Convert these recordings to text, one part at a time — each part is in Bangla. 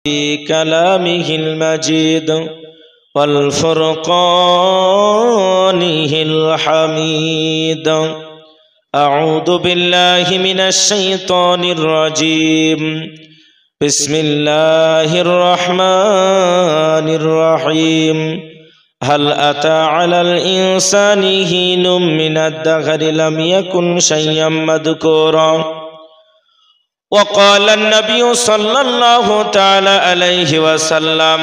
في كلامه المجيد والفرقانه الحميد. أعوذ بالله من الشيطان الرجيم. بسم الله الرحمن الرحيم. هل أتى على الإنسان حين من الدهر لم يكن شيئا مذكورا. وقال النبي صلى الله تعالى عليه وسلم: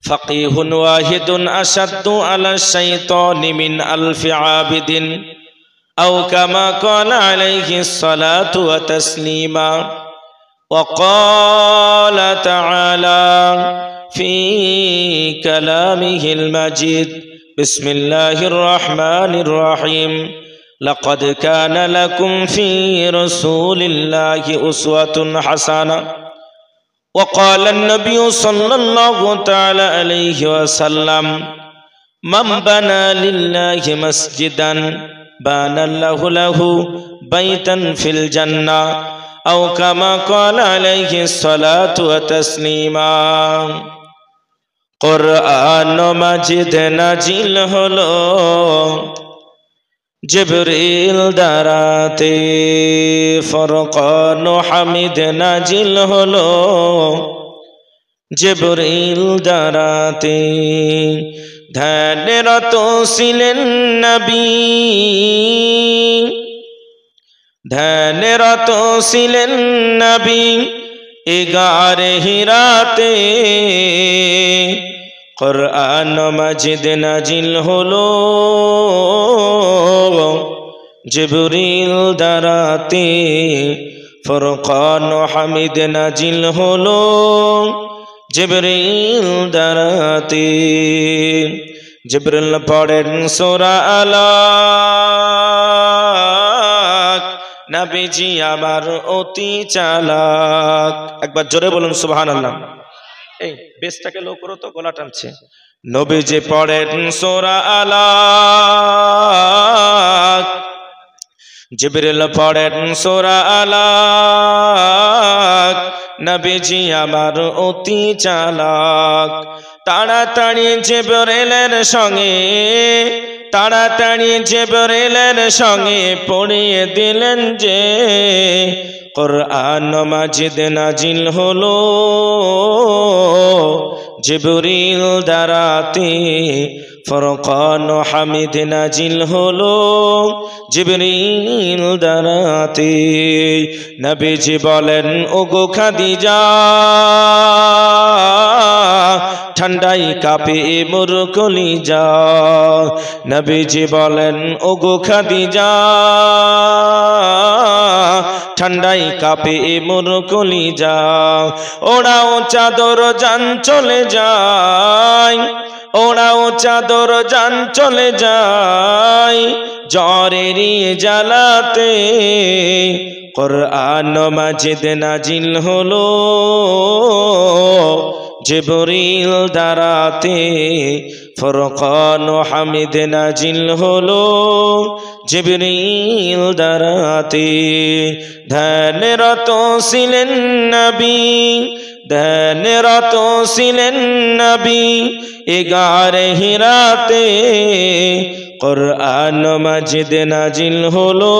فقيه واحد أشد على الشيطان من 1000 عابد، أو كما قال عليه الصلاة والتسليم. وقال تعالى في كلامه المجيد: بسم الله الرحمن الرحيم. لقد كان لكم في رسول الله أسوة حسنة. وقال النبي صلى الله تعالى عليه وسلم: من بنى لله مسجدا بنى الله له بيتا في الجنة، أو كما قال عليه الصلاة والتسليم. قرآن مجيد নাজিল হলো জিবরিল দ্বারাতে, ফুরকান হামিদ নাজিল হলো জিবরিল দ্বারাতে। ধ্যানরত ছিলেন নবী, ধ্যানরত ছিলেন নবী এ গারে হিরাতে। কুরআন মাজিদ নাজিল হলো জিবরিল দ্বারাতে, ফুরকান হামিদ নাজিল হলো জিবরিল দ্বারাতে। জিবরিল পড়েন সূরা আলাক, নবীজি আমার অতি চালাক। একবার জোরে বলুন সুবহানাল্লাহ। এই বেসটাকে লো করো তো, গলা টানছে। নবীজি পড়েন সূরা আলাক, জিবরিল পড়েন সূরা আলাক, নবীজি আমার অতি চালাক। তাড়াতাড়ি জিবরিলের সঙ্গে, তাড়াতাড়ি জিবরিলের সঙ্গে পড়িয়ে দিলেন যে কুরআন মাজিদ নাজিল হলো জিবরিল দ্বারাতে, ফুরকান হামিদ নাজিল হলো জিবরিল দ্বারাতে। নবীজি বলেন, ওগো খাদিজা, ঠান্ডাই কাঁপে মোর কলিজা। নবীজি বলেন, ওগো খাদিজা, ঠান্ডাই কাঁপে মোর কলিজা। ওড়াও চাদর জান চলে যায়, ওড়াও চাদর জান চলে যায় জ্বরেরই জ্বালাতে। কুরআন মাজিদ নাজিল হলো জিবরিল দ্বারাতে, ফুরকান হামিদ নাজিল হলো জিবরিল দ্বারাতে। ধ্যানরত ছিলেন নবী, ধ্যানরত ছিলেন নবী এ গারে হিরাতে। কুরআন মাজিদ নাজিল হলো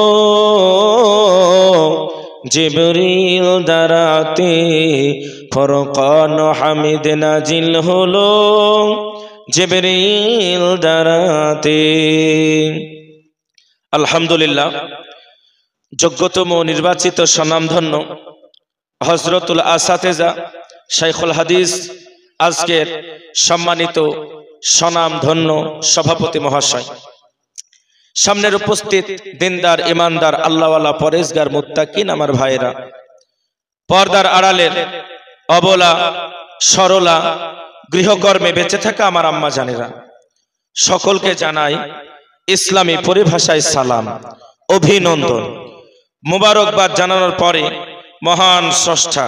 জিবরিল দ্বারাতে, ফুরকান হামিদ নাজিল হলো জিবরিল দ্বারাতে। আলহামদুলিল্লাহ, যোগ্যতম নির্বাচিত স্বনামধন্য হযরতুল আসাতেজা শাইখুল হাদিস, আজকের সম্মানিত স্বনামধন্য সভাপতি মহাশয়, সামনের উপস্থিত দিনদার ইমানদার আল্লাহওয়ালা পরেজগার মুত্তাকিন আমার ভাইরা, পর্দার আড়ালের অবলা সরলা গৃহকর্মে বেঁচে থাকা আমার আম্মা জানেরা, সকলকে জানাই ইসলামী পরিভাষায় সালাম, অভিনন্দন, মুবারকবাদ জানানোর পরে মহান স্রষ্টা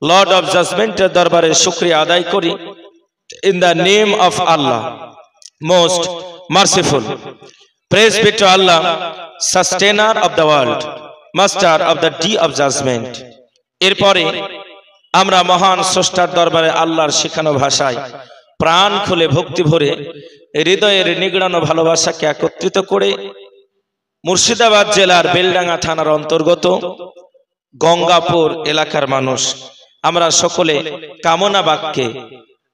লর্ড অফ জাজমেন্টের দরবারে শুকরিয়া আদায় করি। In the name of Allah most merciful, praise be to Allah, sustainer of the world, master of the day of judgment. এরপরে আমরা মহান স্রষ্টার দরবারে আল্লাহর শেখানো ভাষায় প্রাণ খুলে ভক্তি ভরে হৃদয়ের নিগড়ানো ভালোবাসাকে একত্রিত করে মুর্শিদাবাদ জেলার বেলডাঙ্গা থানার অন্তর্গত গঙ্গাপুর এলাকার মানুষ আমরা সকলে কামনা বাক্যে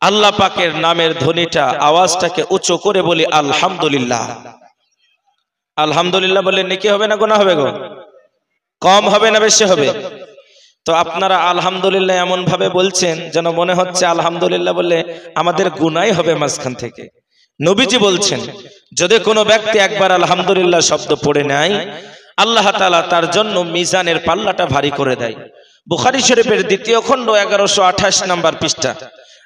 আল্লাহ পাকের নামের ধ্বনিটা আওয়াজটাকে উঁচু করে বলি আলহামদুলিল্লাহ। আলহামদুলিল্লাহ বললে নেকি হবে না গুনাহ হবে গো? কম হবে না বেশি হবে? তো আপনারা আলহামদুলিল্লাহ এমন ভাবে বলছেন যেন মনে হচ্ছে আলহামদুলিল্লাহ বললে আমাদের গুনাহই হবে মাঝখান থেকে। নবীজি বলছেন যদি কোনো ব্যক্তি একবার আলহামদুলিল্লাহ শব্দ পড়ে নেয় আল্লাহ তাআলা তার জন্য মিজানের পাল্লাটা ভারী করে দেয়। বুখারী শরীফের দ্বিতীয় খণ্ড 1128 নম্বর পৃষ্ঠা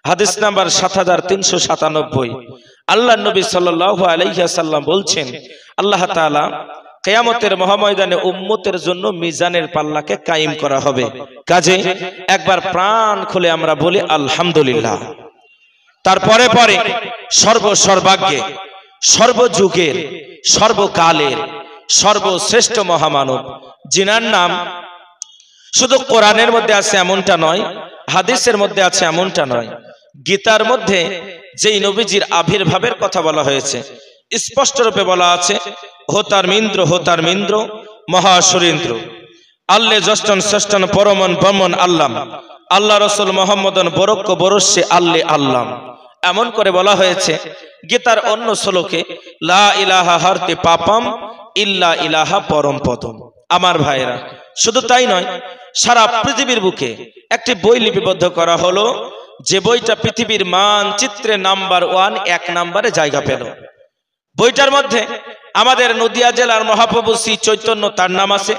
হাদিস নাম্বার 7397। আল্লাহ নবী সাল্লাল্লাহু আলাইহি ওয়াসাল্লাম বলছেন আল্লাহ তাআলা কিয়ামতের মহাময়দানে উম্মতের জন্য মিজানের পাল্লাকে কায়েম করা হবে। কাজে একবার প্রাণ খুলে আমরা বলি আলহামদুলিল্লাহ। তারপরে পরে সর্বসর্বাগ্যে সর্বযুগের সর্বকালের সর্বশ্রেষ্ঠ মহামানব যিনার নাম শুধু কোরআনের মধ্যে আছে এমনটা নয়, হাদিসের মধ্যে আছে এমনটা নয়, গীতার মধ্যে যেই নবীজির আবির্ভাবের কথা বলা হয়েছে স্পষ্ট রূপে বলা আছে হোতার মিন্দ্র মহাসুরেন্দ্র আল্লে জষ্টন শ্রেষ্ঠন পরমন বর্মন আল্লাম আল্লাহ রসুল মোহাম্মদন বরক্য বরস্যে আল্লে আল্লাম। এমন করে বলা হয়েছে গীতার অন্য শ্লোকে লা ইলাহা হারতে পাপাম ইল্লা ইলাহা পরম পদম। আমার ভাইরা শুধু তাই নয়, সারা পৃথিবীর বুকে একটি বই লিপিবদ্ধ করা হলো যে বইটা পৃথিবীর মানচিত্রে নাম্বার 1 এক নম্বরে জায়গা পেল। বইটার মধ্যে আমাদের নদিয়া জেলার মহাপ্রভু শ্রী চৈতন্য তার নাম আছে,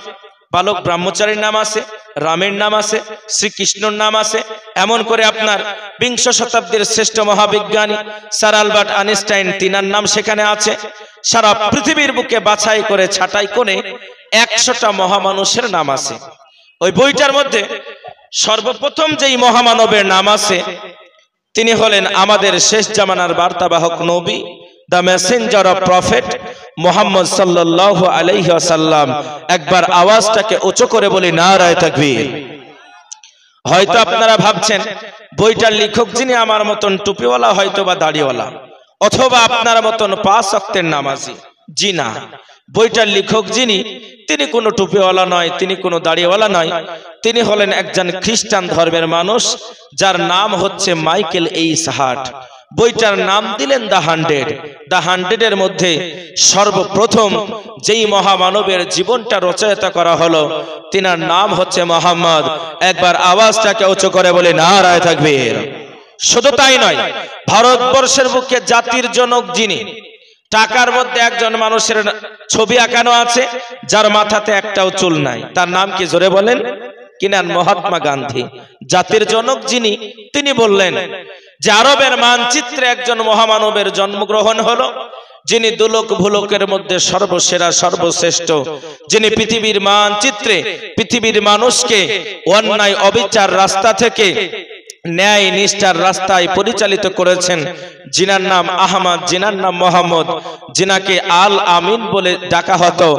বালক ব্রহ্মচারীর নাম আছে, রামের নাম আছে, শ্রীকৃষ্ণর নাম আছে। এমন করে আপনার বিংশ শতাব্দীর শ্রেষ্ঠ মহাবিজ্ঞানী স্যার আলবার্ট আইনস্টাইন তিনার নাম সেখানে আছে। সারা পৃথিবীর বুকে বাছাই করে ছাঁটাই করে 100টা মহামানুষের নাম আছে। ওই বইটার মধ্যে সর্বপ্রথম যেই মহামানবের নাম আছে তিনি হলেন আমাদের শেষ জামানার বার্তাবাহক নবী, the Messenger of prophet Muhammad সাল্লাল্লাহু আলাইহি ওয়াসাল্লাম। একবার আওয়াজটাকে উঁচু করে বলি নারায়ে তাকবীর। হয়তো আপনারা ভাবছেন বইটার লেখক যিনি আমার মতন টুপিওয়ালা হয়তো বা দাড়িওয়ালা অথবা আপনার মতন 5 ওয়াক্তের নামাজি। জি না, বইটার লেখক যিনি তিনি কোনো টুপিওয়ালা নয়, তিনি কোনো দাড়িওয়ালা নয়, তিনি হলেন একজন খ্রিস্টান ধর্মের মানুষ যার নাম হচ্ছে মাইকেল এইচ হার্ট। বইটার নাম দিলেন দ্য 100। দ্য 100-এর মধ্যে সর্বপ্রথম যেই মহামানবের জীবনটা রচয়িতা করা হলো তিনার নাম হচ্ছে মোহাম্মদ। একবার আওয়াজটাকে উঁচু করে বলে নারায়ে তাকবীর। শুধু তাই নয়, ভারতবর্ষের বুকে জাতির জনক যিনি, টাকার মধ্যে একজন মানুষের ছবি আঁকানো আছে যার মাথাতে একটাও চুল নাই, তার নাম কি জোরে বলেন? কিনান মহাত্মা গান্ধী। জাতির জনক যিনি তিনি বললেন যে আরবের মানচিত্রে একজন মহামানবের জন্মগ্রহণ হলো যিনি দুলোক ভুলোকের মধ্যে সর্বসেরা সর্বশ্রেষ্ঠ, যিনি পৃথিবীর মানচিত্রে পৃথিবীর মানুষকে অন্যায় অবিচার রাস্তা থেকে ন্যায় নিষ্ঠার রাস্তায় পরিচালিত করেছেন, যিনার নাম আহমদ, যিনার নাম মোহাম্মদ, যিনাকে আল আমিন বলে ডাকা হতো,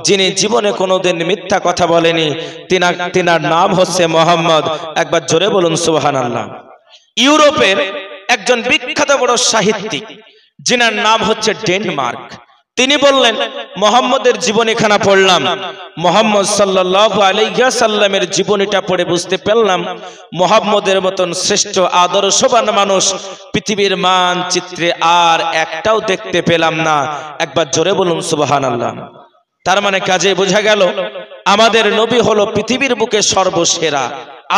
যিনি জীবনে কোনোদিন মিথ্যা কথা বলেনি, তিনার নাম হচ্ছে মোহাম্মদ। একবার জোরে বলুন সুবহানাল্লাহ। ইউরোপের একজন বিখ্যাত বড় সাহিত্যিক যিনার নাম হচ্ছে ডেনমার্ক, তিনি বললেন মোহাম্মদের জীবনীখানা পড়লাম, মোহাম্মদ সাল্লাল্লাহু আলাইহি ওয়াসাল্লামের জীবনীটা পড়ে বুঝতে পারলাম মোহাম্মদের মতন শ্রেষ্ঠ আদর্শবান মানুষ পৃথিবীর মানচিত্রে আর একটাও দেখতে পেলাম না। একবার জোরে বলুন সুবহানাল্লাহ। তার মানে কাজে বোঝা গেল আমাদের নবী হলো পৃথিবীর বুকে সর্বসেরা।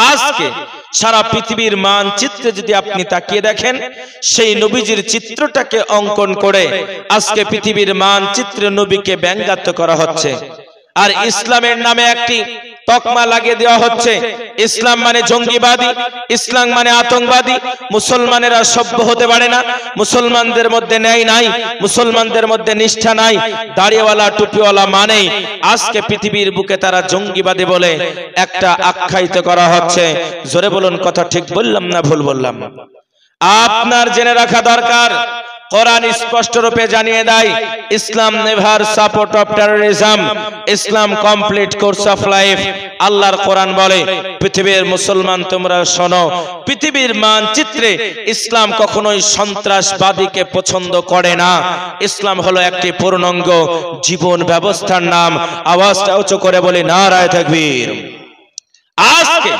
আজকে সারা পৃথিবীর মানচিত্রে যদি আপনি তাকিয়ে দেখেন সেই নবীজির চিত্রটাকে অঙ্কন করে আজকে পৃথিবীর মানচিত্রে নবীকে ব্যঙ্গাত্মক করা হচ্ছে। আর ইসলামের নামে একটি তকমা লাগিয়ে দেওয়া হচ্ছে, ইসলাম মানে জঙ্গিবাদী, ইসলাম মানে আতঙ্কবাদী, মুসলমানেরা সভ্য হতে পারে না, মুসলমানদের মধ্যে ন্যায় নাই, মুসলমানদের মধ্যে নিষ্ঠা নাই, দাড়িওয়ালা টুপিওয়ালা মানেই আজকে পৃথিবীর বুকে তারা জঙ্গিবাদী বলে একটা আখ্যায়িত করা হচ্ছে। জোরে বলুন কথা ঠিক বললাম না ভুল বললাম? আপনার জেনে রাখা দরকার কোরআন স্পষ্ট রূপে জানিয়ে দেয় Islam never support of terrorism, Islam complete course of life. আল্লাহর কোরআন বলে পৃথিবীর মুসলমান তোমরা শোনো, পৃথিবীর মানচিত্রে ইসলাম কখনোই সন্ত্রাসবাদীকে পছন্দ করে না। ইসলাম হলো একটি পূর্ণাঙ্গ জীবন ব্যবস্থার নাম। আওয়াজটা উঁচু করে বলি নারায়ে তাকবীর। আজকে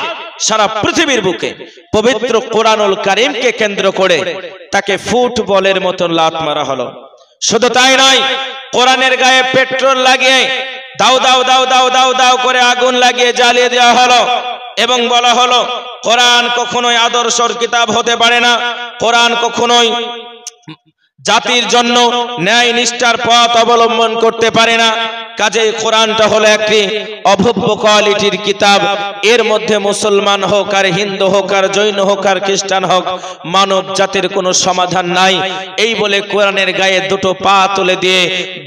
সারা পৃথিবীর বুকে পবিত্র কোরআনুল কারীমকে কেন্দ্র করে তাকে ফুটবলের মতো লাত মারা হলো। শুধু তাই নয়, কোরআনের গায়ে পেট্রোল লাগিয়ে দাও দাও দাও দাও দাও দাও করে আগুন লাগিয়ে জ্বালিয়ে দেওয়া হলো এবং বলা হলো কোরআন কখনোই আদর্শর কিতাব হতে পারে না, কোরআন কখনোই জাতির জন্য ন্যায় নিষ্ঠার পথ অবলম্বন করতে পারে না। কাজেই কোরআনটা হলো একটি অভব্য কোয়ালিটির কিতাব। এর মধ্যে মুসলমান হোক আর হিন্দু হোক আর জৈন হোক আর খ্রিস্টান হোক, মানব জাতির কোনো সমাধান নাই। এই বলে কোরআনের গায়ে দুটো পা তুলে দিয়ে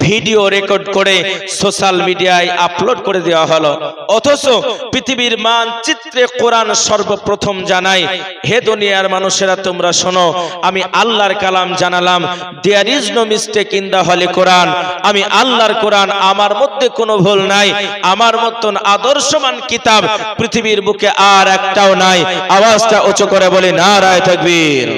ভিডিও রেকর্ড করে সোশ্যাল মিডিয়ায় আপলোড করে দেওয়া হলো। অথচ পৃথিবীর মানচিত্রে কোরআন সর্বপ্রথম জানায়, হে দুনিয়ার মানুষেরা তোমরা শোনো, আমি আল্লাহর কালাম জানালাম, there is no mistake in the holy Quran. আমি আল্লাহর কোরআন, আমার মধ্যে কোনো ভুল নাই। আমার মতন আদর্শমান কিতাব পৃথিবীর বুকে আর একটাও নাই। আওয়াজটা উঁচু করে বলি নারায়ে তাকবীর।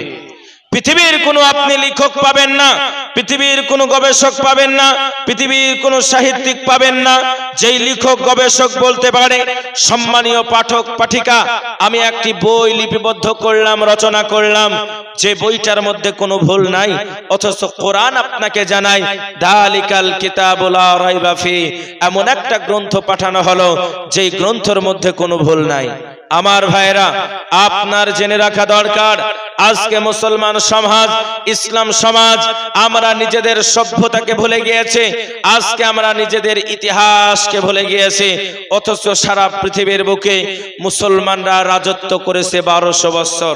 পৃথিবীর কোনো আপনি লেখক পাবেন না, পৃথিবীর কোনো গবেষক পাবেন না, পৃথিবীর কোনো সাহিত্যিক পাবেন না যেই লেখক গবেষক বলতে পারে সম্মানীয় পাঠক পাঠিকা, আমি একটি বই লিপিবদ্ধ করলাম, রচনা করলাম, যে বইটার মধ্যে কোনো ভুল নাই। অথচ কোরআন আপনাকে জানায় দালিকাল কিতাবুল লা রাইবা ফি, এমন একটা গ্রন্থ পাঠানো হলো যেই গ্রন্থের মধ্যে কোনো ভুল নাই। আমার ভাইরা, আপনার জেনে রাখা দরকার, আজকে মুসলমান সমাজ, ইসলাম সমাজ, আমরা নিজেদের সভ্যতাকে ভুলে গিয়েছে, আজকে আমরা নিজেদের ইতিহাসকে ভুলে গিয়েছি। অথচ সারা পৃথিবীর বুকে মুসলমানরা রাজত্ব করেছে 1200 বছর।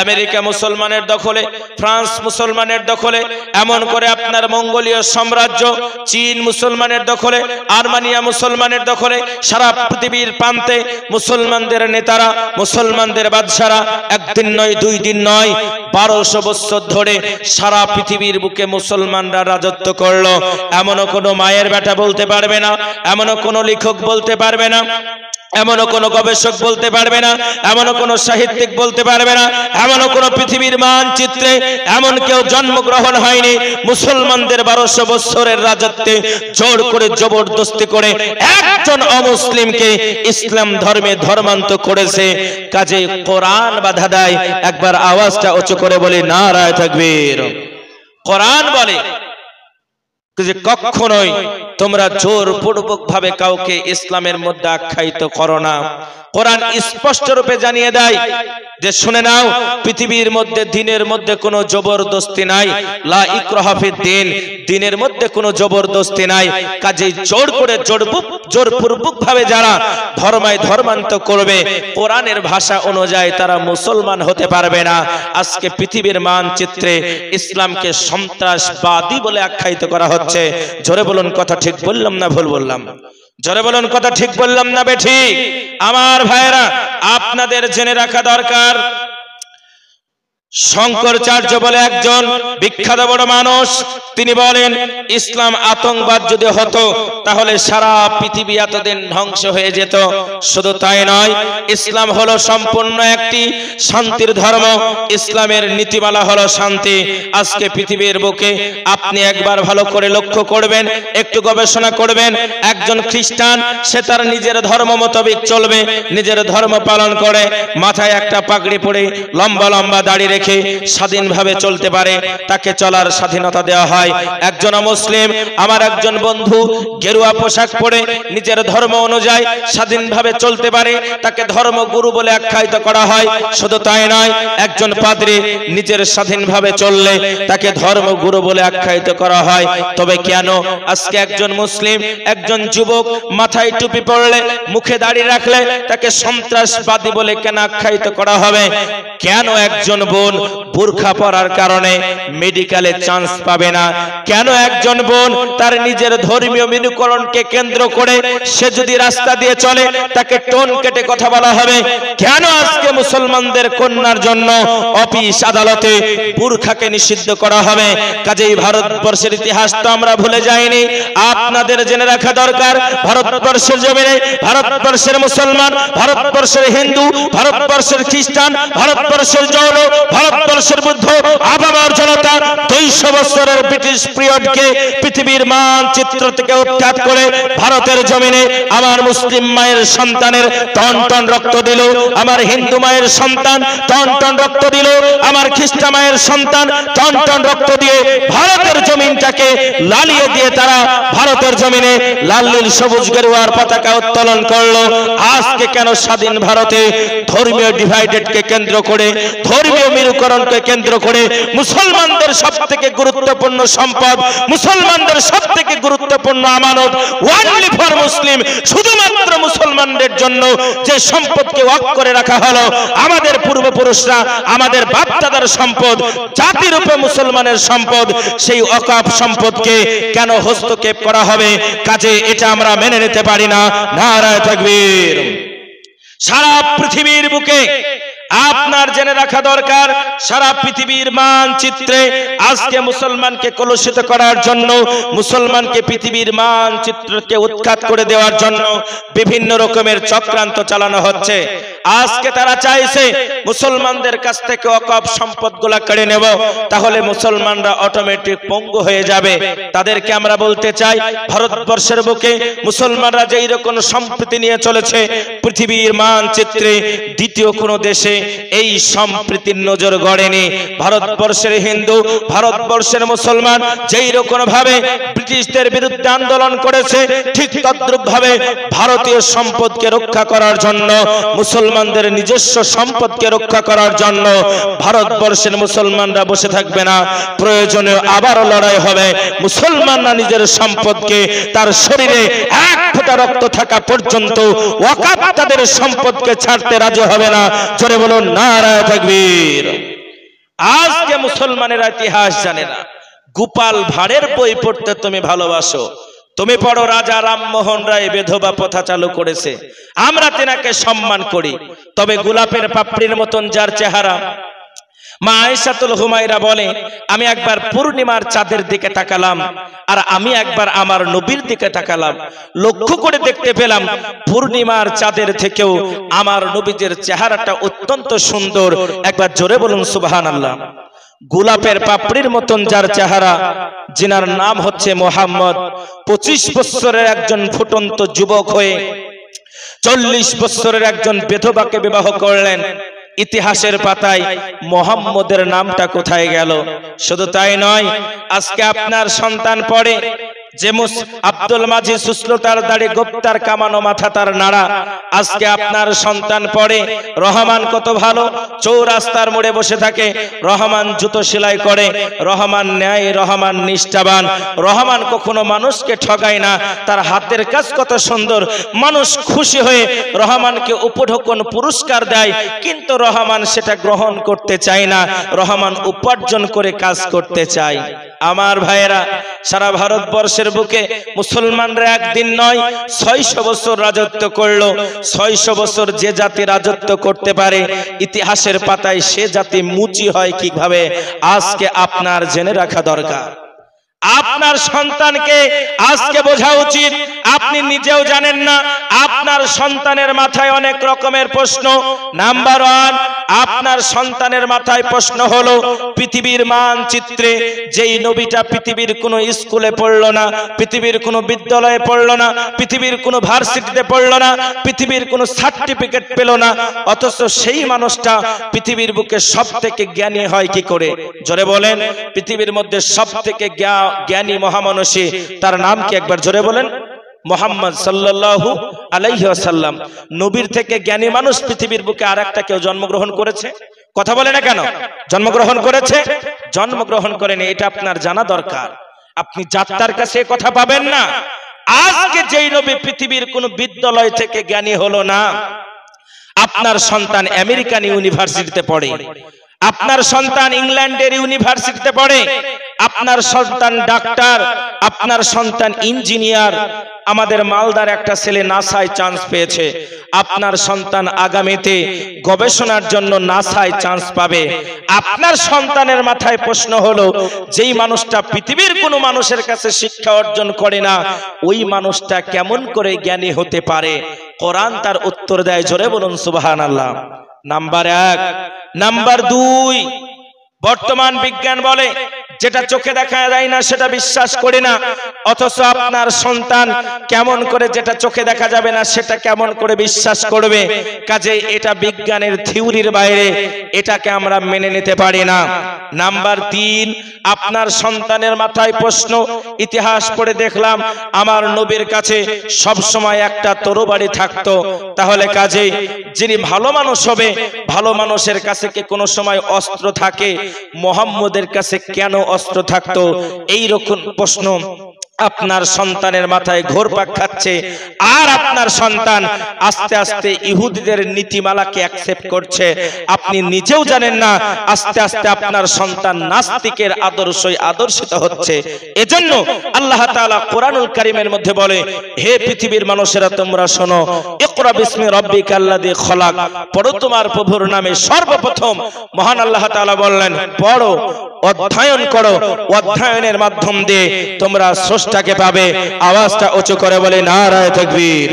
আমেরিকা মুসলমানের দখলে, ফ্রান্স মুসলমানের দখলে, এমন করে আপনার মঙ্গোলীয় সাম্রাজ্য, চীন মুসলমানের দখলে, আর্মেনিয়া মুসলমানের দখলে। সারা পৃথিবীর প্রান্তে মুসলমানদের নেতারা, মুসলমানদের বাদশারা একদিন নয়, 2 দিন নয়, 1200 বছর ধরে সারা পৃথিবীর বুকে মুসলমানরা রাজত্ব করলো। এমনও কোনো মায়ের বেটা বলতে পারবে না, এমনও কোনো লেখক বলতে পারবে না, এমনও কোনো গবেষক বলতে পারবে না, এমনও কোনো সাহিত্যিক বলতে পারবে না, এমনও কোনো পৃথিবীর মানচিত্রে এমন কেউ জন্মগ্রহণ হয়নি মুসলমানদের 1200 বছরের রাজত্বে জোর করে জবরদস্তি করে একজন অমুসলিমকে ইসলাম ধর্মে ধর্মান্তর করেছে। কাজে কোরআন বাধা দেয়। একবার আওয়াজটা উঁচু করে বলি নারায়ে তাকবীর। কোরআন বলে যে কখনোই তোমরা জোরপূর্বক ভাবে কাউকে ইসলামের মধ্যে আখ্যায়িত করো না। কোরআন স্পষ্ট রূপে জানিয়ে দেয় যে শুনে নাও, পৃথিবীর মধ্যে দিনের মধ্যে কোনো জবরদস্তি নাই, লা ইকরাহা ফিদ্দিন, দিনের মধ্যে কোনো জবরদস্তি নাই। কাজেই জোর করে জোরপূর্বক ভাবে যারা ধর্মান্তর করবে, কোরআনের ভাষা অনুযায়ী তারা মুসলমান হতে পারবে না। আজকে পৃথিবীর মানচিত্রে ইসলামকে সন্ত্রাসবাদী বলে আখ্যায়িত করা হচ্ছে। জোরে বলুন কথা ঠিক বললাম না ভুল বললাম? জোরে বলুন কথা ঠিক বললাম না বেঠিক? আমার ভাইরা, আপনাদের জেনে রাখা দরকার, শঙ্করাচার্য বলে একজন বিখ্যাত বড় মানুষ, তিনি বলেন ইসলাম আতঙ্কবাদ যদি হতো তাহলে সারা পৃথিবী এতদিন ধ্বংস হয়ে যেত। শুধু তাই নয়, ইসলাম হলো সম্পূর্ণ একটি শান্তির ধর্ম, ইসলামের নীতিমালা হলো শান্তি। আজকে পৃথিবীর বুকে আপনি একবার ভালো করে লক্ষ্য করবেন, একটু গবেষণা করবেন, একজন খ্রিস্টান সে তার নিজের ধর্ম মোতাবেক চলবে, নিজের ধর্ম পালন করে, মাথায় একটা পাগড়ি পরে লম্বা লম্বা দাড়ি রেখে স্বাধীনভাবে চলতে পারে, তাকে চলার স্বাধীনতা দেওয়া হয়। একজন মুসলিম, আমার একজন বন্ধু গেরুয়া পোশাক পরে নিজের ধর্ম অনুযায়ী স্বাধীনভাবে চলতে পারে, তাকে ধর্মগুরু বলে আখ্যায়িত করা হয়। শুধু তাই নয়, একজন পাদ্রী নিজের স্বাধীনভাবে চললে তাকে ধর্মগুরু বলে আখ্যায়িত করা হয়। তবে কেন আজকে একজন মুসলিম, একজন যুবক মাথায় টুপি পরলে, মুখে দাড়ি রাখলে তাকে সন্ত্রাসবাদী বলে কেন আখ্যায়িত করা হবে? কেন একজন বোন বোন বোরখা পরার কারণে মেডিকেলে চান্স পাবে না? কেন একজন বোন তার নিজের ধর্মীয় মেরুকরণকে কেন্দ্র করে সে যদি রাস্তা দিয়ে চলে তাকে টোন কেটে কথা বলা হবে? কেন আজকে মুসলমানদের কন্যার জন্য অফিস আদালতে বোরখাকে নিষিদ্ধ করা হবে? কাজেই ভারতবর্ষের ইতিহাস তো আমরা ভুলে যাইনি, আপনাদের জেনে রাখা দরকার। ভারতবর্ষের জমিনে ভারতবর্ষের মুসলমান, ভারতবর্ষের হিন্দু, ভারতবর্ষের খ্রিস্টান, ভারতবর্ষের জৈন, ভারতবর্ষের বুদ্ধ, আপামর জনতা 200 বছরের ব্রিটিশ পিরিয়ডকে পৃথিবীর মানচিত্র থেকে উৎখাত করে ভারতের জমিনে আমার মুসলিম মায়ের সন্তানের টন টন রক্ত দিল, আমার হিন্দু মায়ের সন্তান টন টন রক্ত দিল, আমার খ্রিস্টান মায়ের সন্তান টন টন রক্ত দিয়ে ভারতের জমিনটাকে লালিয়ে দিয়ে তারা ভারতের জমিনে লাল নীল সবুজ গেরুয়ার পতাকা উত্তোলন করলো। আজকে কেন স্বাধীন ভারতে ধর্মীয় ডিভাইডেডকে কেন্দ্র করে, ধর্মীয় মেরুকরণকে কেন্দ্র করে মুসলমানদের সবথেকে গুরুত্বপূর্ণ সম্পদ, মুসলমানদের সবথেকে গুরুত্বপূর্ণ আমানত, ওয়ানলি ফর মুসলিম, শুধুমাত্র মুসলমানদের জন্য যে সম্পদকে ওয়াক করে রাখা হলো, আমাদের পূর্বপুরুষরা আমাদের বাপদাদার সম্পদ, জাতিরূপে মুসলমানের সম্পদ, সেই ওয়াকফ সম্পদকে কেন হস্তক্ষেপ করা হবে? কাজে এটা আমরা মেনে নিতে পারি না। নারায়ে তাকবীর। সারা পৃথিবীর বুকে আপনার জেনে রাখা দরকার, সারা পৃথিবীর মানচিত্রে আজকে মুসলমানকে কলুষিত করার জন্য, মুসলমানকে পৃথিবীর মানচিত্রকে উৎখাত করে দেওয়ার জন্য বিভিন্ন রকমের চক্রান্ত চালানো হচ্ছে। আজকে তারা চাইছে মুসলমানদের কাছ থেকে ওয়াকফ সম্পদগুলা কেড়ে নেব, তাহলে মুসলমানরা অটোমেটিক পঙ্গু হয়ে যাবে। তাদেরকে আমরা বলতে চাই, ভারতবর্ষের বুকে মুসলমানরা যেই রকম সম্প্রীতি নিয়ে চলেছে, পৃথিবীর মানচিত্রে দ্বিতীয় কোনো দেশে এই সম্প্রীতির নজর গড়েনি। ভারতবর্ষের হিন্দু, ভারতবর্ষের মুসলমান যেই রকম ভাবে ব্রিটিশদের বিরুদ্ধে আন্দোলন করেছে, ঠিক তদ্রুপ ভাবে ভারতীয় সম্পদকে রক্ষা করার জন্য, মুসলমানদের নিজস্ব সম্পদকে রক্ষা করার জন্য ভারতবর্ষের মুসলমানরা বসে থাকবে না। প্রয়োজনে আবারও লড়াই হবে। মুসলমানরা নিজের সম্পদকে, তার শরীরে এক ফোঁটা রক্ত থাকা পর্যন্ত ওয়াকফ তাদের সম্পদকে ছাড়তে রাজি হবে না। জোরে বলুন নারায়ে তাকবীর। আজকে মুসলমানেরা ইতিহাস জানে না। গোপাল ভাঁড়ের বই পড়তে তুমি ভালোবাসো, তুমি পড়ো রাজা রামমোহন রায় বিধবা প্রথা চালু করেছে, আমরা তেনাকে সম্মান করি। তবে গোলাপের পাপড়ির মতন যার চেহারা, মা আয়েশাতুল হুমায়রা বলে, আমি একবার পূর্ণিমার চাঁদের দিকে তাকালাম আর আমি একবার আমার নবীর দিকে তাকালাম, লক্ষ্য করে দেখতে পেলাম পূর্ণিমার চাঁদের থেকেও আমার নবীর চেহারাটা অত্যন্ত সুন্দর। একবার জোরে বলুন সুবহানাল্লাহ। গোলাপের পাপড়ির মতন যার চেহারা, যিনার নাম হচ্ছে মোহাম্মদ, 25 বছরের একজন ফুটন্ত যুবক হয়ে 40 বছরের একজন বিধবাকে বিবাহ করলেন। ইতিহাসের পাতায় মোহাম্মদের নামটা কোথায় গেল? শুধু তাই নয়, আজকে আপনার সন্তান পড়ে যে আব্দুল মাজিদ সুসলতার দাড়ি, গোপ্তার কামানো মাথা তার নাড়া। আজকে আপনার সন্তান পড়ে রহমান কত ভালো, চৌরাস্তার মোড়ে বসে থাকে, রহমান জুতো সেলাই করে, রহমান ন্যায়, রহমান নিষ্ঠাবান, রহমান কখনো মানুষকে ঠগায় না, তার হাতের কাজ কত সুন্দর, মানুষ খুশি হয়ে রহমানকে উপঢৌকন পুরস্কার দেয়, কিন্তু রহমান সেটা গ্রহণ করতে চায় না, রহমান উপার্জন করে কাজ করতে চায়। আমার ভাইয়েরা, সারা ভারতবর্ষের বুকে মুসলমানরা একদিন নয় 600 বছর রাজত্ব করলো। 600 বছর যে জাতি রাজত্ব করতে পারে, ইতিহাসের পাতায় সে জাতি মুচি হয় কিভাবে, আজকে আপনার জেনে রাখা দরকার। আপনার সন্তানকে আজকে বোঝা উচিত, আপনি নিজেও জানেন না, আপনার সন্তানের মাথায় অনেক রকমের প্রশ্ন। নাম্বার 1, আপনার সন্তানের মাথায় প্রশ্ন হলো, পৃথিবীর মানচিত্রে যেই নবীটা পৃথিবীর কোনো স্কুলে পড়লো না, পৃথিবীর কোনো বিদ্যালয়ে পড়লো না, পৃথিবীর কোনো ভার্সিটিতে পড়লো না, পৃথিবীর কোনো সার্টিফিকেট পেল না, অথচ সেই মানুষটা পৃথিবীর বুকে সব থেকে জ্ঞানী হয় কি করে? জোরে বলেন। পৃথিবীর মধ্যে সব থেকে জ্ঞানী মহামানসী, তার নাম কি? একবার জোরে বলেন। মুহাম্মদ সাল্লাল্লাহু আলাইহি ওয়াসাল্লাম। নবীর থেকে জ্ঞানী মানুষ পৃথিবীর বুকে আর একটা কেউ জন্মগ্রহণ করেছে? কথা বলে না কেন? জন্মগ্রহণ করেছে? জন্মগ্রহণ করেনি, এটা আপনার জানা দরকার। আপনি যাত্রার কাছে কথা পাবেন না। আজকে যেই নবী পৃথিবীর কোন বিদ্যালয় থেকে জ্ঞানী হলো না, আপনার সন্তান আমেরিকান ইউনিভার্সিটিতে পড়ে, আপনার সন্তান ইংল্যান্ডের ইউনিভার্সিটিতে পড়ে, আপনার সন্তান ডাক্তার, আপনার সন্তান ইঞ্জিনিয়ার। আমাদের মালদার একটা ছেলে নাসায় চান্স পেয়েছে। আপনার সন্তান আগামীতে গবেষণার জন্য নাসায় চান্স পাবে। আপনার সন্তানের মাথায় প্রশ্ন হলো, যেই মানুষটা পৃথিবীর কোনো মানুষের কাছে শিক্ষা অর্জন করে না, ওই মানুষটা কেমন করে জ্ঞানী হতে পারে? কোরআন তার উত্তর দেয়, জোরে বলুন সুবহানাল্লাহ। নাম্বার 1। নাম্বার 2, বর্তমান বিজ্ঞান বলে যেটা চোখে দেখা যায় না সেটা বিশ্বাস করে না, অথচ আপনার সন্তান কেমন করে যেটা চোখে দেখা যাবে না সেটা কেমন করে বিশ্বাস করবে? কাজে এটা বিজ্ঞানের থিওরির বাইরে, এটাকে আমরা মেনে নিতে পারি না। নাম্বার 3, আপনার সন্তানের মাথায় প্রশ্ন, ইতিহাস পড়ে দেখলাম আমার নবীর কাছে সব সময় একটা তরবারি থাকতো, তাহলে কাজে যিনি ভালো মানুষ হবে, ভালো মানুষের কাছে কি কোনো সময় অস্ত্র থাকে? মুহাম্মদের কাছে কেন অস্ত্র থাকতো? এই রকম প্রশ্ন আপনার সন্তানের মাথায় ঘুরপাক খাচ্ছে। আর আপনার সন্তান আস্তে আস্তে ইহুদিদের নীতিমালাকে অ্যাকসেপ্ট করছে, আপনি নিজেও জানেন না। আস্তে আস্তে আপনার সন্তান নাস্তিকের আদর্শই আদর্শিত হচ্ছে। এজন্য আল্লাহ তাআলা কোরআনুল কারীমের মধ্যে বলে, হে পৃথিবীর মানুষেরা তোমরা শোনো, ইকরা বিসমি রাব্বিকাল্লাযী খলাক, পড়ো তোমার প্রভুর নামে সর্বপ্রথম। মহান আল্লাহ তাআলা বললেন, পড়ো, অধ্যয়ন করো, অধ্যয়নের মাধ্যম দিয়ে তোমরা স্রষ্টাকে পাবে। আওয়াজটা উঁচু করে বলে নারায়ে তাকবীর।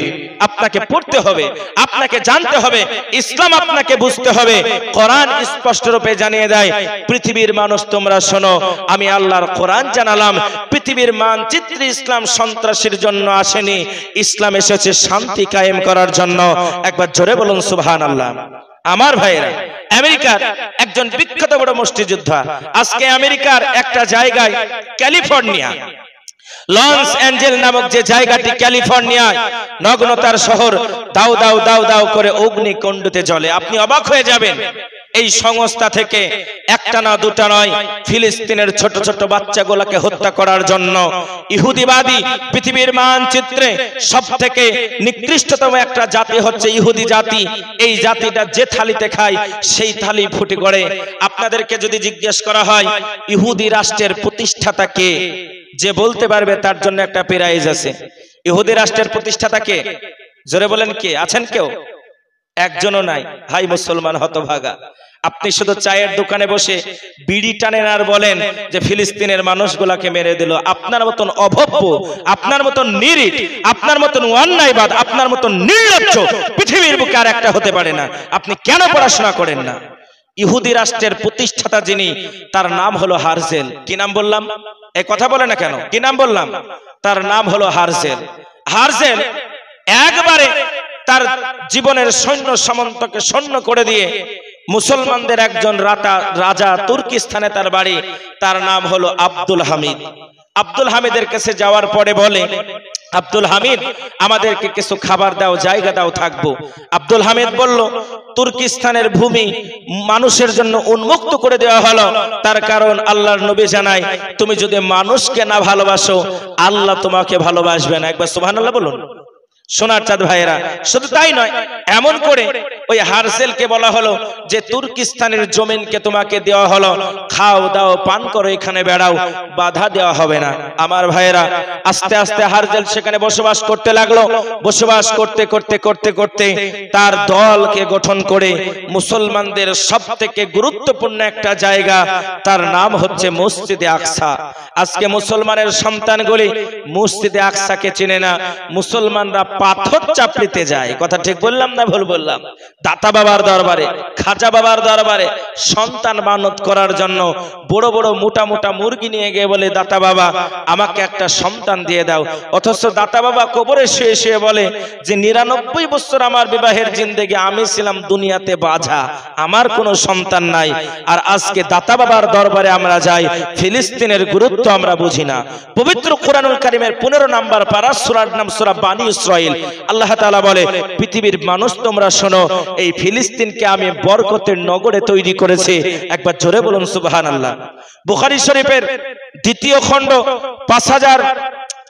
আপনাকে পড়তে হবে, আপনাকে জানতে হবে, ইসলাম আপনাকে বুঝতে হবে। কোরআন স্পষ্ট রূপে জানিয়ে দেয়, পৃথিবীর মানুষ তোমরা শোনো, আমি আল্লাহর কোরআন জানালাম। পৃথিবীর মানচিত্রে ইসলাম সন্ত্রাসীর জন্য আসেনি, ইসলাম এসেছে শান্তি কায়েম করার জন্য। একবার জোরে বলুন সুবহানাল্লাহ। আমার ভাইরা, আমেরিকার একজন বিখ্যাত বড় মুষ্টিযোদ্ধা, আজকে আমেরিকার একটা জায়গায়, ক্যালিফোর্নিয়া, লস অ্যাঞ্জেল নামক যে জায়গাটি ক্যালিফোর্নিয়ায়, নগ্নতার শহর, দাউ দাউ দাউ দাউ করে অগ্নিকুণ্ডতে জ্বলে। আপনি অবাক হয়ে যাবেন। এই সংস্থা থেকে একটা না দুটা নয়, ফিলিস্তিনের ছোট ছোট বাচ্চাগুলোকে হত্যা করার জন্য ইহুদিবাদী পৃথিবীর মানচিত্রে সবথেকে নিকৃষ্টতম একটা জাতি হচ্ছে ইহুদি জাতি। এই জাতিটা যে থালিতে খায় সেই থালি ফুটি করে। আপনাদেরকে যদি জিজ্ঞেস করা হয় ইহুদি রাষ্ট্রের প্রতিষ্ঠাতা কে, যে বলতে পারবে তার জন্য একটা প্রাইজ আছে। ইহুদি রাষ্ট্রের প্রতিষ্ঠাতা কে? জোরে বলেন, কে আছেন? কেউ একজনও নাই। হাই মুসলমান হতভাগা, আপনি শুধু চায়ের দোকানে বসে বিড়ি টানেন আর বলেন যে ফিলিস্তিনের মানুষগুলাকে মেরে দিল। আপনার মতন অভব্য, আপনার মতন নিরীহ, আপনার মতন অন্যায়বাদ, আপনার মতন নির্লজ্জ পৃথিবীর বুকে আর একটা হতে পারে না। আপনি কেন পড়াশোনা করেন না? ইহুদি রাষ্ট্রের প্রতিষ্ঠাতা যিনি, তার নাম হলো হারজেল। কি নাম বললাম? এই কথা বলে না কেন? কি নাম বললাম? তার নাম হলো হারজেল। হারজেল একবারে তার জীবনের সৈন্য সামন্তকে শূন্য করে দিয়ে মুসলমানদের একজন রাজা, তুর্কিস্তানে তার বাড়ি, তার নাম হলো আব্দুল হামিদ। আব্দুল হামিদের কাছে যাওয়ার পরে বলে, আব্দুল হামিদ আমাদেরকে কিছু খাবার দাও, জায়গা দাও, থাকবো। আব্দুল হামিদ বলল, তুর্কিস্তানের ভূমি মানুষের জন্য উন্মুক্ত করে দেওয়া হলো, তার কারণ আল্লাহর নবী জানায়, তুমি যদি মানুষকে না ভালোবাসো আল্লাহ তোমাকে ভালোবাসবে না। একবার সুবহানাল্লাহ বলুন। সোনার চাঁদ ভাইয়েরা, শুধু তাই নয়, এমন করে ওই হারজেলকে বলা হলো যে তুর্কিস্তানের জমিনকে তোমাকে দেওয়া হলো, খাও দাও পান করো, এখানে বেড়াও, বাধা দেওয়া হবে না। আমার ভাইয়েরা, আস্তে আস্তে হারজেল সেখানে বসবাস করতে লাগলো। বসবাস করতে করতে করতে করতে তার দলকে গঠন করে মুসলমানদের সবথেকে গুরুত্বপূর্ণ একটা জায়গা, তার নাম হচ্ছে মসজিদে আকসা। আজকে মুসলমানের সন্তানগুলি মসজিদে আকসাকে চিনে না। মুসলমানরা পাথর চাপড়িতে যায়। কথা ঠিক বললাম না ভুল বললাম? দাতা বাবার দরবারে, খাজা বাবার দরবারে সন্তান মানত করার জন্য বড় বড় মোটা মোটা মুরগি নিয়ে গিয়ে বলে, দাতা বাবা আমাকে একটা সন্তান দিয়ে দাও। অথচ দাতা বাবা কবরে শুয়ে শুয়ে বলে যে 99 বছর আমার বিবাহের জিন্দেগি আমি ছিলাম দুনিয়াতে বাঁঝা, আমার কোনো সন্তান নাই। আর আজকে দাতা বাবার দরবারে আমরা যাই, ফিলিস্তিনের গুরুত্ব আমরা বুঝি না। পবিত্র কোরআনুল কারীমের 15 নম্বর পারা, সূরার নাম সূরা বানী ইসরাঈল। আল্লাহ তাআলা বলে, পৃথিবীর মানুষ তোমরা শোনো, এই ফিলিস্তিনকে আমি বরকতের নগরে তৈরি করেছি। একবার জোরে বলুন সুবহানাল্লাহ। বুখারী শরীফের 2য় খণ্ড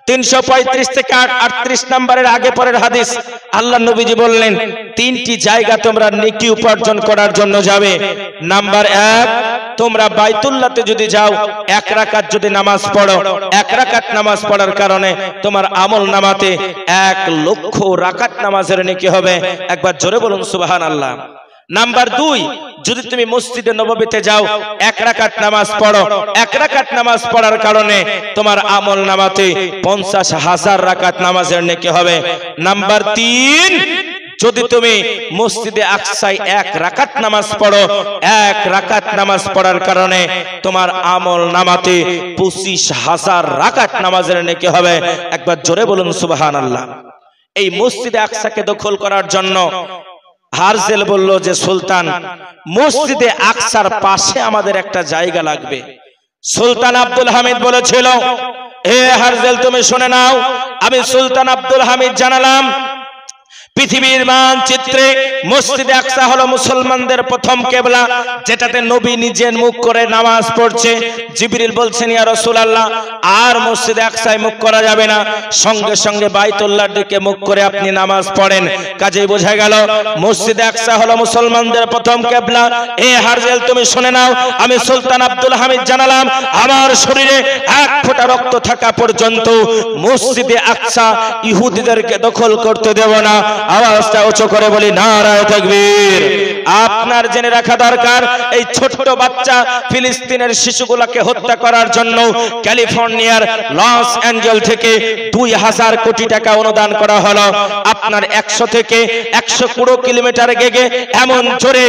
335 থেকে 38 নম্বরের আগে পরের হাদিস, আল্লাহ নবীজি বললেন তিনটি জায়গা তোমরা নেকি উপার্জন করার জন্য যাবে। নাম্বার 1, তোমরা বাইতুল্লাহতে যদি যাও, 1 রাকাত যদি নামাজ পড়ো, 1 রাকাত নামাজ পড়ার কারণে তোমার আমল নামাতে 1 লক্ষ রাকাত নামাজের নেকি হবে। একবার জোরে বলুন সুবহানাল্লাহ। নাম্বার 2, যদি তুমি মসজিদে নববীতে যাও, 1 রাকাত নামাজ পড়ো, 1 রাকাত নামাজ পড়ার কারণে তোমার আমল নামাতে 50,000 রাকাত নামাজের নেকি হবে। নাম্বার 3, যদি তুমি মসজিদে আকসায় 1 রাকাত নামাজ পড়ো, 1 রাকাত নামাজ পড়ার কারণে তোমার আমল নামাতে 25,000 রাকাত নামাজের নেকি হবে। একবার জোরে বলুন সুবহানাল্লাহ। এই মসজিদে আকসাকে দখল করার জন্য হারজেল বলল যে সুলতান, মসজিদে আকসার পাশে আমাদের একটা জায়গা লাগবে। সুলতান আব্দুল হামিদ বলেছিল, হে হারজেল তুমি শুনে নাও, আমি সুলতান আব্দুল হামিদ জানালাম পৃথিবীর মানচিত্রে মসজিদে আকসা হলো মুসলমানদের প্রথম কিবলা, যেটাতে নবী নিজের মুখ করে নামাজ পড়ছে। জিবরিল বলছেন, ইয়া রাসূলুল্লাহ, আর মসজিদে আকসায় মুখ করা যাবে না, সঙ্গে সঙ্গে বাইতুল্লাহর দিকে মুখ করে আপনি নামাজ পড়েন। কাজেই বোঝা গেল মসজিদে আকসা হলো মুসলমানদের প্রথম কিবলা। এ হারজেল তুমি শুনে নাও, আমি সুলতান আব্দুল হামিদ জানালাম আমার শরীরে 1 ফোঁটা রক্ত থাকা পর্যন্ত মসজিদে আকসা ইহুদিদেরকে দখল করতে দেব না। আওয়াজটা উঁচু করে বলি নারায়ে তাকবীর। আপনার জেনে রাখা দরকার, এই ছোট বাচ্চা ফিলিস্তিনের শিশুগুলোকে হত্যা করার জন্য ক্যালিফোর্নিয়ার লস অ্যাঞ্জেল থেকে 2000 কোটি টাকা অনুদান করা হলো। আপনার 100 থেকে 120 কিলোমিটার বেগে এমন জোরে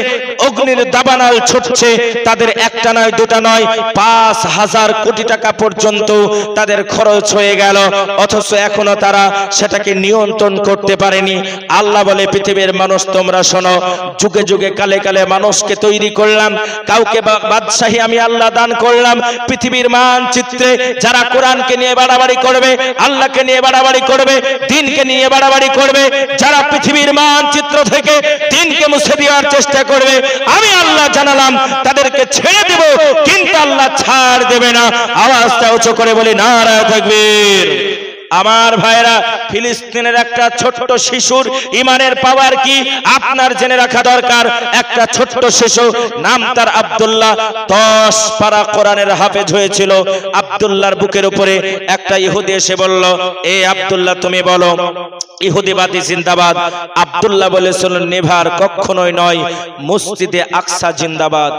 অগ্নির দাবানল ছুটছে, তাদের একটা নয় দুটা নয় 5000 কোটি টাকা পর্যন্ত তাদের খরচ হয়ে গেল, অথচ এখনো তারা সেটাকে নিয়ন্ত্রণ করতে পারেনি। আল্লাহ বলে, পৃথিবীর মানুষ তোমরা শোনো, যুগে যুগে কালে কালে মানুষকে তৈরি করলাম, কাউকে বাদশাহী আমি আল্লাহ দান করলাম। পৃথিবীর মানচিত্রে যারা কোরআনকে নিয়ে বাড়াবাড়ি করবে, আল্লাহকে নিয়ে বাড়াবাড়ি করবে, দ্বীনকে নিয়ে বাড়াবাড়ি করবে, যারা পৃথিবীর মানচিত্র থেকে দ্বীনকে মুছে দেওয়ার চেষ্টা করবে, আমি আল্লাহ জানালাম তাদেরকে ছেড়ে দেব, কিন্তু আল্লাহ ছাড় দেবে না। আওয়াজটা উঁচু করে বলি নারায়ে তাকবীর। আমার ভাইরা, ফিলিস্তিনের একটা ছোট্ট শিশুর ইমানের পাওয়ার কি আপনার জেনে রাখা দরকার। একটা ছোট্ট শিশু, নাম তার আব্দুল্লাহ, 10 পারা কোরআনের হাফেজ হয়েছিল। আব্দুল্লাহর বুকের উপরে একটা ইহুদি এসে বলল, এ আব্দুল্লাহ তুমি বলো ইহুদিবাদী জিন্দাবাদ। আব্দুল্লাহ বলেছিল, নেভার, কখনোই নয়, মসজিদে আকসা জিন্দাবাদ।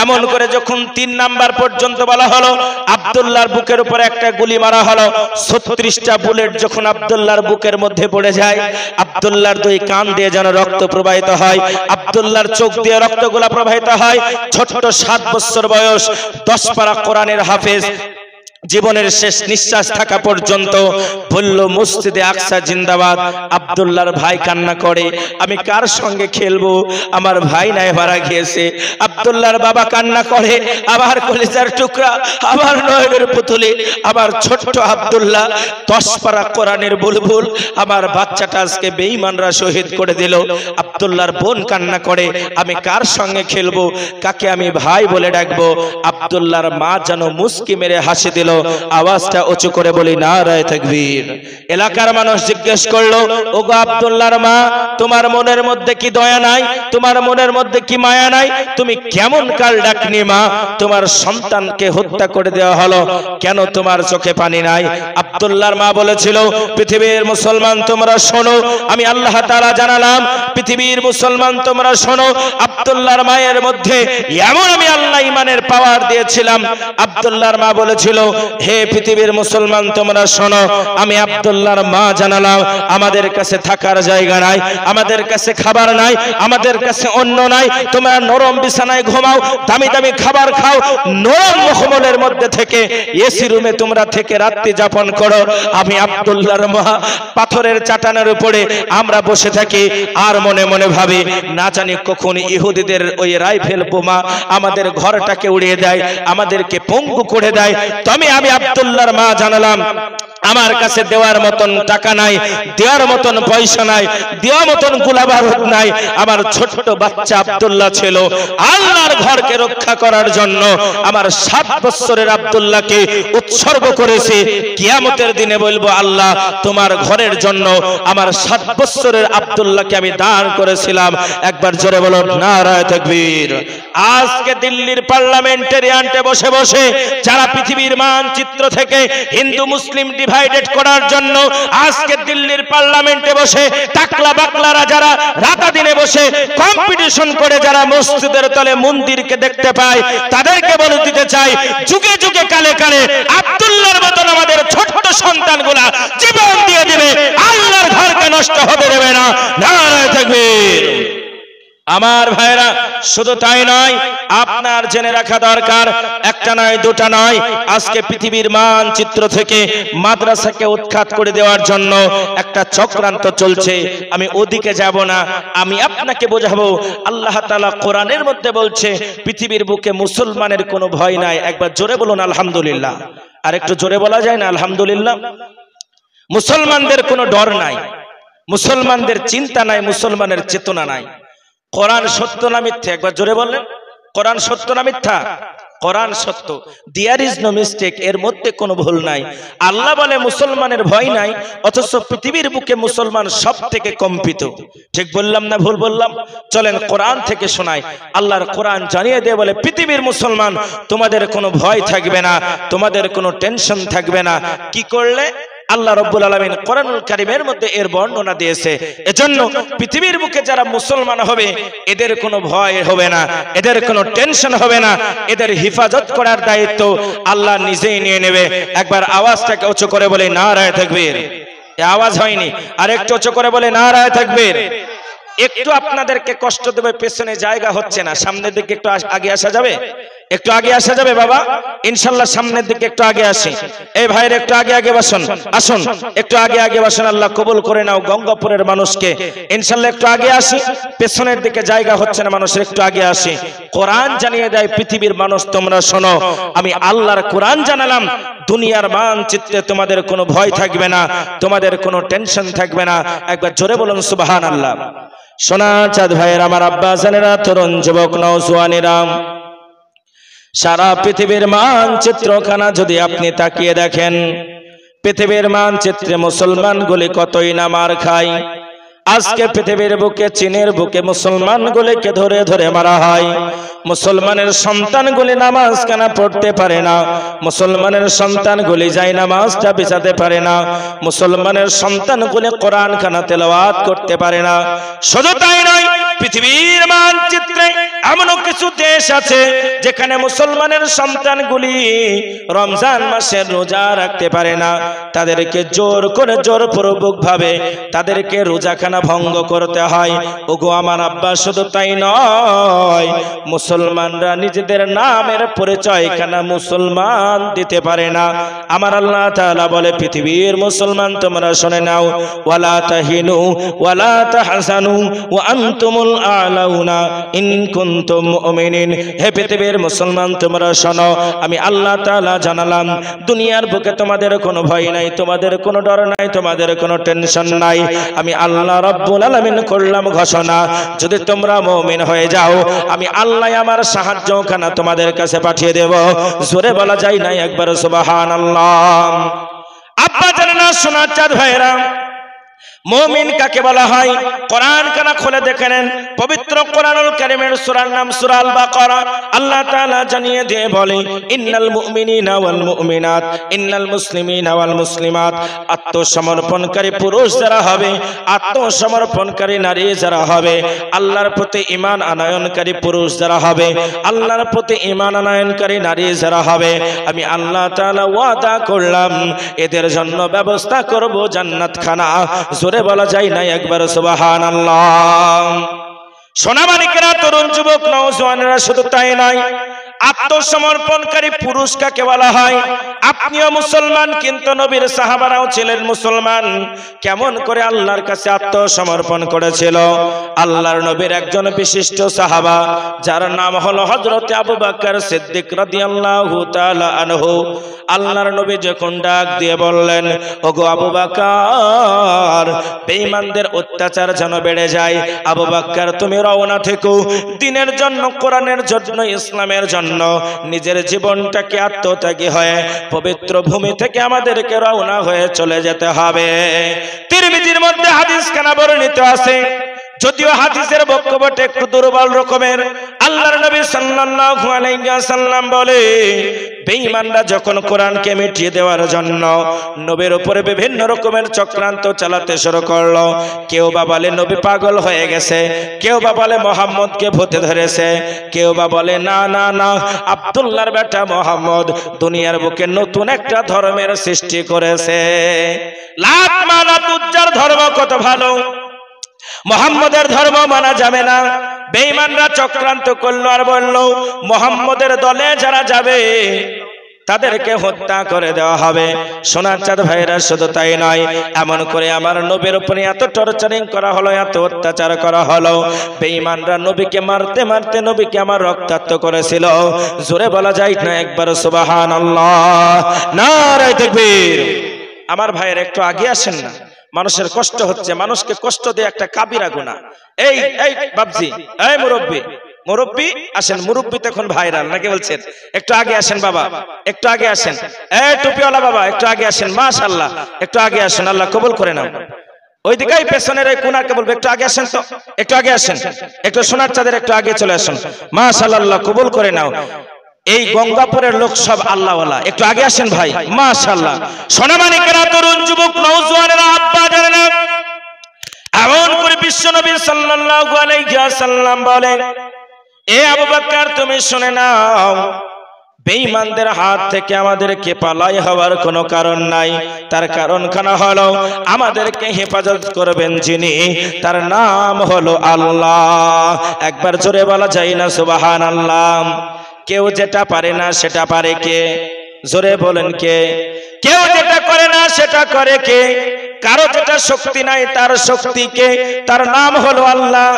এমন করে যখন 3 নাম্বার পর্যন্ত বলা হলো, আব্দুল্লাহর বুকের উপরে একটা গুলি মারা হলো। 36টা বুলেট যখন আব্দুল্লাহর বুকের মধ্যে পড়ে যায়, আব্দুল্লাহর 2 কান দিয়ে যেন রক্ত প্রবাহিত হয়, আব্দুল্লাহর চোখ দিয়ে রক্তগুলা প্রবাহিত হয়। ছোট্ট 7 বছর বয়স, 10 পারা কোরআনের হাফেজ, জীবনের শেষ নিঃশ্বাস থাকা পর্যন্ত বলল মসজিদে আকসা জিন্দাবাদ। আব্দুল্লাহর ভাই কান্না করে, আমি কার সঙ্গে খেলবো, আমার ভাই নাই মারা গিয়েছে। আব্দুল্লাহর বাবা কান্না করে, আবার কলিজার টুকরা, আবার নয়নের পুতুলি, আবার ছোট্ট আব্দুল্লাহ, 10 পারা কোরআনের বুলবুল, আমার বাচ্চাটা আজকে বেঈমানরা শহীদ করে দিল। আব্দুল্লাহর বোন কান্না করে, আমি কার সঙ্গে খেলবো, কাকে আমি ভাই বলে ডাকবো। আব্দুল্লাহর মা যেন মুস্কি মেরে হাসি দিল। আওয়াজটা উঁচু করে বলি নারায়ে তাকবীর। এলাকার মানুষ জিজ্ঞেস করলো, ওগো আব্দুল্লাহর মা, তোমার মনের মধ্যে কি দয়া নাই, তোমার মনের মধ্যে কি মায়া নাই, তুমি কেমন কাল ডাকনি মা, তোমার সন্তানকে হত্যা করে দেওয়া হলো, কেন তোমার চোখে পানি নাই? আব্দুল্লাহর মা বলেছিল, পৃথিবীর মুসলমান তোমরা শোনো, আমি আল্লাহ তাআলা জানালাম, পৃথিবীর মুসলমান তোমরা শোনো, আব্দুল্লাহর মায়ের মধ্যে এমন আমি আল্লাহ ইমানের পাওয়ার দিয়েছিলাম। আব্দুল্লাহর মা বলেছিল, হে পৃথিবীর মুসলমান তোমরা শোনো, আমি আব্দুল্লাহর মা জানালাম, আমাদের কাছে থাকার জায়গা নাই, আমাদের কাছে খাবার নাই, আমাদের কাছে অন্ন নাই, তোমরা নরম বিছানায় ঘুমাও, দামি দামি খাবার খাও, নরম মখমলের মধ্যে থেকে এসি রুমে তোমরা থেকে রাত্রি যাপন করো। আমি আব্দুল্লাহর মা পাথরের চাটানের উপরে আমরা বসে থাকি, আর মনে মনে ভাবি, না জানি কখন ইহুদিদের ওই রাইফেল বোমা আমাদের ঘরটাকে উড়িয়ে দেয়, আমাদেরকে পঙ্গু করে দেয়। তো আমি আমি আব্দুল্লাহর মা জানালাম আমার কাছে দেওয়ার মতন টাকা নাই, দেওয়ার মতন পয়সা নাই, দেওয়ার মতন গোলাবারুদ নাই। আমার ছোট বাচ্চা আব্দুল্লাহ ছিল, আল্লাহর ঘরকে রক্ষা করার জন্য আমার 7 বছরের আব্দুল্লাহকে উৎসর্গ করেছি। কিয়ামতের দিনে বলবো, আল্লাহ তোমার ঘরের জন্য আমার 7 বছরের আব্দুল্লাহকে আমি দান করেছিলাম। একবার জোরে বলো নারায়ে তাকবীর। আজকে দিল্লির পার্লামেন্টারিয়ানটে বসে বসে যারা পৃথিবীর মানচিত্র থেকে হিন্দু মুসলিম ডিভাইডেড করার জন্য আজকে দিল্লির পার্লামেন্টে বসে টাকলা বাকলারা যারা রাতা দিনে বসে কম্পিটিশন করে যারা মসজিদের তলে মন্দিরকে দেখতে পায়, তাদেরকে বলে দিতে চাই, যুগে যুগে কালে কালে আব্দুল্লাহর মতন আমাদের ছোট্ট সন্তানগুলা জীবন দিয়ে দিবে, আল্লাহর ঘরকে নষ্ট হতে দেবে না। নারায়ে তাকবীর। আমার ভাইরা, শুধু তাই নয়, আপনার জেনে রাখা দরকার, একটা নয় দুটা নয়, আজকে পৃথিবীর মানচিত্র থেকে মাদ্রাসাকে উৎখাত করে দেওয়ার জন্য একটা চক্রান্ত চলছে। আমি ওদিকে যাব না, আমি আপনাকে বোঝাবো। আল্লাহ তাআলা কোরআনের মধ্যে বলছে পৃথিবীর বুকে মুসলমানের কোনো ভয় নাই। একবার জোরে বলুন আলহামদুলিল্লাহ। আর একটু জোরে বলা যায় না আলহামদুলিল্লাহ? মুসলমানদের কোনো ডর নাই, মুসলমানদের চিন্তা নাই, মুসলমানের চেতনা নাই। কোরআন সত্য না মিথ্যা? একবার জোরে বললেন। কোরআন সত্য না মিথ্যা? কোরআন সত্য, দেয়ার ইজ নো মিস্টেক, এর মধ্যে কোনো ভুল নাই। আল্লাহ বলে মুসলমানের ভয় নাই, অথচ পৃথিবীর বুকে মুসলমান সব থেকে কম্পিত। ঠিক বললাম না ভুল বললাম? চলেন কোরআন থেকে শোনাই। আল্লাহর কোরআন জানিয়ে দেয়, বলে পৃথিবীর মুসলমান তোমাদের কোনো ভয় থাকবে না, তোমাদের কোনো টেনশন থাকবে না। কি করলে? আল্লাহ রাব্বুল আলামিন কোরআনুল কারীমের মধ্যে এর বর্ণনা দিয়েছে। এজন্য পৃথিবীর বুকে যারা মুসলমান হবে এদের কোনো ভয় হবে না, এদের কোনো টেনশন হবে না, এদের হিফাজত করার দায়িত্ব আল্লাহ নিজেই নিয়ে নেবে। একবার আওয়াজটাকে উঁচু করে বলে নারায়ে তাকবীর। এই আওয়াজ হয়নি, আর একটু উঁচু করে বলে নারায়ে তাকবীর। একটু আপনাদেরকে কষ্ট দেবে, পেছনে জায়গা হচ্ছে না, সামনের দিকে একটু আগে আসা যাবে? একটু আগে আসা যাবে বাবা? ইনশাআল্লাহ সামনের দিকে একটু আগে আসি। এই ভাইয়ের একটু আগে আগে বসুন, আসুন একটু আগে আগে বসুন। আল্লাহ কবুল করে নাও গঙ্গাপুরের মানুষকে। ইনশাআল্লাহ একটু আগে আসি, পেছনের দিকে জায়গা হচ্ছে না মানুষের, একটু আগে আসি। কোরআন জানিয়ে দেয় পৃথিবীর মানুষ তোমরা শোনো, আমি আল্লাহর কোরআন জানালাম, দুনিয়ার মানচিত্রে তোমাদের কোনো ভয় থাকবে না, তোমাদের কোনো টেনশন থাকবে না। একবার জোরে বলুন সুবহানাল্লাহ। সোনা চাঁদ ভাইয়ের, আমার আব্বা জানেরা, তরুণ যুবক নওজোয়ানেরা, সারা পৃথিবীর মানচিত্রখানা যদি আপনি তাকিয়ে দেখেন, পৃথিবীর মানচিত্রে মুসলমানগুলি কতই না মার খায়। আজকে পৃথিবীর বুকে, চীনের বুকে মুসলমানগুলিকে ধরে ধরে মারা হয়। মুসলমানের সন্তানগুলি নামাজ কানা পড়তে পারে না, মুসলমানের সন্তানগুলি যায় নামাজটা বিছাতে পারে না, মুসলমানের সন্তানগুলি কোরআন খানা তেলাওয়াত করতে পারে না। শুধু তাই নয়, পৃথিবীর মানচিত্রে এমনও কিছু দেশ আছে যেখানে মুসলমানের সন্তানগুলি রমজান মাসের রোজা রাখতে পারে না। তাদেরকে জোর করে, জোরপূর্বক ভাবে তাদেরকে রোজাখানা ভঙ্গ করতে হয়। ওগো আমার আব্বা, শুধু তাই নয়, মুসলমানরা নিজেদের নামের পরিচয় খানা মুসলমান দিতে পারে না। আমার আল্লাহ তাআলা বলে, পৃথিবীর মুসলমান তোমরা শুনে নাও, ওয়ালা তাহিনু ওয়ালা তাহজানু ওয়া আনতুমুল আলাউনা ইন কুনতুম মুমিনিন। হে পৃথিবীর মুসলমান তোমরা শোনো, আমি আল্লাহ তাআলা জানালাম, দুনিয়ার বুকে তোমাদের কোনো ভয় নাই, তোমাদের কোনো ডর নাই, তোমাদের কোনো টেনশন নাই। আমি আল্লাহ রাব্বুল আলামিন করলাম ঘোষণা, যদি তোমরা মুমিন হয়ে যাও, আমি আল্লাহ আমার সাহায্যখানা তোমাদের কাছে পাঠিয়ে দেব। জোরে বলা যায় না একবার সুবহানাল্লাহ? আব্বা জানেনা, সোনার চাঁদ ভাইরা, মুমিন কাকে বলা হয়? কোরআন কানা খুলে দেখে নেন, পবিত্র কোরআনুল কারীমের সূরার নাম সূরা আল বাকারা। আল্লাহ তাআলা জানিয়ে দিয়ে বলে, ইন্নাল মুমিনিনা ওয়াল মুমিনাত, ইন্নাল মুসলিমিনা ওয়াল মুসলিমাত। আত্মসমর্পণকারী পুরুষ যারা হবে, আত্মসমর্পণকারী নারী যারা হবে, আল্লাহর প্রতি ঈমান আনয়নকারী পুরুষ যারা হবে, আল্লাহর প্রতি ঈমান আনয়নকারী নারী যারা হবে, আমি আল্লাহ তাআলা ওয়াদা করলাম এদের জন্য ব্যবস্থা করব জান্নাত খানা। জোরে বলা যায় না একবার সুবহানাল্লাহ? সোনা মানিকেরা, তরুণ যুবক নওজোয়ানেরা, শুধু তাই নয়, আত্মসমর্পণকারী পুরুষ কাকে বলা হয়? আপনিও মুসলমান, কিন্তু নবীর সাহাবারাও ছিলেন মুসলমান। কেমন করে আল্লাহর কাছে আত্মসমর্পণ করেছিল? আল্লাহর নবীর একজন বিশিষ্ট সাহাবা, যার নাম হলো হযরত আবু বকর সিদ্দিক রাদিয়াল্লাহু তাআলা আনহু। আল্লাহর নবী যখন ডাক দিয়ে বললেন, ওগো আবু বকর, বেঈমানদের অত্যাচার যেন বেড়ে যায়, আবু বকর তুমি রওনা থেকো, দ্বীনের জন্য, কোরআনের জন্য, ইসলামের জন্য নিজের জীবনটাকে আত্মত্যাগী হয়ে পবিত্র ভূমি থেকে আমাদেরকে রওনা হয়ে চলে যেতে হবে। তিরমিজির মধ্যে হাদিস খানা বর্ণিত আছে, যদিও হাদিসের বক্তব্যটা একটু দুর্বল রকমের। আল্লাহর নবী সাল্লাল্লাহু আলাইহি ওয়াসাল্লাম বলে, বেঈমানরা যখন কোরআনকে মিটিয়ে দেওয়ার জন্য নবীর উপরে বিভিন্ন রকমের চক্রান্ত চালাতে শুরু করলো, কেউ বা বলে নবী পাগল হয়ে গেছে, কেউ বা বলে মুহাম্মদকে ভূতে ধরেছে, কেউ বা বলে না না না, আব্দুল্লাহর বেটা মুহাম্মদ দুনিয়ার বুকে নতুন একটা ধর্মের সৃষ্টি করেছে। লাত মানাত উজ্জার ধর্ম কত ভালো, মুহাম্মদের ধর্ম মানা যাবে না। বেঈমানরা চক্রান্ত করলো আর বলল, মুহাম্মদের দলে যারা যাবে তাদেরকে হত্যা করে দেওয়া হবে। সোনার চাঁদ ভাইরা, শুধু তাই নয়, এমন করে আমার নবীর উপরে এত টর্চারিং করা হলো, এত অত্যাচার করা হলো, বেঈমানরা নবীকে মারতে মারতে নবীকে আমার রক্তাক্ত করেছিল। জোরে বলা যায় না একবার সুবহানাল্লাহ, নারায়ে তাকবীর। আমার ভাইয়ের একটু আগে আসেন না, মানুষের কষ্ট হচ্ছে, মানুষকে কষ্ট দিয়ে একটা কাবিরা গুনাহ। এই এই বাবজি, এই মুরব্বি আসেন, মুরব্বি তখন ভাইরাল নাকি বলছেন? একটু আগে আসেন বাবা, একটু আগে আসেন। এই টুপিওয়ালা বাবা, একটু আগে আসেন, মাশাআল্লাহ, একটু আগে আসেন, আল্লাহ কবুল করে নাও। ওইদিকে পেছনের এই কোনাকে বলবো একটু আগে আসেন, তো একটু আগে আসেন, একটু সোনার চাঁদের একটু আগে চলে আসুন, মাশাআল্লাহ, আল্লাহ কবুল করে নাও। এই গঙ্গাপুরের লোক সব আল্লাহওয়ালা, একটু আগে আসেন ভাই, মাশাআল্লাহ। সোনামানিকেরা, তরুণ যুবক, নওজওয়ানেরা, আব্বা জানেনা, এমন করে বিশ্বনবী সাল্লাল্লাহু আলাইহি ওয়াসাল্লাম বলেন, এ আবু বকর তুমি শুনে নাও, বেঈমানদের হাত থেকে আমাদেরকে পালাই হওয়ার কোনো কারণ নাই। তার কারণ খানা হলো, আমাদেরকে হেফাজত করবেন যিনি, তার নাম হলো আল্লাহ। একবার জোরে বলা যায় না সুবহানাল্লাহ? কেউ যেটা পারে না সেটা পারে কে? জোরে বলেন কে? কেউ যেটা করে না সেটা করে কে? কারো যেটা শক্তি নাই তার শক্তি কে? তার নাম হলো আল্লাহ।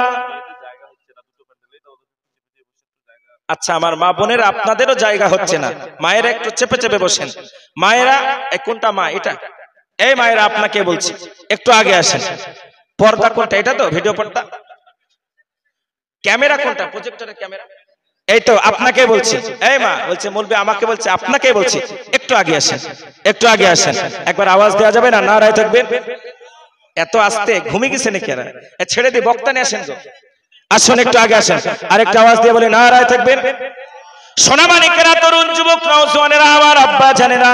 আচ্ছা আমার মা বোনেরা, আপনাদেরও জায়গা হচ্ছে না, মায়েরা একটু চেপে চেপে বসেন। মায়েরা, কোনটা মা? এটা? এই মায়েরা আপনাকে বলছি, একটু আগে আসেন। পর্দা কোনটা? এটা তো ভিডিও পর্দা। ক্যামেরা কোনটা? প্রজেক্টরের ক্যামেরা। এই তো আপনাকে বলছি। এই মা বলছে, মৌলবি আমাকে বলছে, আপনাকে বলছি, একটু আগে আসেন, একটু আগে আসেন। একবার আওয়াজ দেওয়া যাবে না? নারায়ে তাকবীর। এত আস্তে ঘুমিয়ে গেছে নাকি এরা? ছেড়ে দি, বক্তা নিয়ে আসেন তো, আসুন একটু আগে আসেন। আরেকটা আওয়াজ দিয়ে বলে নারায়ে তাকবীর। সোনামানিকেরা, তরুণ যুবক, নওজওয়ানেরা, আমার আব্বা জানেনা,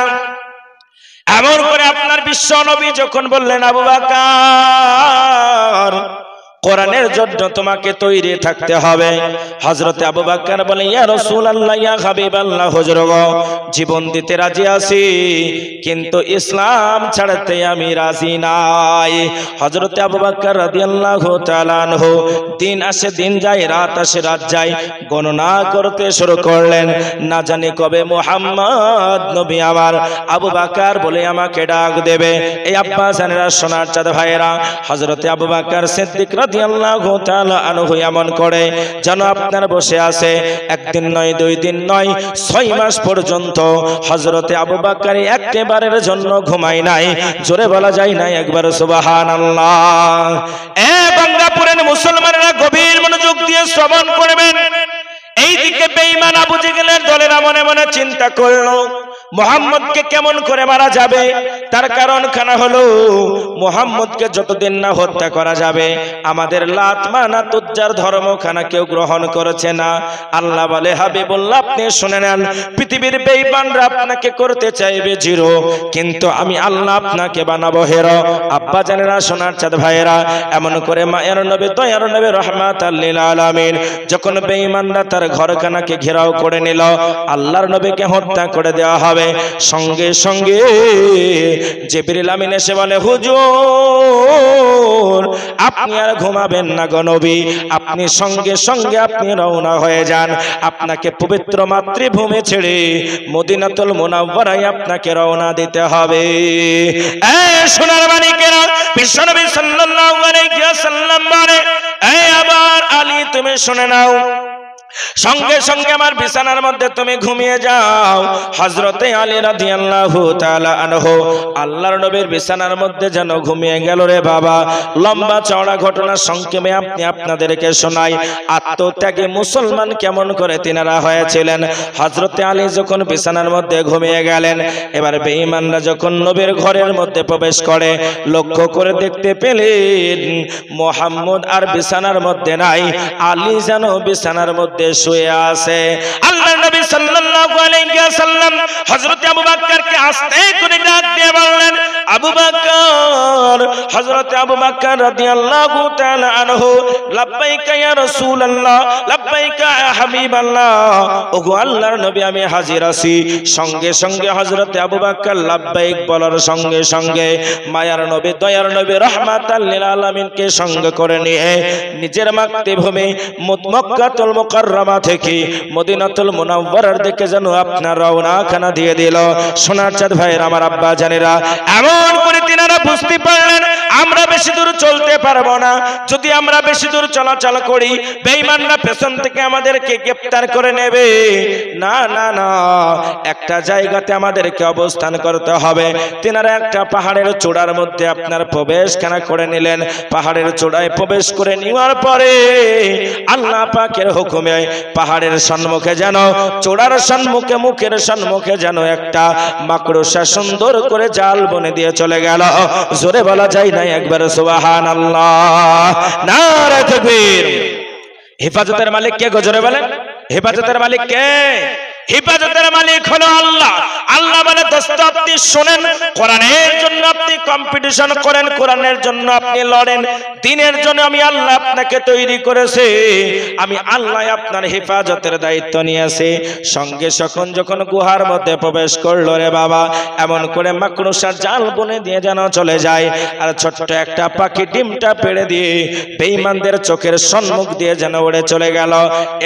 এমন করে আপনার বিশ্ব নবী যখন বললেন, আবু বকর কোরআনের জন্য তোমাকে তৈরি থাকতে হবে। হযরতে আবু বকর বলে, ইয়া রাসূলুল্লাহ, ইয়া হাবিবাল্লাহ, হুজুর গো, জীবন দিতে রাজি আছি, কিন্তু ইসলাম ছাড়তে আমি রাজি নাই। হযরতে আবু বকর রাদিয়াল্লাহু তাআলা আনহু, দিন আসে দিন যায়, রাত আসে রাত যায়, গণনা করতে শুরু করলেন, না জানি কবে মুহাম্মদ নবী আমার আবু বকর বলে আমাকে ডাক দেবে। এই আব্বা জানেরা, সোনার চাঁদ ভাইয়েরা, হযরতে আবু বকর সিদ্দিক রাদিয়াল্লাহু তাআলা আনহু এমন করে যেন আপনার বসে আছে, একদিন নয়, 2 দিন নয়, 6 মাস পর্যন্ত হযরতে আবু বকর একবারের জন্য ঘুমায় নাই। জোরে বলা যায় না একবার সুবহানাল্লাহ? এ গঙ্গাপুরের মুসলমানেরা গভীর মনোযোগ দিয়ে শ্রবণ করবেন। এইদিকে বেঈমান আবু জেহেলের দলেরা মনে মনে চিন্তা করলো, মুহাম্মদকে কেমন করে মারা যাবে? তার কারণ খানা হলো, মুহাম্মদকে যতদিন না হত্যা করা যাবে আমাদের লাত মানাত উজ্জার ধর্মখানা কেউ গ্রহণ করেছে না। আল্লাহ বলে, হাবিবুল্লাহ আপনি শুনে নেন, পৃথিবীর বেঈমানরা আপনাকে করতে চাইবে জিরো, কিন্তু আমি আল্লাহ আপনাকে বানাবো হিরো। আব্বা জানেরা, সোনার চাঁদ ভাইয়েরা, এমন করে মায়ের নবী, দয়ার নবী, রাহমাতাল লিল আলামিন যখন বেঈমানরা তার ঘরখানাকে ঘেরাও করে নিল, আল্লাহর নবীকে হত্যা করে দেওয়া হবে, সঙ্গে সঙ্গে জিবরিল আমিন এসে বলে, হুজুর আপনি আর ঘুমাবেন না গো নবী, আপনি সঙ্গে সঙ্গে আপনি রওনা হয়ে যান, আপনাকে পবিত্র মাতৃভূমি ছেড়ে মদিনাতুল মুনাওয়ারায় আপনাকে রওনা দিতে হবে। এই সোনার মানিকেরা, বিশ্বনবী সাল্লাল্লাহু আলাইহি ওয়াসাল্লাম বলে, এই আবার আলী তুমি শুনে নাও, সঙ্গে সঙ্গে আমার বিছানার মধ্যে তুমি ঘুমিয়ে যাও। হযরতে আলী রাদিয়াল্লাহু তাআলা আনহু আল্লাহর নবীর বিছানার মধ্যে যেন ঘুমিয়ে গেল রে বাবা। লম্বা চওড়া ঘটনা সংক্ষেপে আপনি আপনাদেরকে শোনাই। আত্মত্যাগী মুসলমান কেমন করে তিনারা হয়েছিলেন। হযরতে আলী যখন বিছানার মধ্যে ঘুমিয়ে গেলেন, এবার বেঈমানরা যখন নবীর ঘরের মধ্যে প্রবেশ করে, লক্ষ্য করে দেখতে পেলেন মুহাম্মদ আর বিছানার মধ্যে নাই, আলী যেন বিছানার মধ্যে শুয়ে আছে। আল্লাহর নবী সাল্লাল্লাহু আলাইহি ওয়াসাল্লাম হযরত আবু বকরকে আস্তে করে ডাক দিয়ে বললেন, আবু বকর। হযরত আবু বকর রাদিয়াল্লাহু তাআলা আনহু, লাব্বাইকা ইয়া রাসূলুল্লাহ, লাব্বাইকা ইয়া হাবিবাল্লাহ। ওগো আল্লাহর নবী, আমি হাজির আছি। সঙ্গে সঙ্গে হযরত আবু বকর লাব্বাইক বলার সঙ্গে সঙ্গে মায়ার নবী, দয়ার নবী রাহমাতাল লিল আলামিনকে সঙ্গে করে নিয়ে নিজের মাতৃভূমি মক্কাতুল মুকাররমা থেকে মদিনাতুল মুনাওয়ারার দিকে যেন আপনার রওনা খানা দিয়ে দিল। সোনার চাঁদ ভাইয়ের আমার আব্বা জানেরা, এমন করে তিনারা বুঝতে পারলেন আমরা বেশি দূর চলতে পারবো না। যদি আমরা বেশি দূর চলাচল করি, বেঈমানরা পেছন থেকে আমাদেরকে গ্রেফতার করে নেবে। না না না, একটা জায়গাতে আমাদেরকে অবস্থান করতে হবে। তিনারা একটা পাহাড়ের চূড়ার মধ্যে আপনার প্রবেশখানা করে নিলেন। পাহাড়ের চূড়ায় প্রবেশ করে নেওয়ার পরে আল্লাহ পাকের হুকুমে পাহাড়ের সম্মুখে যেন, চূড়ার সম্মুখে, মুখের সম্মুখে যেন একটা মাকড়সা সুন্দর করে জাল বনে দিয়ে চলে গেল। জোরে বলা যায় না একবার সুবহানাল্লাহ, নারে তাকবীর। হেফাজতের মালিক কে গো? জোরে বলেন, হেফাজতের মালিক কে? হেফাজতের মালিক হলো আল্লাহ। আল্লাহ বলে, দোস্ত আপনি শোনেন, কোরআনের জন্য আপনি কম্পিটিশন করেন, কোরআনের জন্য আপনি লড়েন, দ্বীনের জন্য আমি আল্লাহ আপনাকে তৈরি করেছি। আমি আল্লাহ আপনার হেফাজতের দায়িত্ব নিয়েছি। সঙ্গে যখন গুহার মধ্যে প্রবেশ করলো রে বাবা, এমন করে মাকড়সার জাল বনে দিয়ে যেন চলে যায়। আর ছোট্ট একটা পাখি ডিমটা পেড়ে দিয়ে বেঈমানদের চোখের সম্মুখ দিয়ে যেন উড়ে চলে গেল।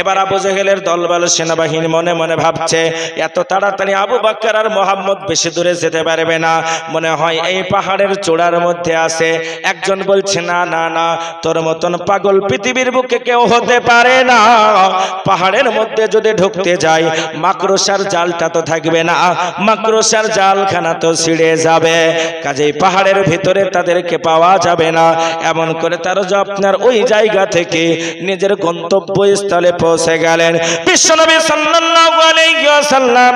এবার আবু জেহেলের দলবল সেনাবাহিনী মনে মনে ভাবছে, এত তাড়াতাড়ি আবু বকর আর মুহাম্মদ বেশি দূরে যেতে পারবে না, মনে হয় এই পাহাড়ের চূড়ার মধ্যে আছে। একজন বলছে, না না না, তোর মতন পাগল পৃথিবীর বুকে কেউ হতে পারে না। পাহাড়ের মধ্যে যদি ঢুকতে যায়, মাকড়সার জালটা তো থাকবে না, মাকড়সার জালখানা তো ছিঁড়ে যাবে, কাজেই পাহাড়ের ভিতরে তাদেরকে পাওয়া যাবে না। এমন করে তারা আপনার ওই জায়গা থেকে নিজের গন্তব্যস্থলে পৌঁছে গেলেন। বিশ্বনবী সাল্লাল্লাহু আলাইহি ওয়াসাল্লাম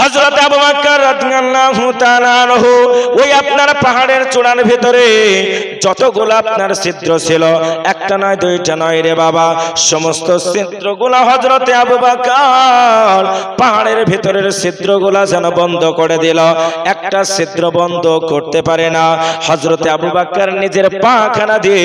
হযরত আবু বকর রাদিয়াল্লাহু তাআলা আনহু ওই আপনার পাহাড়ের চূড়ার ভিতরে যতগুলো আপনার ছিদ্র ছিল, একটা নয় দুইটা নয় রে বাবা, সমস্ত ছিদ্রগুলো হযরত আবু বকর পাহাড়ের ভিতরের ছিদ্রগুলো যেন বন্ধ করে দিল। একটা ছিদ্র বন্ধ করতে পারে না। হযরত আবু বকর নিজের পাখানা দিয়ে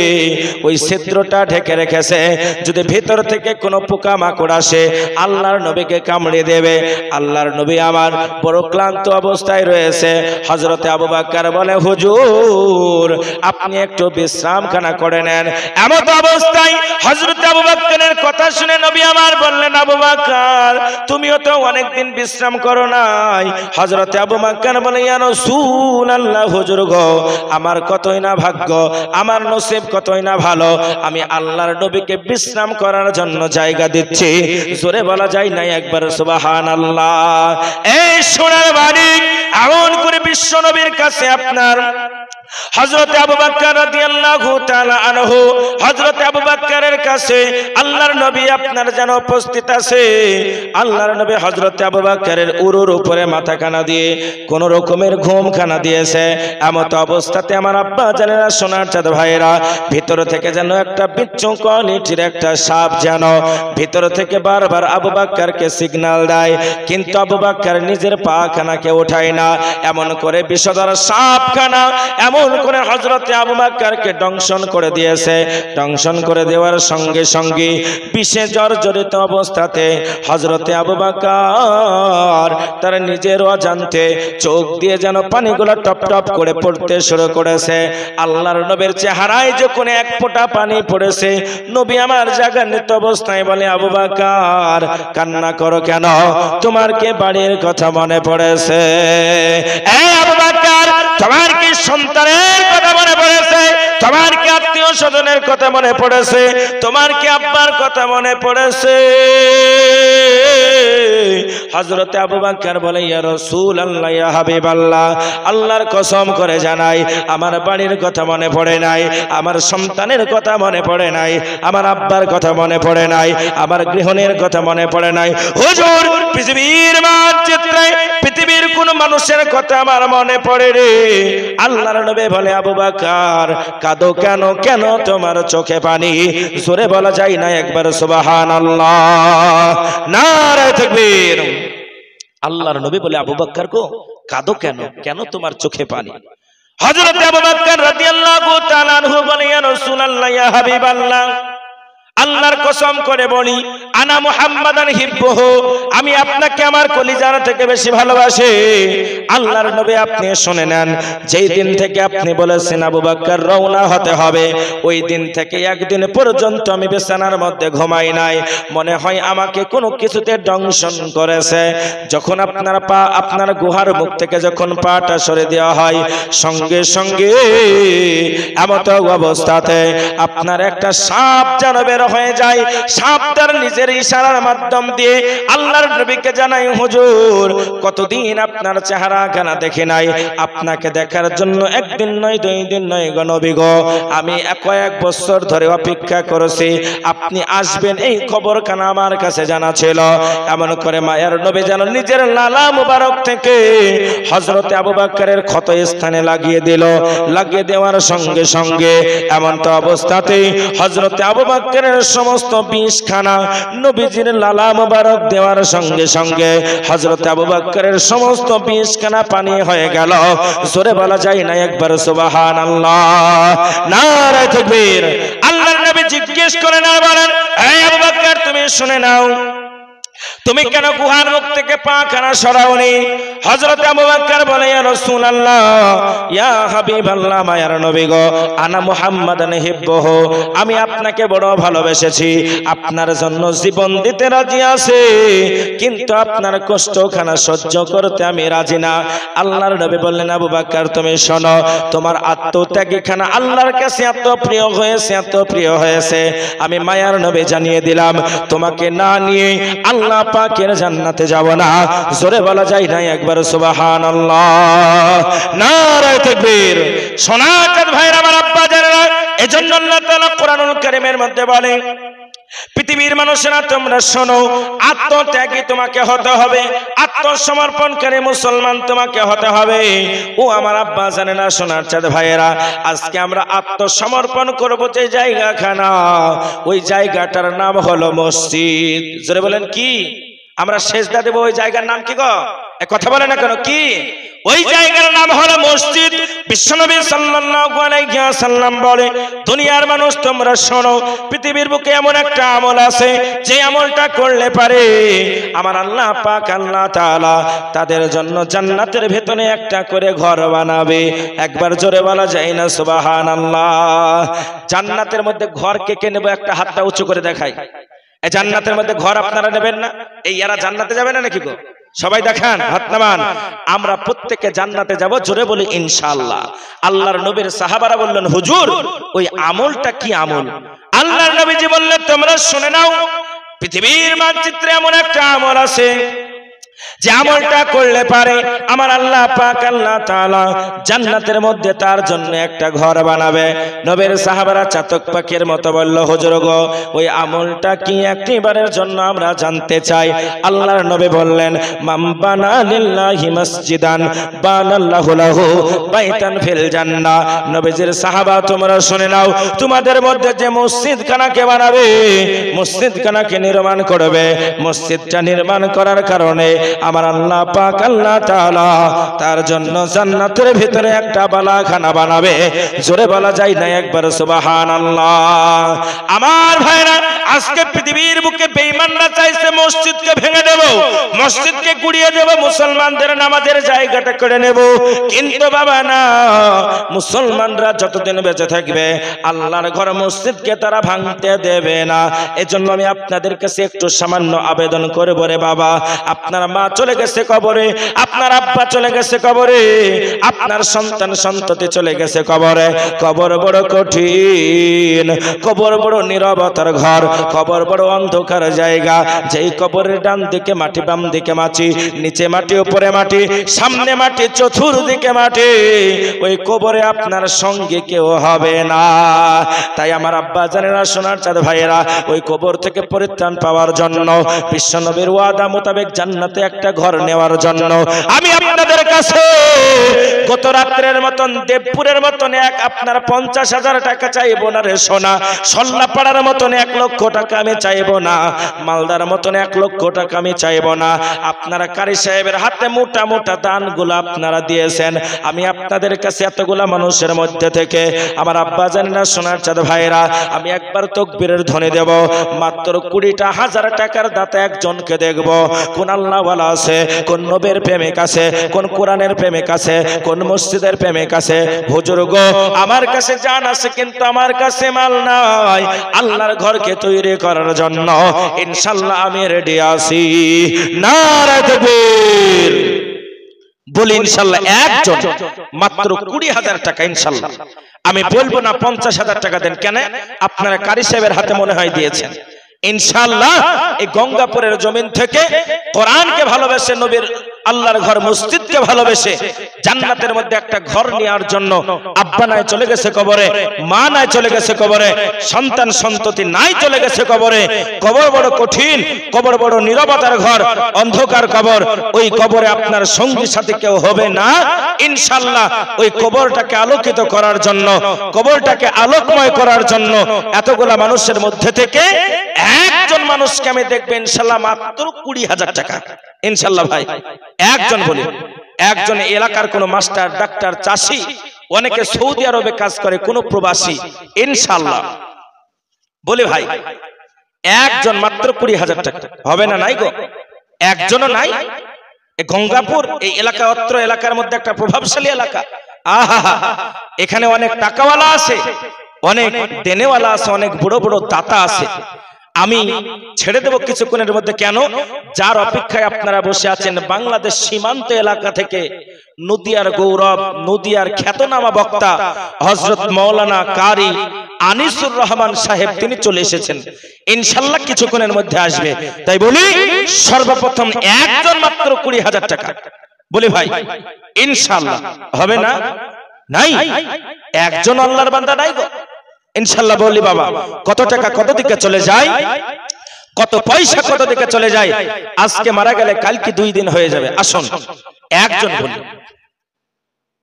ওই ছিদ্রটা ঢেকে রেখেছে, যদি ভিতর থেকে কোনো পোকামাকড় আসে আল্লাহর নবীকে কামড়ে দেবে। আল্লাহর নবী আমার বড় ক্লান্ত অবস্থায় রয়েছে। হযরত আবু বকর বলে, হুজুর আপনি একটু বিশ্রামখানা করে নেন। এমন অবস্থায় হযরত আবু বকরের কথা শুনে নবী আমার বললেন, আবু বকর তুমিও তো অনেকদিন বিশ্রাম করো নাই। হযরত আবু বকর বলে, ইয়া রাসূলুল্লাহ, হুজুর গো, আমার কতই না ভাগ্য, আমার নসিব কতই না ভালো, আমি আল্লাহর নবীকে বিশ্রাম করার জন্য জায়গা দিচ্ছি। জোরে বলা যায় না একবার সুবহানাল্লাহ। এই সোনার বাড়ি এমন করে বিশ্ব নবীর কাছে আপনার হযরত আবু বকর রাদিয়াল্লাহু তাআলা আনহু, হযরত আবু বকরের কাছে আল্লাহর নবী আপনার যেন উপস্থিত আছে। আল্লাহর নবী হযরত আবু বকরের উরুর উপরে মাথাখানা দিয়ে কোন রকমের ঘুমখানা দিয়েছে। এমত অবস্থাতে আমার আব্বা জানেরা, সোনার চাঁদ ভাইয়েরা, ভিতর থেকে যেন একটা বিচ্ছুকলিটির একটা সাপ যেন ভিতর থেকে বারবার আবু বকরকে সিগন্যাল দেয়, কিন্তু আবু বকর নিজের পাখানাকে ওঠায় না। এমন করে বিষধর সাপখানা এমন করে হযরতে আবু বকরকে দংশন করে দিয়েছে। দংশন করে দেওয়ার সঙ্গে সঙ্গে বিষে জর্জরিত অবস্থাতে হযরতে আবু বকর তার নিজের অজান্তে চোখ দিয়ে যেন পানিগুলো টপ টপ করে পড়তে শুরু করেছে। আল্লাহর নবীর চেহারায় যখন এক ফোঁটা পানি পড়েছে, নবী আমার জাগান্বিত অবস্থায় বলে, আবু বকর কান্না করো কেন? তোমার কি বাড়ির কথা মনে পড়েছে? এই আবু বকর, তোমার কি সন্তান ছেলের কথা মনে পড়েছে, তোমার কি আত্মীয় স্বজনের কথা মনে পড়েছে, তোমার কি আব্বার কথা মনে পড়েছে? হযরত আবু বকর বলে, ইয়া রাসূলুল্লাহ, ইয়া হাবিবাল্লাহ, আল্লাহর কসম করে জানাই আমার বাড়ির কথা মনে পড়ে নাই, আমার সন্তানের কথা মনে পড়ে নাই, আমার আব্বার কথা মনে পড়ে নাই, আমার গৃহিণীর কথা মনে পড়ে নাই। হুজুর, পৃথিবীর মানচিত্রে পৃথিবীর কোন মানুষের কথা আমার মনে পড়ে রে। আল্লাহর নবী বলে, আবু বকর কাঁদো কেন, কেন তোমার চোখে পানি? জোরে বলা যায় না একবার সুবহানাল্লাহ? নারে তাকবীর। আল্লাহর নবী বলে, আবু বকর গো কাঁদো কেন, কেন তোমার চোখে পানি? হযরত আবু বকর রাদিয়াল্লাহু তাআলা আনহু বলে, ইয়া রাসূলুল্লাহ, ইয়া হাবিবাল্লাহ, আল্লাহর কসম করে বলি, আনা মুহাম্মাদান হিব্বুহু, আমি আপনাকে আমার কলিজার থেকে বেশি ভালোবাসি। আল্লাহর নবী আপনি শুনে নেন, যেই দিন থেকে আপনি বলেছেন আবু বকর রওনা হতে হবে, ওই দিন থেকে একদিন পর্যন্ত আমি বিছানার মধ্যে ঘুমাই নাই। মনে হয় আমাকে কোনো কিছুতে দংশন করেছে। যখন আপনার গুহার মুখ থেকে যখন পাটা সরে দেওয়া হয়, সঙ্গে সঙ্গে এমত অবস্থাতে আপনার একটা সাপ যেন বের হয়ে যায়। সাপটার নিজের ইশারার মাধ্যম দিয়ে আল্লাহর নবীকে জানাই, হুজুর কতদিন আপনার চেহারা খানা দেখে নাই, আপনাকে দেখার জন্য একদিন নয়, দুই দিন নয় গো নবী গো, আমি কয়েক বছর ধরে অপেক্ষা করেছি, আপনি আসবেন এই খবর খানা আমার কাছে জানা ছিল। এমন করে মায়ার নবী যেন নিজের লালা মুবারক থেকে হযরত আবু বকরের ক্ষত স্থানে লাগিয়ে দিল। লাগিয়ে দেওয়ার সঙ্গে সঙ্গে এমন তো অবস্থাতে হযরত আবু বকরের সমস্ত বিষখানা নবীজির লালা মুবারক দেওয়ার সঙ্গে সঙ্গে হযরত আবু বকরের সমস্ত বিষখানা পানি হয়ে গেল। জোরে বলা যায় না একবার সুবহানাল্লাহ? নারে তাকবীর। আল্লাহর নবী জিজ্ঞেস করেন আর বলেন, এই আবু বকর তুমি শুনে নাও, তুমি কেন গুহার মুখ থেকে পা খানা সরাওনি? হযরত আবু বকর বলে, ইয়া রাসূলুল্লাহ, ইয়া হাবিবাল্লাহ, মায়ার নবী গো, আনা মুহাম্মাদান হিব্বুহু, আমি আপনাকে বড় ভালোবেসেছি, আপনার জন্য জীবন দিতে রাজি আছি, কিন্তু আপনার কষ্টখানা সহ্য করতে আমি রাজি না। আল্লাহর নবী বললেন, আবু বকর তুমি শোনো, তোমার আত্মত্যাগী খানা আল্লাহর কাছে এত প্রিয় হয়েছে, এত প্রিয় হয়েছে, আমি মায়ার নবী জানিয়ে দিলাম, তোমাকে না নিয়ে আল্লাহ পাকের জান্নাতে যাব না। জোরে বলা যায় না একবার সুবহানাল্লাহ? নারে তাকবীর। সোনাচাঁদ ভাইরা, আমার আব্বা জানেরা, এজন্য আল্লাহ তাআলা কোরআনুল কারীমের মধ্যে বলে, পৃথিবীর মানুষেরা তোমরা শোনো, আত্মত্যাগী তোমাকে হতে হবে, আত্মসমর্পণকারী মুসলমান তোমাকে হতে হবে। ও আমার আব্বা জানে না, সোনার চাঁদ ভাইয়েরা, আজকে আমরা আত্মসমর্পণ করব যে জায়গাখানা, ওই জায়গাটার নাম হলো মসজিদ। জোরে বলেন কি? আমরা সেজদা দেব, ওই জায়গার নাম কি গো? কথা বলে না কেন? কি? ওই জায়গার নাম হলো মসজিদ। বিশ্বনবী সাল্লাল্লাহু আলাইহি ওয়াসাল্লাম বলে, দুনিয়ার মানুষ তোমরা শোনো, পৃথিবীর বুকে এমন একটা আমল আছে, যে আমলটা করলে পারে আমার আল্লাহ পাক আল্লাহ তাআলা তাদের জন্য জান্নাতের ভেতরে একটা করে ঘর বানাবে। একবার জোরে বলা যায় না সুবহানাল্লাহ? জান্নাতের মধ্যে ঘর কে কে নেবে? একটা হাতটা উঁচু করে দেখাই। এই জান্নাতের মধ্যে ঘর আপনারা নেবেন না? এই এরা জান্নাতে যাবে না নাকি গো? সবাই দেখান, হাত নামান। আমরা প্রত্যেকে জান্নাতে যাব, জোরে বলি ইনশাআল্লাহ। আল্লাহর নবীর সাহাবারা বললেন, হুজুর ওই আমলটা কি আমল? আল্লাহর নবীজি বললেন, তোমরা শুনে নাও, পৃথিবীর মানচিত্রে এমন একটা আমল আছে, যে আমলটা করলে পারে আমার আল্লাহ পাক আল্লাহ তাআলা জান্নাতের মধ্যে তার জন্য একটা ঘর বানাবে। নবীর সাহাবারা চাতক পাখির মতো বলল, হুজুর গো ওই আমলটা কি একবারের জন্য আমরা জানতে চাই। আল্লাহর নবী বললেন, মান বানা লিল্লাহি মসজিদান বানাল্লাহু লাহু বাইতান ফিল জান্নাহ। নবীজির সাহাবা তোমরা শুনে নাও, তোমাদের মধ্যে যে মসজিদখানাকে বানাবে, মসজিদখানাকে নির্মাণ করবে, মসজিদটা নির্মাণ করার কারণে আমার আল্লাহ পাক আল্লাহ তাআলা তার জন্য জান্নাতের ভিতরে একটা বালাখানা বানাবে। জোরে বলা যায় না একবার সুবহানাল্লাহ? আমার ভাইরা, আজকে পৃথিবীর বুকে বেঈমানরা চাইছে মসজিদকে ভেঙে দেব, মসজিদকে গুড়িয়ে দেব, মুসলমানদের নামাজের জায়গাটা করে নেব। কিন্তু বাবা না, মুসলমানরা যতদিন বেঁচে থাকবে আল্লাহর ঘর মসজিদকে তারা ভাঙতে দেবে না। এজন্য আমি আপনাদের কাছে একটু সামান্য আবেদন করব রে বাবা, আপনারা মা চলে গেছে কবরে, আপনার আব্বা চলে গেছে কবরে, আপনার সন্তান সন্ততি চলে গেছে কবরে। কবর বড় কঠিন, কবর বড় নীরবতার ঘর, কবর বড় অন্ধকার জায়গা। যেই কবরের ডান দিকে মাটি, বাম দিকে মাটি, নিচে মাটি, উপরে মাটি, সামনে মাটি, চতুর্দিকে মাটি, ওই কবরে আপনার সঙ্গে কেউ হবে না। তাই আমার আব্বা জানেরা, সোনার চাঁদ ভাইয়েরা, ওই কবর থেকে পরিত্রাণ পাওয়ার জন্য, বিশ্বনবীর ওয়াদা মোতাবেক জান্নাতে একটা ঘর নেওয়ার জন্য আমি আপনাদের কাছে গত রাত্রের মতন, দেবপুরের মতন আপনার 50,000 টাকা চাইবো না রে সোনা, সল্লাপাড়ার মতন 1 লক্ষ টাকা আমি চাইবো না, মালদার মতন 1 লক্ষ টাকা আমি চাইবো না। আপনারা কারি সাহেবের হাতে মোটা মোটা দানগুলো আপনারা দিয়েছেন, আমি আপনাদের কাছে এতগুলা মানুষের মধ্যে থেকে আমার আব্বা জানেন না, সোনার চাঁদ ভাইরা, আমি একবার তাকবীরের ধ্বনি দেব, মাত্র 20টা 1000 টাকার দাতা একজনকে দেখব, কোন আল্লাহওয়ালা আছে, কোন নবীর প্রেমিক আছে, কোন কোরআনের প্রেমিক আছে, কোন মসজিদের প্রেমিক আছে। হুজুর গো, আমার কাছে জান আছে কিন্তু আমার কাছে মাল নাই, আল্লাহর ঘরকে তৈরি করার জন্য ইনশাআল্লাহ আমি রেডি আছি। নারে তাকবীর বলি ইনশাআল্লাহ। একজন মাত্র 20,000 টাকা ইনশাআল্লাহ, আমি বলবো না 50,000 টাকা দেন, কেন আপনারা কারি সাহেবের হাতে মনে হয় দিয়েছেন। ইনশাআল্লাহ এই গঙ্গাপুরের জমিন থেকে কোরআনকে ভালোবেসে, নবীর আল্লাহর ঘর মসজিদকে ভালোবেসে জান্নাতের মধ্যে একটা ঘর নেওয়ার জন্য আব্বা নাই চলে গেছে কবরে, মা নাই চলে গেছে কবরে, সন্তান সন্ততি নাই চলে গেছে কবরে। কবর বড় কঠিন, কবর বড় নীরবতার ঘর, অন্ধকার কবর। ওই কবরে আপনার সঙ্গী সাথী কেউ হবে না। ইনশাআল্লাহ ওই কবরটাকে আলোকিত করার জন্য, কবরটাকে আলোকময় করার জন্য এতগুলা মানুষের মধ্যে থেকে একজন মানুষকে আমি দেখবেন ইনশাআল্লাহ মাত্র 20,000 টাকা ইনশাআল্লাহ। ভাই একজন বলি, একজন এলাকার কোন মাস্টার, ডাক্তার, চাষি, অনেকে সৌদি আরবে কাজ করে, কোন প্রবাসী, ইনশাআল্লাহ বলি ভাই একজন মাত্র 20,000 টাকা হবে না? নাই গো, একজনও নাই। গঙ্গাপুর এই এলাকা, অত্র এলাকার মধ্যে একটা প্রভাবশালী এলাকা। আহা, এখানে অনেক টাকাওয়ালা আছে, অনেক দেনেওয়ালা আছে, অনেক বড় বড় দাতা আছে। আমি ছেড়ে দেব কিছুক্ষণের মধ্যে, কেন যার অপেক্ষায় আপনারা বসে আছেন, বাংলাদেশ সীমান্ত এলাকা থেকে নদিয়ার গৌরব, নদিয়ার খ্যাতনামা বক্তা হযরত মাওলানা কারি আনিসুর রহমান সাহেব, তিনি চলে এসেছেন। ইনশাআল্লাহ কিছুক্ষণের মধ্যে আসবে। তাই বলি সর্বপ্রথম একজন মাত্র 20,000 টাকা বলি ভাই ইনশাআল্লাহ হবে না? নাই, একজন আল্লাহর বান্দা নাই গো ইনশাআল্লাহ। বলি বাবা কত টাকা কত দিকে চলে যায়, কত পয়সা কত দিকে চলে যায়। আজকে মারা গেলে কালকে 2 দিন হয়ে যাবে। আসুন একজন বলি,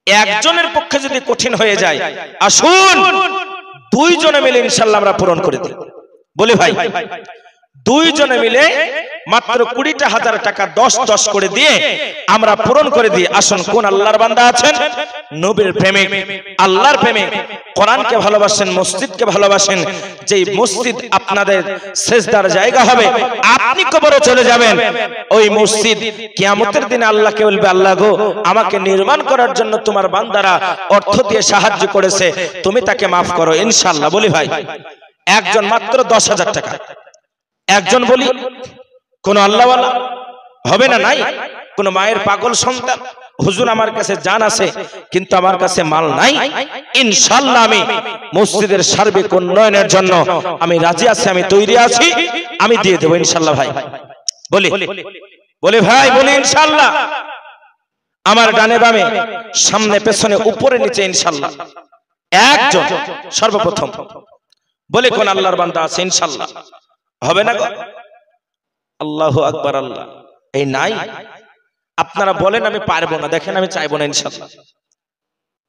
একজনের পক্ষে যদি কঠিন হয়ে যায়, আসুন 2 জনে মিলে ইনশাআল্লাহ আমরা পূরণ করে দিই। বলি ভাই 2 জনে মিলে মাত্র 20,000 টাকা 10-10 করে দিয়ে আমরা পূরণ করে দিই। আসুন কোন আল্লাহর বান্দা আছেন, নবীর প্রেমিক, আল্লাহর প্রেমিক, কোরআনকে ভালোবাসেন, মসজিদকে ভালোবাসেন, যেই মসজিদ আপনাদের সিজদার জায়গা হবে, আপনি কবরে চলে যাবেন, ওই মসজিদ কিয়ামতের দিনে আল্লাহকে বলবে, আল্লাহ গো, আমাকে নির্মাণ করার জন্য তোমার বান্দারা অর্থ দিয়ে সাহায্য করেছে, তুমি তাকে মাফ করো ইনশাআল্লাহ। বলি ভাই একজন মাত্র 10,000 টাকা। একজন বলি কোন আল্লাহওয়ালা হবে না? নাই। কোন মায়ের পাগল সন্তান, হুজুর আমার কাছে জান আছে কিন্তু আমার কাছে মাল নাই, ইনশাআল্লাহ আমি মসজিদের সার্বিক উন্নয়নের জন্য আমি রাজি আছি, আমি তৈরি আছি, আমি দিয়ে দেব ইনশাআল্লাহ। ভাই বলি বলি ভাই বলি ইনশাআল্লাহ। আমার ডানে বামে, সামনে পেছনে, উপরে নিচে ইনশাআল্লাহ একজন সর্বপ্রথম বলে কোন আল্লাহর বান্দা আছে ইনশাআল্লাহ হবে না গো? আল্লাহু আকবার। আল্লাহ এই নাই। আপনারা বলেন আমি পারবো না, দেখেন আমি চাইবো না ইনশাআল্লাহ।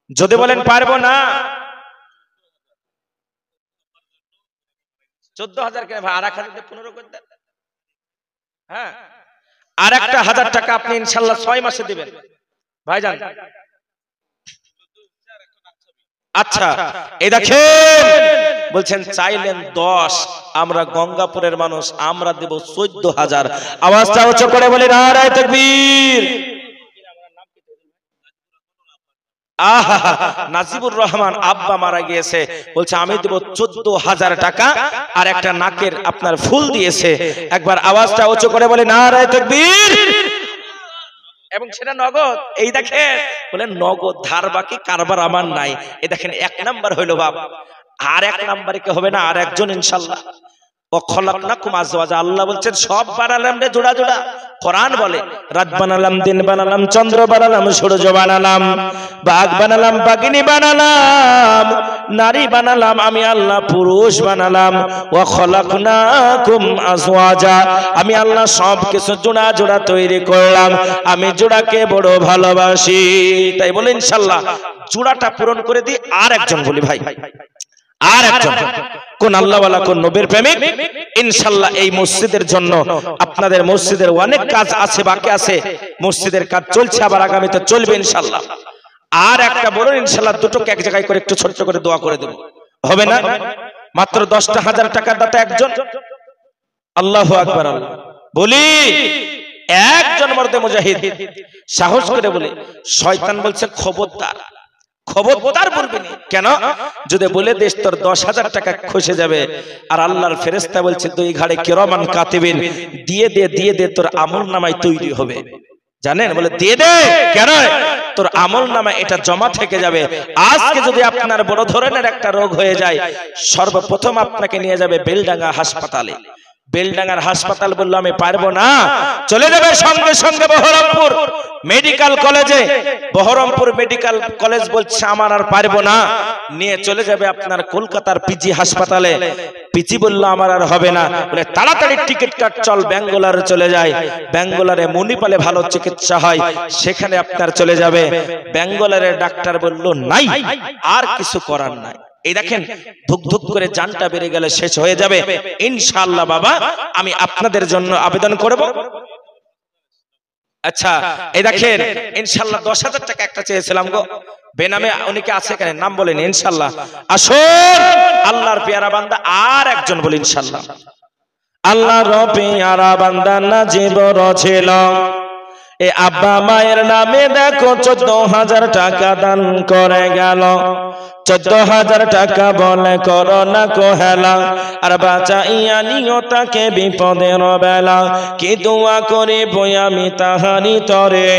যদি বলেন পারবো না, 14,000 কেন ভাই, আর 1,000 15 করে দেন। হ্যাঁ, আর একটা 1,000 টাকা আপনি ইনশাআল্লাহ 6 মাসে দিবেন ভাইজান। আচ্ছা এই দেখেন, বলছেন চাইলেন 10, আমরা গঙ্গাপুরের মানুষ, আমরা দেব 14,000। আওয়াজটা উচ্চ করে বলি নারায়ে তাকবীর। আহা, নাজিবুর রহমান আব্বা মারা গিয়েছে, বলছে আমি দেব 14,000 টাকা, আর একটা নাকের আপনার ফুল দিয়েছে। একবার আওয়াজটা উচ্চ করে বলি নারায়ে তাকবীর। এবং সেটা নগদ। এই দেখেন বলে নগদ ধার বাকি কারবার আমার নাই। এই দেখেন 1 নাম্বার হইলো বাপ। আর 1 নাম্বারে কে হবে না, আর একজন ইনশাআল্লাহ। আল্লাহ বলছেন সব বানালাম রে জোড়া জোড়া। কোরআন বলে রাত বানালাম, দিন বানালাম, চন্দ্র বানালাম, সূর্য বানালাম, বাঘ বানালাম, বাঘিনী বানালাম, নারী বানালাম, আমি আল্লাহ পুরুষ বানালাম। ওয়া খলাকনাকুম আজওয়াজা, আমি আল্লাহ সব কিছু জোড়া জোড়া তৈরি করলাম। আমি জোড়াকে বড় ভালোবাসি। তাই বলে ইনশাআল্লাহ জোড়াটা পূরণ করে দিই। আর একজন বলি ভাই, আর একজন কোন আল্লাহওয়ালা কোন নবীর প্রেমিক ইনশাআল্লাহ এই মসজিদের জন্য, আপনাদের মসজিদের অনেক কাজ আছে, বাকি আছে, মসজিদের কাজ চলছে, আবার আগামীতে চলবে ইনশাআল্লাহ। আর একটা বলুন ইনশাআল্লাহ, দুটোকে এক জায়গায় করে একটু ছোট্ট করে দোয়া করে দেব, হবে না? মাত্র 10,000 টাকার দাতা একজন। আল্লাহু আকবার। আল্লাহ বলি একজন মর্দে মুজাহিদ সাহস করে বলে, শয়তান বলছে খবরদার, খবরদার বলবি না। কেন? যদি বলে দেশ তোর 10,000 টাকা খসে যাবে। আর আল্লাহর ফেরেশতা বলছে 2 ঘাড়ে কিরামান কাতিবিন, দিয়ে দে দিয়ে দে, তোর আমলনামায় তৈরি হবে। জানেন? বলে দিয়ে দে, কেন? তোর আমলনামায় এটা জমা থেকে যাবে। আজকে যদি আপনার বড় ধরনের একটা রোগ হয়ে যায়, সর্বপ্রথম আপনাকে নিয়ে যাবে বেলডাঙ্গা হাসপাতালে। বেলডাঙ্গার হাসপাতাল বললো আমি পারবো না, চলে যাবে সঙ্গে সঙ্গে বহরমপুর মেডিকেল কলেজে। বহরমপুর মেডিকেল কলেজ বলছে আমার আর পারবো না, নিয়ে চলে যাবে আপনার কলকাতার পিজি হাসপাতালে। পিজি বললো আমার আর হবে না, বলে তাড়াতাড়ি টিকিট কাট, চল ব্যাঙ্গালোরে চলে যায়। ব্যাঙ্গালোরে মণিপালে ভালো চিকিৎসা হয়, সেখানে আপনার চলে যাবে। ব্যাঙ্গালোরের ডাক্তার বললো নাই, আর কিছু করার নাই। এই দেখেন ধুক ধুক করে জানটা বেড়ে গেলে শেষ হয়ে যাবে ইনশাআল্লাহ। বাবা আমি আপনাদের জন্য আবেদন করব। আচ্ছা এই দেখেন ইনশাআল্লাহ 10,000 টাকা একটা চেয়েছিলাম গো, বেনামে অনেকে আছে, কেন নাম বলেন ইনশাআল্লাহ। আসুন আল্লাহর পেয়ারা বান্দা আর একজন বলি ইনশাআল্লাহ। আল্লাহর পেয়ারা বান্দা নাজিবর ছিল, এ আব্বা মায়ের নামে দেখো 14,000 টাকা দান করে গেল। 14,000 টাকা বলে করো না কোহেলা, আর বাঁচাইয়া নিও তাকে বিপদের বেলা। কি দোয়া করি বই আমি তাহারি তরে,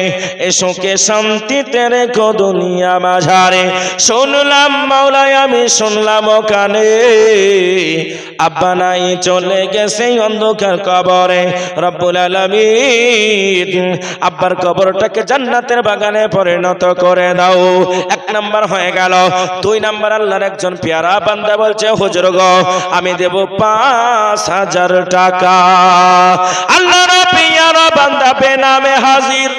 এ সুখে শান্তিতে রেখো দুনিয়া মাঝারে। শুনলাম মাওলাই আমি শুনলাম কানে, আব্বা নাই চলে গেছে অন্ধকার কবরে। রব্বুল আলামিন আব্বার কবরটাকে জান্নাতের বাগানে পরিণত করে দাও। 1 নাম্বার হয়ে গেল। 2 নাম্বার আল্লাহর একজন পেয়ারা বান্দা বলছে হুজুর গো আমি দেব 5,000 টাকা। আল্লাহর পেয়ারা বান্দা বেনামে হাজির,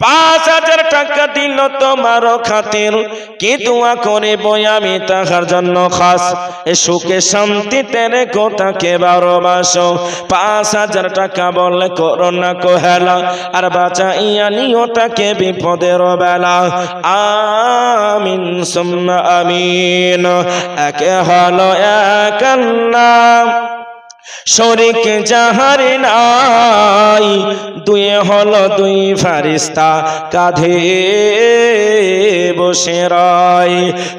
5,000 টাকা দিল তোমার খাতির। কি দোয়া করে বই আমি তাহার জন্য খাস, এ সুখে শান্তিতে রেখো তাকে ভালোবাসো। 5,000 টাকা বলে করো না কোহেলা, আর বাঁচাইয়া নিও তাকে বিপদের বেলা। আমিন সুম্মা আমিন। একে হলো এক আল্লাহ, শরীক যাহার নাই, 2 হলো 2 ফারিস্তা কাঁধে বসে রয়।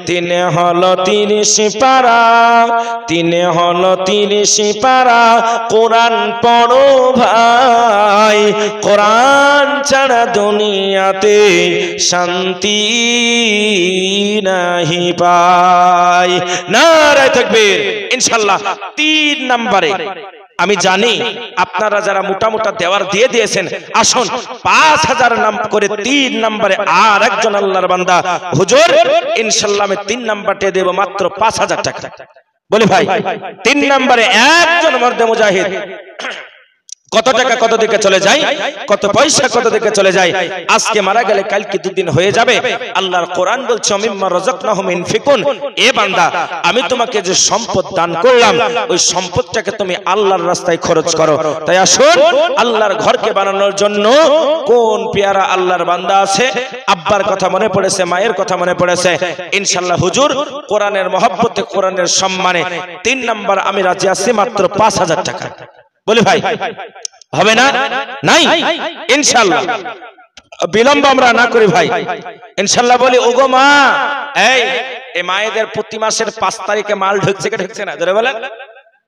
3 হলো 30 পারা, 3 হলো 30 পারা। কোরআন পড়ো ভাই, কোরআন ছাড়া দুনিয়াতে শান্তি নাহি পাই। নারে তাকবীর। ইনশাআল্লাহ 3 নম্বরে আমি জানি আপনারা যারা মোটা মোটা দেওয়ার দিয়ে দিয়েছেন, আসুন 5,000 নাম করে 3 নম্বরে আর একজন আল্লাহর বান্দা হুজুর ইনশাআল্লাহ আমি 3 নাম্বারটা দেব মাত্র 5,000 টাকা। বলি ভাই 3 নম্বরে একজন মর্দে মুজাহিদ কত টাকা কত দিকে চলে যায়, কত পয়সা কত দিকে চলে যায়। আজকে মারা গেলে কালকে 2 দিন হয়ে যাবে। আল্লাহর কোরআন বলছে মিম্মা রাযাকনাহুম ইনফিকুন, এ বান্দা আমি তোমাকে যে সম্পদ দান করলাম ওই সম্পদটাকে তুমি আল্লাহর রাস্তায় খরচ করো। তাই আসুন আল্লাহর ঘরকে বানানোর জন্য কোন পেয়ারা আল্লাহর বান্দা আছে, আব্বার কথা মনে পড়েছে, মায়ের কথা মনে পড়েছে, ইনশাআল্লাহ হুজুর কোরআনের মহব্বতে কোরআনের সম্মানে 3 নাম্বার আমি রাজি আছি মাত্র 5,000 টাকা। বলি ভাই হবে না? নাই ইনশাআল্লাহ বিলম্ব আমরা না করি ভাই ইনশাআল্লাহ। বলি ওগো মা, এই মায়েদের প্রতি মাসের 5 তারিখে মাল ঢুকছে কে ঢুকছে না জোরে বলেন।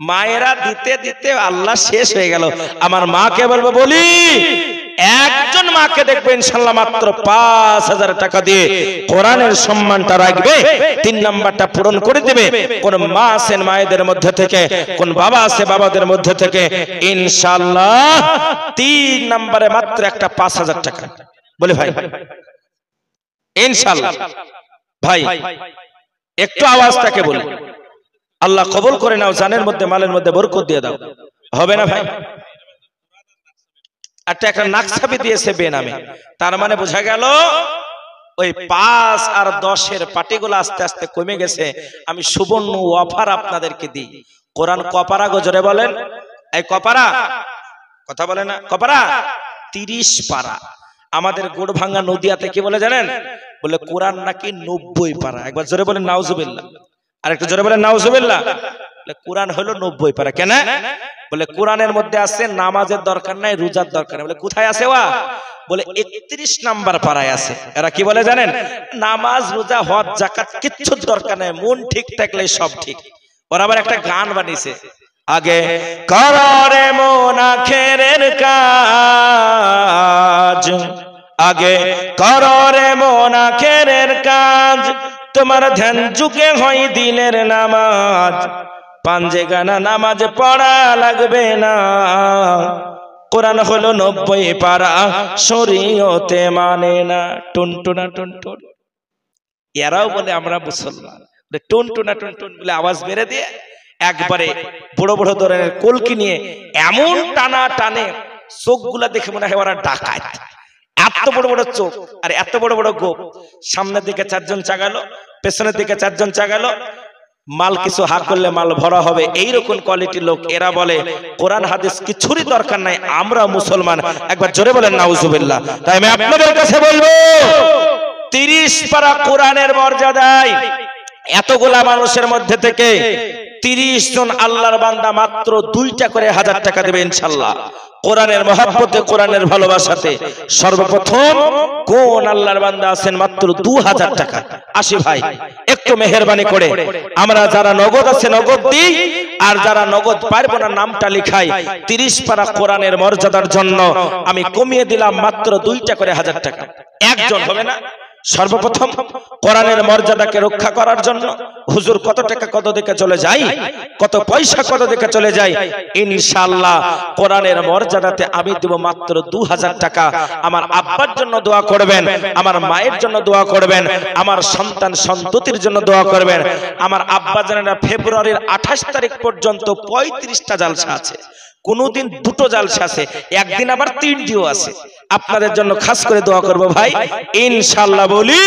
মায়েরা দিতে দিতে আল্লাহ শেষ হয়ে গেল। আমার মাকে বলবো বলি একজন মাকে দেখবে ইনশাআল্লাহ মাত্র 5000 টাকা দিয়ে কোরআনের সম্মানটা রাখবে। 3 নাম্বারটা পূরণ করে দিবে। কোন মা আছেন মায়েদের মধ্যে থেকে, কোন বাবা আছে বাবাদের মধ্যে থেকে, ইনশাআল্লাহ 3 নম্বরে মাত্র একটা 5000 টাকা বলে ভাই ইনশাআল্লাহ। ভাই একটু আওয়াজটাকে বলি, আল্লাহ কবুল করে নাও, জানের মধ্যে মালের মধ্যে বরকত দিয়ে দাও, হবে না ভাই? একটা নাকছাবি দিয়েছে বেনামে, তার মানে বোঝা গেল ওই 5 আর 10-এর পাটিগুলো আস্তে আস্তে কমে গেছে। আমি সুবর্ণ অফার আপনাদেরকে দিই, কোরআন কপারা গজরে বলেন, এই কপারা কথা বলে না, কপারা 30 পারা। আমাদের গোড়ভাঙ্গা নদিয়াতে কি বলে জানেন? বলে কোরআন নাকি 90 পারা। একবার জোরে বলেন নাউজুবিল্লাহ, আর একটু জোরে বলেন নাউজুবিল্লাহ। কোরআন হলো 90 পারা। কেন? বলে কোরআনের মধ্যে আছে নামাজের দরকার নাই, রোজার দরকার নাই। বলে কোথায় আছে ওয়া? বলে 31 নাম্বার পারায় আছে। এরা কি বলে জানেন? নামাজ রোজা হজ যাকাত কিচ্ছুর দরকার নাই, মন ঠিক থাকলে সব ঠিক। ওরা আবার একটা গান বানিয়েছে, আগে কররে মন আখেরের কাজ, আগে কররে মন আখেরের কাজ, তোমার ধ্যান যুগে হয় দিনের নামাজ, পাঞ্জে গানা নামাজ পড়া লাগবে না, কোরআন হলো 90 পারা, শরীয়তে মানে না। টুনটুনা টুনটুন, এরাও বলে আমরা মুসলমান, টুনটুনা টুনটুন বলে আওয়াজ মেরে দিয়ে একবারে বড় বড় ধরনের কলকি নিয়ে এমন টানা টানে, চোখগুলা দেখে মনে হয় ওরা ডাকাত। এত বড় বড় চোখ আর এত বড় বড় গোপ, সামনের দিকে 4 জন চাগালো, পেছনের দিকে 4 জন চাগালো, মাল কিছু হাত করলে মাল ভরা হবে, এইরকম কোয়ালিটির লোক। এরা বলে কোরআন হাদিস কিছুরই দরকার নাই, আমরা মুসলমান। একবার জোরে বলেন নাউজুবিল্লাহ। তাই আমি আপনাদের কাছে বলবো 30 পারা কোরআনের মর্যাদায় এতগুলা মানুষের মধ্যে থেকে 30 জন আল্লাহর বান্দা মাত্র 2টা করে 1000 টাকা দেবে ইনশাআল্লাহ। কোরআনের মহব্বতে, কোরআনের ভালোবাসাতে সর্বপ্রথম কোন আল্লাহর বান্দা আছেন মাত্র 2000 টাকা? আসি ভাই একটু মেহেরবানি করে আমরা যারা নগদ আছে নগদ দিই, আর যারা নগদ পারবো না নামটা লিখাই। 30 পারা কোরআনের মর্যাদার জন্য আমি কমিয়ে দিলাম মাত্র 2টা করে 1000 টাকা। একজন হবে না? সর্বপ্রথম কোরআনের মর্যাদাকে রক্ষা করার জন্য হুজুর কত টাকা কত দিকে চলে যায়, কত পয়সা কত দিকে চলে যায়, ইনশাআল্লাহ কোরআনের মর্যাদাতে আমি দেব মাত্র 2000 টাকা। আমার আব্বার জন্য দোয়া করবেন, আমার মায়ের জন্য দোয়া করবেন, আমার সন্তান সন্ততির জন্য দোয়া করবেন। আমার আব্বা জানেন ফেব্রুয়ারির 28 তারিখ পর্যন্ত 35টা জালসা আছে, কোনদিন 2টো জালসা আছে, একদিন আবার 3টিও আছে। আপনাদের জন্য খাস করে দোয়া করব ভাই ইনশাআল্লাহ। বলি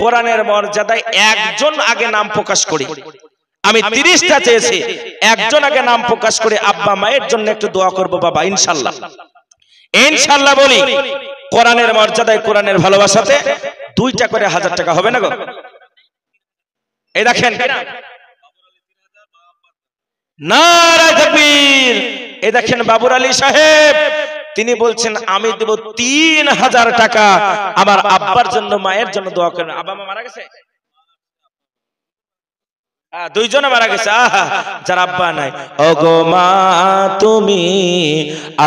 কোরআনের মর্যাদায় একজন আগে নাম প্রকাশ করি, আমি 30টা চেয়েছি, একজন আগে নাম প্রকাশ করে আব্বা মায়ের জন্য একটু দোয়া করব বাবা ইনশাআল্লাহ। ইনশাআল্লাহ বলি কোরআনের মর্যাদায়, কোরআনের ভালোবাসাতে 2টা করে 1000 টাকা হবে না গো? এই দেখেন নারে তাকবীর, এই দেখেন বাবুর আলী সাহেব তিনি বলছেন আমি দেব 3000 টাকা আমার আব্বার জন্য মায়ের জন্য দোয়া করেন। আব্বা মা মারা গেছে? 2 জন মারা গেছে। যার আব্বা নাই, ওগো মা তুমি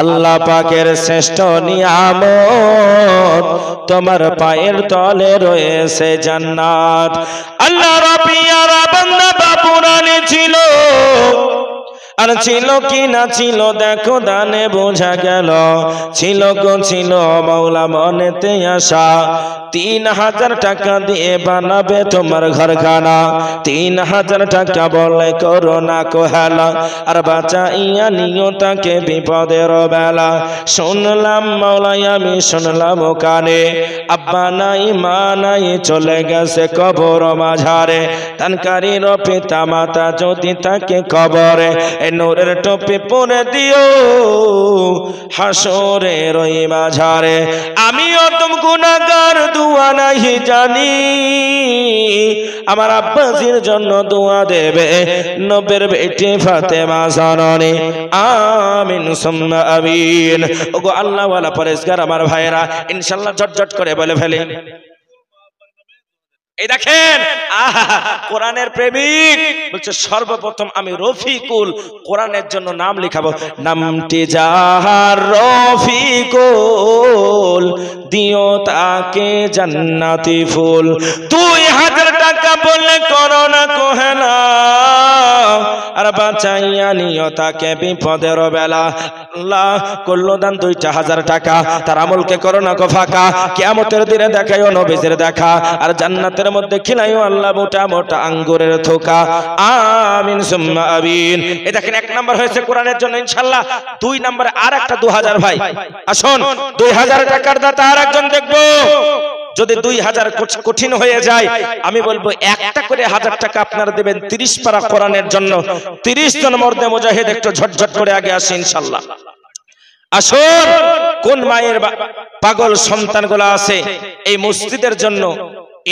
আল্লাহ পাকের শ্রেষ্ঠ নিয়ামত, তোমার পায়ের তলে রয়েছে জান্নাত। আল্লাহ রাব্বিয়ারা বান্দা বাবুর আলী ছিল, আর ছিল কি না ছিল দেখো দানে বোঝা গেল, ছিল গো ছিল মাওলা মনেতে আশা, 3000 টাকা দিয়ে বানাবে তোমার ঘরখানা, 3000 টাকা বলে করো না কোহেলা, আর বাঁচাইয়া নিও তাকে বিপদের বেলা। শুনলাম মাওলাই আমি শুনলাম কানে, আব্বা নাই মা নাই চলে গেছে কবর মাঝারে, তানকারীর পিতা মাতা যদি তাকে কবরে নূরের টপি পরে দিও হাসরের ওই মাঝারে। আমি অতম গুনাহগার দোয়া নাই জানি, আমার আব্বাজির জন্য দোয়া দেবে নবের বেটি ফাতেমা জননী, আমিন সুম্মা আমিন। ওগো আল্লাহ ওয়ালা পরেশগার আমার ভাইরা ইনশাআল্লাহ ঝটঝট করে বলে ফেলে এই দেখেন কোরআনের প্রেমিক বলছে সর্বপ্রথম আমি রফিকুল কোরআনের জন্য নাম লিখাবো। নামটি যাহার রফিকুল দিও তাকে জান্নাতি ফুল। 2000 টাকা বললে করো না কোহেনা, আর বাঁচাইয়া নিও তাকে বিপদের বেলা। আল্লাহ করলো দান 2000 টাকা, তার আমলকে করো না গো ফাঁকা। কিয়ামতের দিনে দেখাইও নবীদের দেখা, আর জান্নাতের মধ্যে খিলাইও আল্লাহ মোটা মোটা আঙ্গুরের থোকা। আমিন সুম্মা আমিন। এই দেখেন 1 নাম্বার হয়েছে কোরআনের জন্য ইনশাআল্লাহ। 2 নম্বরে আর একটা 2000 ভাই আসুন, 2000 টাকার দাতা আর একজন দেখবো। যদি 2000 কঠিন হয়ে যায় আমি বলবো একটা করে 1000 টাকা আপনারা দেবেন 30 পারা কোরআনের জন্য। 30 জন মর্দে মুজাহিদ একটু ঝটঝট করে আগে আসে ইনশাআল্লাহ। আসুন, কোন মায়ের পাগল সন্তানগুলো আছে এই মসজিদের জন্য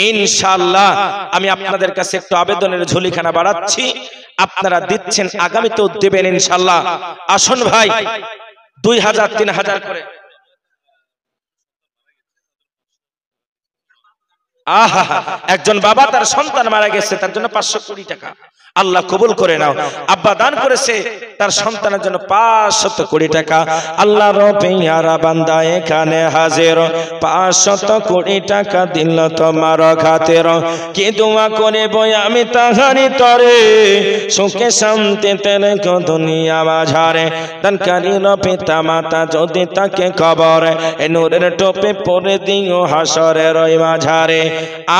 ইনশাআল্লাহ আমি আপনাদের কাছে একটু আবেদনের ঝুলিখানা বাড়াচ্ছি, আপনারা দিচ্ছেন আগামীতেও দেবেন ইনশাআল্লাহ। আসুন ভাই 2000 3000 করে। আহা, একজন বাবা তার সন্তান মারা গেছে, তার জন্য 520 টাকা আল্লাহ কবুল করে নাও। আব্বা দান করেছে তার সন্তানের জন্য 500 কোটি টাকা। আল্লাহ রবিয়ারা বান্দা এখানে হাজির, 500 কোটি টাকা দিল তোমার খাতের। কি দোয়া করে বই আমি তাহারি তরে, সুখে শান্তিতে রেখো দুনিয়া মাঝারে। দানকারী পিতা মাতা যদি তাকে কবর, এ নূরের টোপে পরে দিও হাসরের ওই মাঝারে।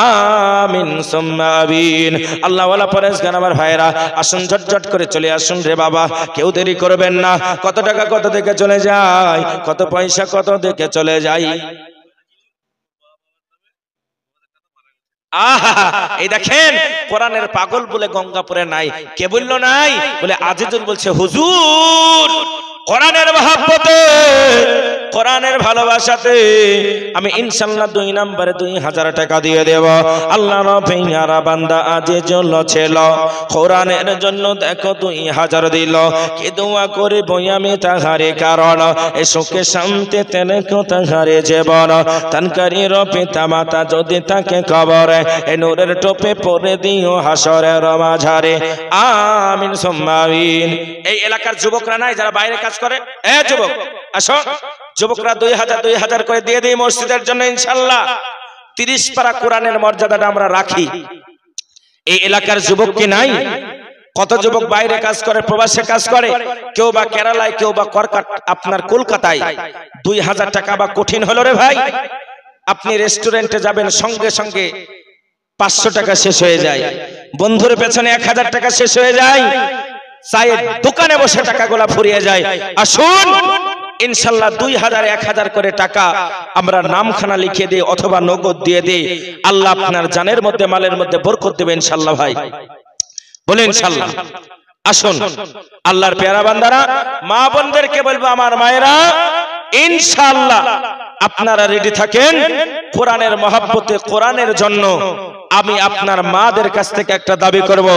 আমিন সুম্মা আমিন। আল্লাহ ওয়ালা পরেশগার আমার ভাইরা আসুন ঝটঝট করে চলে আসুন রে বাবা, কেউ দেরি করবেন না। কত টাকা কত দিকে চলে যায়, কত পয়সা কত দিকে চলে যায়। আহা, এই দেখেন কোরআনের পাগল বলে গঙ্গাপুরে নাই। কে বললো নাই? বলে আজিজুল বলছে হুজুর কোরআনের মহব্বতে কোরআনের ভালোবাসাতে আমি ইনশাআল্লাহ 2 নম্বরে 2000 টাকা দিয়ে দেব। আল্লাহ রবিয়ারা বান্দা আজিজুল ছিল কোরআনের জন্য দেখো 2000 দিল। কি দোয়া করে বই আমি তাহারে কারণ, এ সুখে শান্তিতে রেখো তাহারে জীবন। তানকারীর পিতা মাতা যদি তাকে কবরে, এ নূরের টোপে পরে দিও হাসরের মাঝারে। আমিন সুম্মা আমিন। এই এলাকার যুবকরা নাই যারা বাইরে কাজ করে? এ যুবক আসো, যুবকরা 2000 করে দিয়ে দিই মসজিদের জন্য ইনশাআল্লাহ। 30 পারা কোরআনের মর্যাদাটা আমরা রাখি। এই এলাকার যুবক কি নাই? কত যুবক বাইরে কাজ করে, প্রবাসে কাজ করে, কেউ বা কেরালায়, কেউ বা আপনার কলকাতায়। 2000 টাকা বা কঠিন হলো রে ভাই। আপনি রেস্টুরেন্টে যাবেন, সঙ্গে সঙ্গে 500 টাকা শেষ হয়ে যায়, বন্ধুর পেছনে 1000 টাকা শেষ হয়ে যায়, চায়ের দোকানে বসে টাকাগুলা ফুরিয়ে যায়। আসুন ইনশাআল্লাহ 2000 1000 করে টাকা আমরা নামখানা লিখে দিই অথবা নগদ দিয়ে দিই। আল্লাহ আপনার জানের মধ্যে মালের মধ্যে বরকত দেবেন ইনশাআল্লাহ ভাই, বলেন ইনশাআল্লাহ। আসুন আল্লাহর পেয়ারা বান্দারা, মা বোনদেরকে বলবো আমার মায়েরা ইনশাআল্লাহ আপনারা রেডি থাকেন কোরআনের মহব্বতে কোরআনের জন্য। আমি আপনার মাদের কাছ থেকে একটা দাবি করব,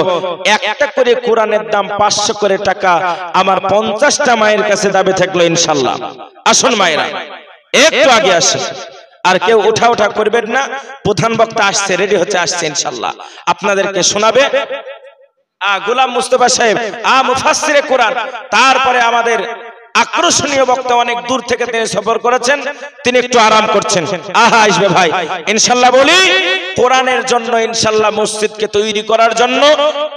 একটা করে কোরআনের দাম 500 করে টাকা আমার 50টা মায়ের কাছে দাবি থাকলো ইনশাআল্লাহ। আসুন মায়েরা একটু আগে আসুন, আর কেউ উঠা উঠা করবেন না। প্রধান বক্তা আসছে, রেডি হচ্ছে, আসছে ইনশাআল্লাহ আপনাদেরকে শোনাবে গোলাম মুস্তাফা সাহেব মুফাসসিরে কোরআন। তারপরে আমাদের আকর্ষণীয় বক্তা অনেক দূর থেকে তিনি সফর করেছেন, তিনি একটু আরাম করছেন। আহা আসবে ভাই ইনশাআল্লাহ। বলি কোরআনের জন্য ইনশাআল্লাহ মসজিদকে তৈরি করার জন্য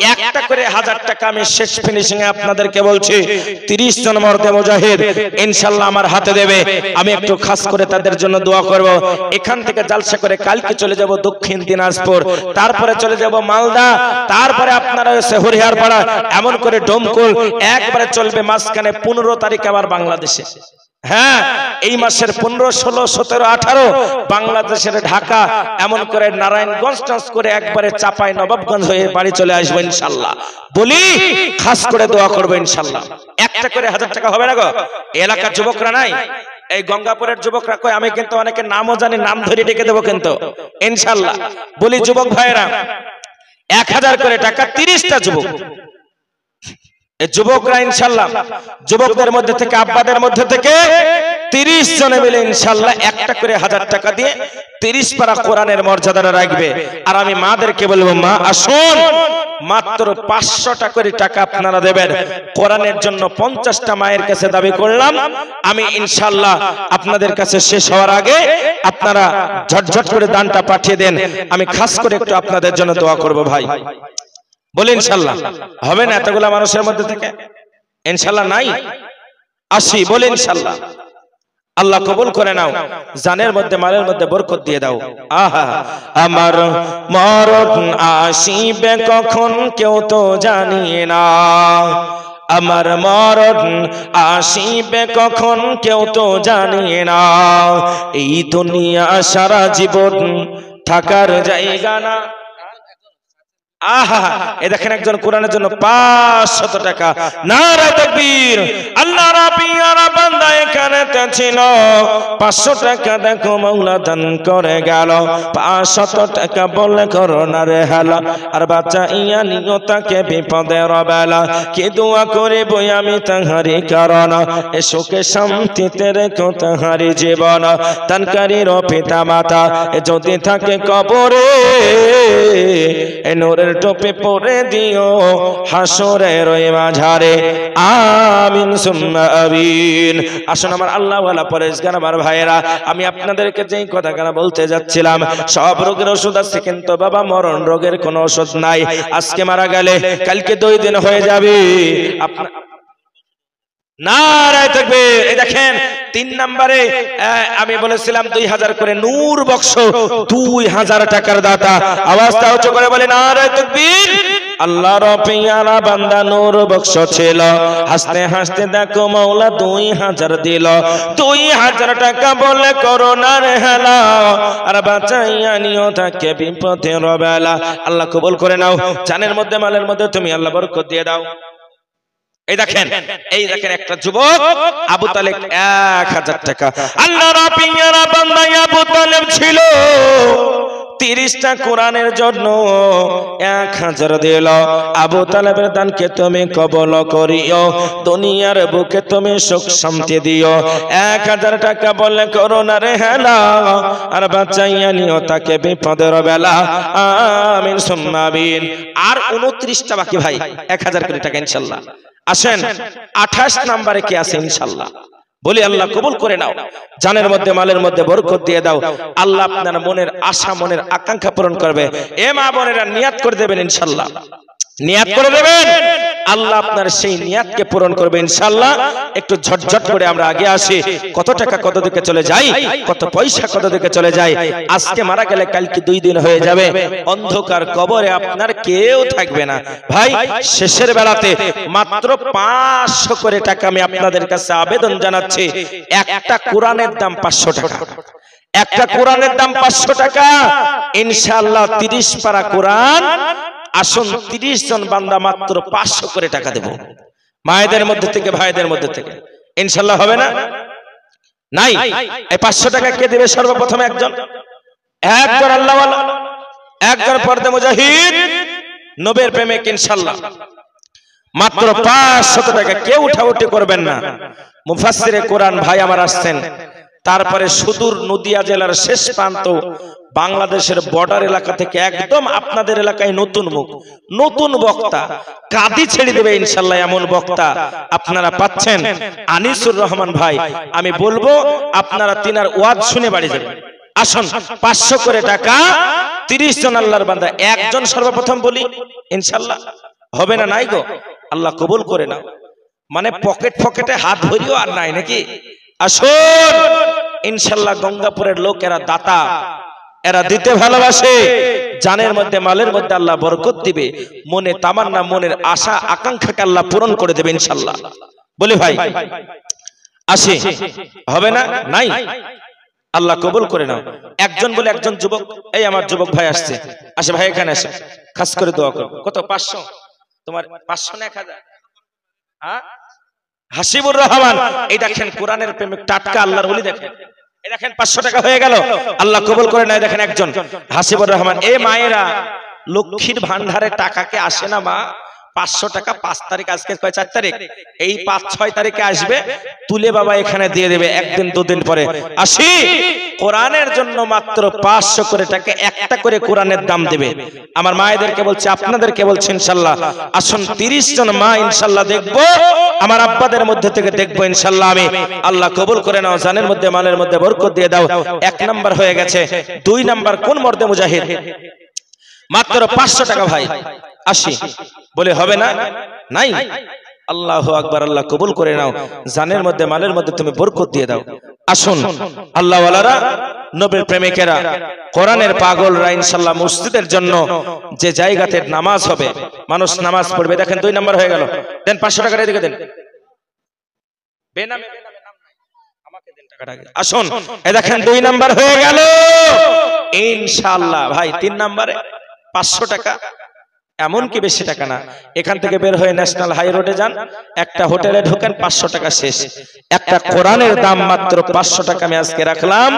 একটা করে 1000 টাকা আমি শেষ ফিনিশিং এ আপনাদেরকে বলছি 30 জন মর্দে মুজাহিদ ইনশাআল্লাহ আমার হাতে দেবে। আমি একটু খাস করে তাদের জন্য দোয়া করব। এখান থেকে জালসা করে কালকে চলে যাব দক্ষিণ দিনাজপুর, তারপরে চলে যাব মালদা, তারপরে আপনারা হরিহারপাড়া, এমন করে ডোমকল একবারে চলবে। মাঝখানে 15 তারিখ আবার বাংলাদেশে, হ্যাঁ এই মাসের 15, 16, 17, 18 বাংলাদেশের ঢাকা, এমন করে নারায়ণগঞ্জ টাচ করে একবারে চাপাই নবাবগঞ্জ হয়ে বাড়ি চলে আসবো ইনশাআল্লাহ। বলি খাস করে দোয়া করবো ইনশাআল্লাহ। একটা করে 1000 টাকা হবে না গো? এলাকার যুবকরা নাই? এই গঙ্গাপুরের যুবকরা কই? আমি কিন্তু অনেকের নামও জানি, নাম ধরে ডেকে দেবো কিন্তু ইনশাআল্লাহ। বলি যুবক ভাইরা 1000 করে টাকা 30টা যুবক, এই যুবকরা ইনশাআল্লাহ যুবকদের মধ্যে থেকে, আব্বাদের মধ্যে থেকে 30 জনে মিলে ইনশাআল্লাহ একটা করে 1000 টাকা দিয়ে 30 পারা কোরআনের মর্যাদাটা রাখবে। আর আমি মাদেরকে বলবো, মা আসুন, মাত্র 500 টাকা করে টাকা আপনারা দেবেন। কোরআনের জন্য 50টা মায়ের কাছে দাবি করলাম আমি, ইনশাআল্লাহ আপনাদের কাছে শেষ হওয়ার আগে আপনারা ঝটঝট করে দানটা পাঠিয়ে দেন। আমি খাস করে একটু আপনাদের জন্য দোয়া করব ভাই, বলি ইনশাআল্লাহ হবে না এতগুলা মানুষের মধ্যে থেকে? ইনশাআল্লাহ নাই? আসি, বলি ইনশাআল্লাহ। আল্লাহ কবুল করে নাও, জানের মধ্যে মালের মধ্যে বরকত দিয়ে দাও। আহা, আমার মরণ আসিবে কখন কেউ তো জানি না, আমার মরণ আসিবে কখন কেউ তো জানি না, এই দুনিয়া সারা জীবন থাকার জায়গা না। আহা, এই দেখেন একজন কোরআনের জন্য 500 টাকা। নারে তাকবীর। আল্লাহ রাব্বিয়ার বান্দা এখানে ছিল, 500 টাকা দেখো মাওলা দান করে গেল। 500 টাকা বলে করোনা রে হেলা, আর বাচ্চা ইয়া নিয়তাকে বিপদের বেলা, কি দোয়া করিব আমি তাহারি কারণ, এ সুখে শান্তিতে রেখো তাহারি জীবন। দানকারীর পিতা মাতা যদি থাকে কবরে, এ নূরের টোপে পরে দিও হাসরের ওই মাঝারে, আমিন সুম্মা আমিন। আসুন আমার আল্লাহ ওয়ালা পরেশগার আমার ভাইয়েরা, আমি আপনাদেরকে যেই কথাটা বলতে যাচ্ছিলাম, সব রোগের ওষুধ আছে, কিন্তু বাবা মরণ রোগের কোনো ওষুধ নাই। আজকে মারা গেলে কালকে 2 দিন হয়ে যাবে। আপনার নারায়ে তাকবীর। এই দেখেন 3 নম্বরে আমি বলেছিলাম 2000 করে নূর বক্স, 2000 টাকার দাতা। আওয়াজটা উচ্চ করে বলে নারায়ে তাকবীর। আল্লাহর পেয়ারা বান্দা নূর বক্স ছিল, হাসতে হাসতে দেখো মাওলা 2000 দিল। 2000 টাকা বলে করোনার হেলা, আর বাঁচাইয়া নিও তাকে বিপদের বেলা। আল্লাহ কবুল করে নাও, জানের মধ্যে মালের মধ্যে তুমি আল্লাহ বরকত দিয়ে দাও। এই দেখেন একটা যুবক আবু তালেব 1000 টাকা। আল্লাহর পেয়ারা বান্দা আবু তালেব ছিল, 30টা কোরআনের জন্য 1000 দিল। আবু তালেবের দানকে তুমি কবুল করিও, দুনিয়ার বুকে তুমি সুখ শান্তি দিও। 1000 টাকা বললে করোনার হেলা, আর বাঁচাইয়া নিও তাকে বিপদের বেলা, আমিন সুম্মা আমিন। আর 29টা বাকি ভাই, 1000 কোটি টাকা ইনশাআল্লাহ। আসেন 28 নম্বরে কি আছে ইনশাআল্লাহ, বলি আল্লাহ কবুল করে নাও, জানের মধ্যে মালের মধ্যে বরকত দিয়ে দাও। আল্লাহ আপনার মনের আশা মনের আকাঙ্ক্ষা পূরণ করবে। এ মা বোনেরা নিয়াত করে দেবেন ইনশাআল্লাহ, নিয়াত করে দেবেন, আল্লাহ আপনার সেই নিয়াতকে পূরণ করবে ইনশাআল্লাহ। একটু ঝটঝট করে আমরা আগে আসি। কত টাকা কত দিকে চলে যায়, কত পয়সা কত দিকে চলে যায়। আজকে মারা গেলে কালকে 2 দিন হয়ে যাবে, অন্ধকার কবরে আপনার কেউ থাকবে না। ভাই শেষের বেলাতে মাত্র 500 করে টাকা আমি আপনাদের কাছে আবেদন জানাচ্ছি। একটা কোরআনের দাম 500 টাকা, একটা কোরআনের দাম 500 টাকা। ইনশাআল্লাহ 30 পারা কোরআন। আসুন 30 জন বান্দা মাত্র 500 করে টাকা দেব, মায়েদের মধ্যে থেকে ভাইদের মধ্যে থেকে। ইনশাআল্লাহ হবে না? নাই? এই 500 টাকা কে দেবে? সর্বপ্রথম একজন আল্লাহ ওয়ালা, একজন পর্দা মুজাহিদ, নবীর প্রেমিক। ইনশাআল্লাহ মাত্র 500 টাকা। কেউ উঠাউঠি করবেন না। মুফাসসিরে কোরআন ভাই আমার আসছেন, তারপরে সুদূর নদিয়া জেলার শেষ প্রান্ত বাংলাদেশের বর্ডার এলাকা থেকে একদম আপনাদের এলাকায় নতুন মুখ, নতুন বক্তা, কাঁদি ছেড়ে দেবে ইনশাআল্লাহ এমন বক্তা আপনারা পাচ্ছেন। আনিসুর রহমান ভাই, আমি বলবো আপনারা তিনার ওয়াজ শুনে বাড়ি যাবেন। আসুন 500 করে টাকা, 30 জন আল্লাহর বান্দা, একজন সর্বপ্রথম বলি ইনশাআল্লাহ। হবে না? নাই গো, আল্লাহ কবুল করে নাও। মানে পকেটে হাত ভরিও আর নাই নাকি? আসুন ইনশাআল্লাহ। গঙ্গাপুরের লোক এরা দাতা, এরা দিতে ভালোবাসে, জানের মধ্যে মালের মধ্যে আল্লাহ বরকত দিবে, মনে তামান্না মনের আশা আকাঙ্ক্ষাকে আল্লাহ পূরণ করে দেবে ইনশাআল্লাহ। বলি ভাই আসি, হবে না? নাই? আল্লাহ কবুল করে নাও। একজন বলে একজন যুবক, এই আমার যুবক ভাই আসছে, আসে ভাই এখানে আসে, খাস করে দোয়া করো। কত? 500? তোমার 500 না 1000? হ্যাঁ, হাসিবুর রহমান। এই দেখেন কোরআনের প্রেমিক, টাটকা আল্লাহর ওলি। দেখেন এই দেখেন 500 টাকা হয়ে গেল, আল্লাহ কবুল করে নাই। দেখেন একজন হাসিবুর রহমান। এ মায়েরা, লক্ষ্মীর ভান্ডারে টাকাকে আসে না মা? 500 টাকা 5 তারিখ, আজকে কয় 4 তারিখ, এই 5-6 তারিখে আসবে, তুলে বাবা এখানে দিয়ে দেবে। একদিন দুদিন পরে আসি, কোরআনের জন্য মাত্র 500 করে টাকা, একটা করে কোরআনের দাম দেবে। আমার মায়েদেরকে বলছি, আপনাদেরকে বলছি, ইনশাআল্লাহ আসুন 30 জন মা ইনশাআল্লাহ দেখবো, আমার আব্বাদের মধ্যে থেকে দেখবো ইনশাআল্লাহ আমি। আল্লাহ কবুল করে নাও, জানের মধ্যে মালের মধ্যে বরকত দিয়ে দাও। 1 নাম্বার হয়ে গেছে। 2 নাম্বার কোন মর্দে মুজাহিদ? মাত্র 500 টাকা ভাই, আসি বলে হবে না? নাই। আল্লাহু আকবার, আল্লাহ কবুল করে নাও, জানের মধ্যে মালের মধ্যে তুমি বরকত দিয়ে দাও। আসুন আল্লাহ ওয়ালারা, নবীর প্রেমিকেরা, কোরআনের পাগলরা ইনশাআল্লাহ মসজিদের জন্য যে জায়গাতে নামাজ হবে, মানুষ নামাজ পড়বে, দেখেন 2 নাম্বার হয়ে গেল। দেন 500 টাকা এদিকে দেন, বেনামে নাম নাই, আমাকে দেন টাকাটা। আসুন এই দেখেন 2 নাম্বার হয়ে গেল ইনশাআল্লাহ ভাই। 3 নাম্বারে 500 টাকা, এমন কি বেশি টাকা না। এখান থেকে বের হয়ে ন্যাশনাল হাই রোডে যান, একটা হোটেলে ঢোকেন, 500 টাকা শেষ। একটা কোরআনের দাম মাত্র 500 টাকা আমি আজকে রাখলাম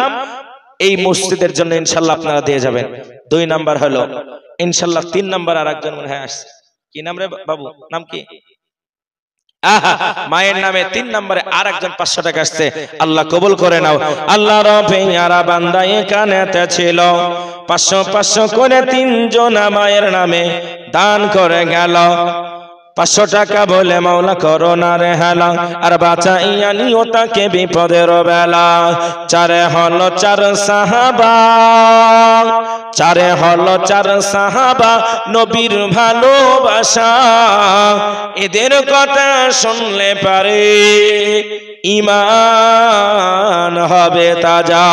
এই মসজিদের জন্য, ইনশাআল্লাহ আপনারা দিয়ে যাবেন। 2 নাম্বার হলো ইনশাআল্লাহ। 3 নাম্বার আরেকজন মনে হয় আসছে, কি নাম রে বাবু, নাম কি? মায়ের নামে 3 নম্বরে আরেকজন 500 টাকা আসছে। আল্লাহ কবুল করে নাও। আল্লাহ রবেয়ারা বান্দা এখানেতে ছিল, 500 করে 3 জন মায়ের নামে দান করে গেল। 500 টাকা বলে মাওলা করোনা রে হেলা, আর বাঁচাইয়া নিও তাকে বিপদের বেলা। 4 হলো 4 সাহাবা, 4 হলো 4 সাহাবা, নবীর ভালোবাসা। এদের কথা শুনলে পারে ঈমান হবে তাজা।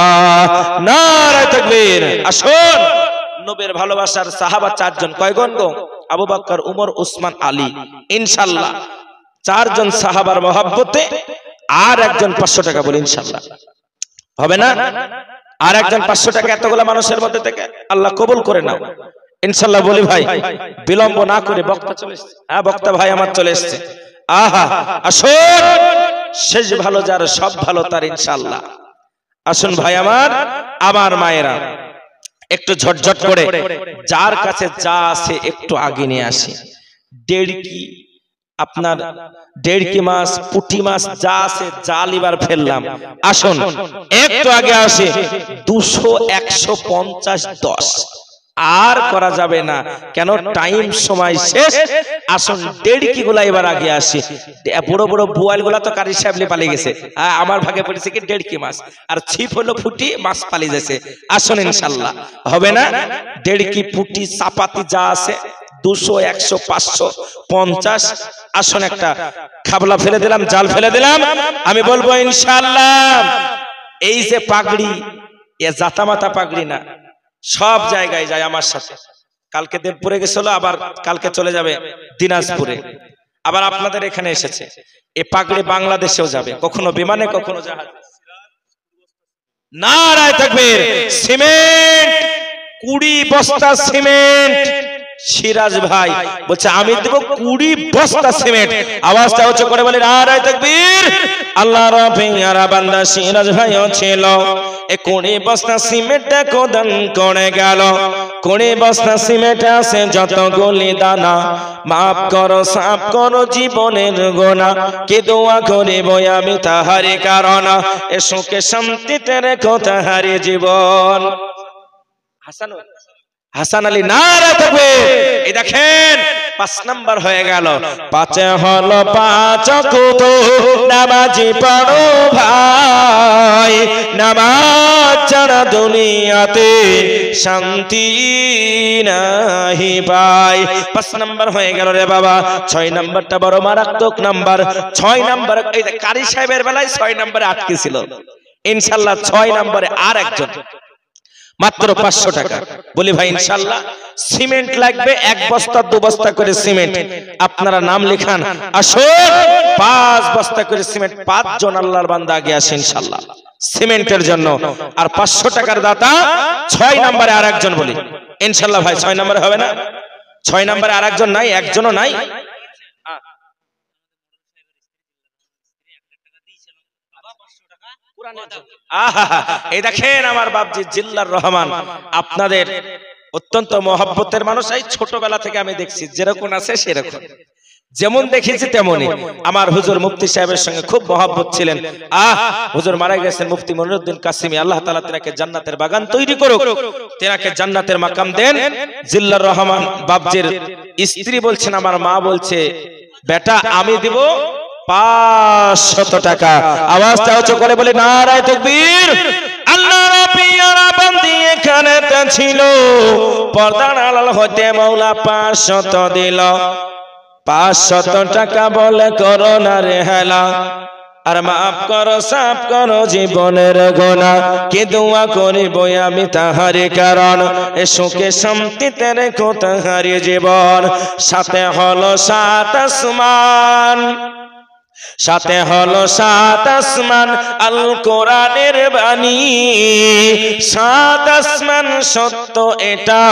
নারে তাকবীর। আসুন, নবীর ভালোবাসার সাহাবা 4 জন, কয়জন গো? আবু বকর, উমর, উসমান, আলী। ইনশাআল্লাহ 4 জন সাহাবার মহব্বতে আর একজন 500 টাকা বলি, ইনশাআল্লাহ হবে না? আর একজন 500 টাকা এতগুলা মানুষের মধ্যে থেকে আল্লাহ কবুল করে নাও ইনশাআল্লাহ। বলি ভাই, বিলম্ব না করে, বক্তা চলে এসেছে। হ্যাঁ, বক্তা ভাই আমার চলে এসেছে। আহা, আসুন, শেষ ভালো যার সব ভালো তার, ইনশাআল্লাহ। আসুন ভাই আমার মায়েরা, একটু ঝটঝট করে যার কাছে যা আছে একটু আগে নিয়ে আসি। দেড়কি, আপনার দেড়কি মাছ, পুঁটি মাছ যা আছে, জাল এবার ফেললাম। আসুন একটু আগে আসি। 200, 150, 10 আর করা যাবে না, কেন টাইম সময় শেষ। আসুন দেড়কি গুলা এবার আগে আসি। বড় বড় বোয়াল গুলা তো কারি সাহেবলি পালিয়ে গেছে, আমার ভাগে পড়েছে কি দেড়কি মাছ, আর ছিপ হলো ফুটি মাছ পালিয়ে গেছে। আসুন ইনশাআল্লাহ হবে না? দেড়কি, পুঁটি, চাপাতি যা আছে 200, 100, 500, 50। আসুন একটা খাবলা ফেলে দিলাম, জাল ফেলে দিলাম। আমি বলবো ইনশাআল্লাহ, এই যে পাগড়ি, এ জাতামাতা পাগড়ি না, সব জায়গায় যায় আমার সাথে। কালকে দেবপুরে গেছিল, আবার কালকে চলে যাবে দিনাজপুরে, আবার আপনাদের এখানে এসেছে। এ পাগড়ি বাংলাদেশেও যাবে, কখনো বিমানে, কখনো জাহাজে। নারায়ে তাকবীর। সিমেন্ট 20 বস্তা সিমেন্ট। সিরাজ ভাই বলছে আমি দেব 20 বস্তা সিমেন্ট। আওয়াজটা উচ্চ করে বলে নারায়ে তাকবীর। আল্লাহ রাব্বিয়ারা বান্দা সিরাজ ভাইও ছিল। 20 বস্তা সিমেন্ট খোদান করে গেল। 20 বস্তা সিমেন্ট আছে যতগুলি দানা। মাফ করো, সাফ করো জীবনের গোনা। কি দোয়া করিব আমি তাহারি কারণ, এ সুখে শান্তিতে রেখো তাহারি জীবন। হাসান আলী, নারায়ে তাকবীর। এই দেখেন 5 নাম্বার হয়ে গেল। 5 হলো 5 ওয়াক্ত নামাজি পড়ো ভাই, নামাজ ছাড়া দুনিয়াতে শান্তি নাহি পাই। 5 নাম্বার হয়ে গেল রে বাবা। 6 নাম্বারটা বড় মারাত্মক নাম্বার। 6 নাম্বার, এই কারি সাহেবের বেলায় 6 নাম্বারে আটকে ছিল। ইনশাআল্লাহ 6 নাম্বারে আর একজন, মাত্র 500 টাকা বলি ভাই ইনশাআল্লাহ। সিমেন্ট লাগবে 1 বস্তা 2 বস্তা করে সিমেন্ট, আপনারা নাম লিখান। আসুন 5 বস্তা করে সিমেন্ট, 5 জন আল্লাহর বান্দা আগে আসে ইনশাআল্লাহ সিমেন্টের জন্য। আর 500 টাকার দাতা 6 নম্বরে আরেকজন বলি ইনশাআল্লাহ। ভাই 6 নম্বরে হবে না? 6 নম্বরে আরেকজন নাই, একজনও নাই। এই দেখেন আমার বাপজি জিল্লার রহমান, আপনাদের অত্যন্ত মহব্বতের মানুষ। এই ছোটবেলা থেকে আমি দেখছি যেরকম আছে সেরকম। যেমন দেখেছি তেমনই। আমার হুজুর মুফতি সাহেবের সঙ্গে খুব মহব্বত ছিলেন। হুজুর মারা গেছেন মুফতি মনিরউদ্দিন কাসিমি, আল্লাহ তাআলা তাকে জান্নাতের বাগান তৈরি করুক, তাকে জান্নাতের মাকাম দেন। জিল্লার রহমান বাবজির স্ত্রী বলছেন, আমার মা বলছে বেটা আমি দিব 500 টাকা। আওয়াজটা উঁচু করে বলে নারায়ে তাকবীর। আল্লাহর পিয়ারা বান্দি এখানে ছিল, পর্দার আড়াল হতে মাওলা 500 দিল। 500 টাকা বলে করো না রে হেলা, আর মাফ করো সাফ করো জীবনের গুনাহ। কি দোয়া করিব আমি তাহারি কারণ, এ সুখে শান্তিতে রেখো তাহারি জীবন। সাথে হলো 7 আসমান, সাথে হলো 7 আসমান আল কোরআনের বাণী। 7 আসমান সত্য এটা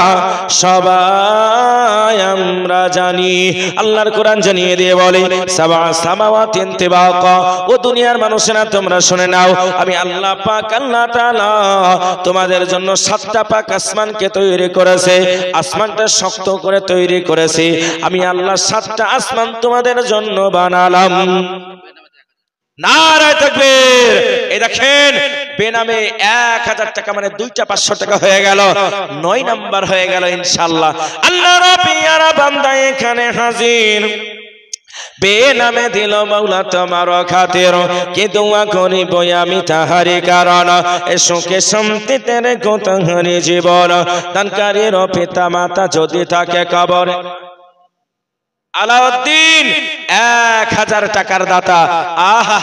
সবাই আমরা জানি। আল্লাহর কোরআন জানিয়ে দিয়ে বলে সাবা সামাওয়াতিন তিবাকা, ও দুনিয়ার মানুষেরা তোমরা শুনে নাও, আমি আল্লাহ পাক আল্লাহ তাআলা তোমাদের জন্য 7টা পাক আসমানকে তৈরি করেছে। আসমানটা শক্ত করে তৈরি করেছে আমি আল্লাহ। 7টা আসমান তোমাদের জন্য বানালাম। নারায়ে তাকবীর। এই দেখেন বেনামে 1000 টাকা মানে 2টা 500 টাকা হয়ে গেল, 9 নাম্বার হয়ে গেল ইনশাআল্লাহ। আল্লাহর পিয়ারা বান্দা এখানে হাজির, বেনামে দিল মাওলা তোমার খাতির। কি দোয়া করিব আমি তাহারি কারণ, এ সুখে শান্তিতে রেখো তাহারি জীবন। দানকারীর পিতা মাতা যদি থাকে কবরে, আলাউদ্দিন 1000 টাকার দাতা। আহা